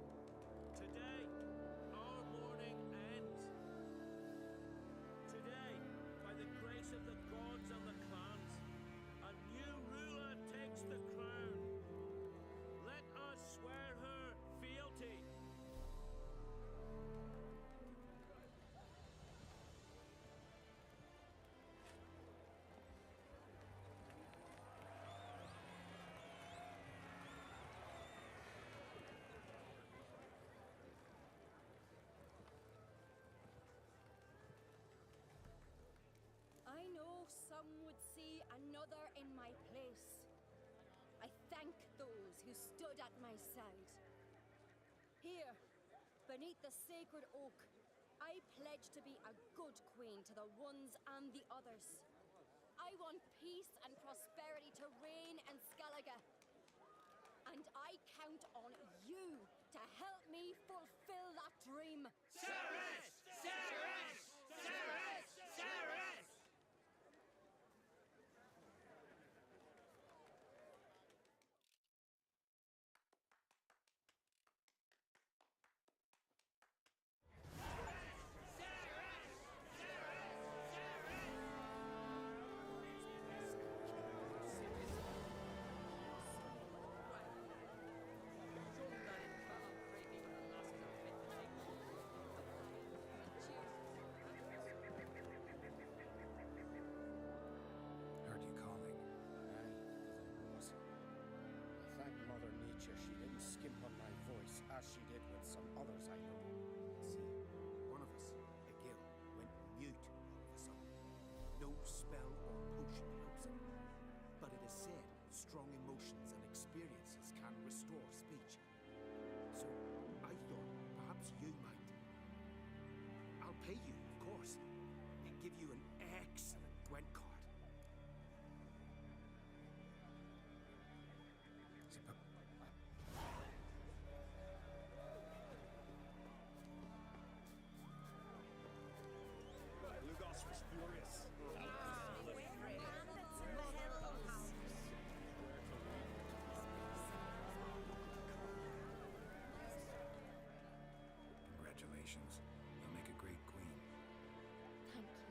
another in my place. I thank those who stood at my side. Here, beneath the sacred oak, I pledge to be a good queen to the ones and the others. I want peace and prosperity to reign in Skellige. And I count on you to help me fulfill that dream. Ceres! Ceres! Ceres! Ceres! Heard you calling. Thank Mother Nature she didn't skimp on my voice as she did with some others I know. See, one of us, a GEIL, went mute all of a sudden. No spell or potion helps him. But it is said strong emotions and experiences can restore speech. So I thought perhaps you might. I'll pay you, of course, and give you an excellent Gwent card. Lugos was furious. Congratulations. You'll make a great queen. Thank you.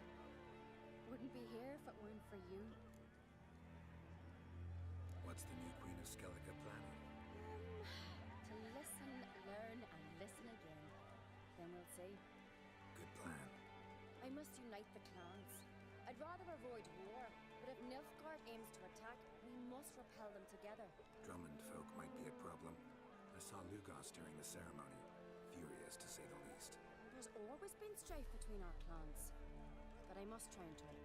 Wouldn't be here if it weren't for you. What's the new Queen of Skellige planning? To listen, learn, and listen again. Then we'll see. Good plan. I must unite the clans. I'd rather avoid war, but if Nilfgaard aims to attack, we must repel them together. Drummond folk might be a problem. I saw Lugos during the ceremony. Furious, to say the least. There's always been strife between our clans, but I must try and turn it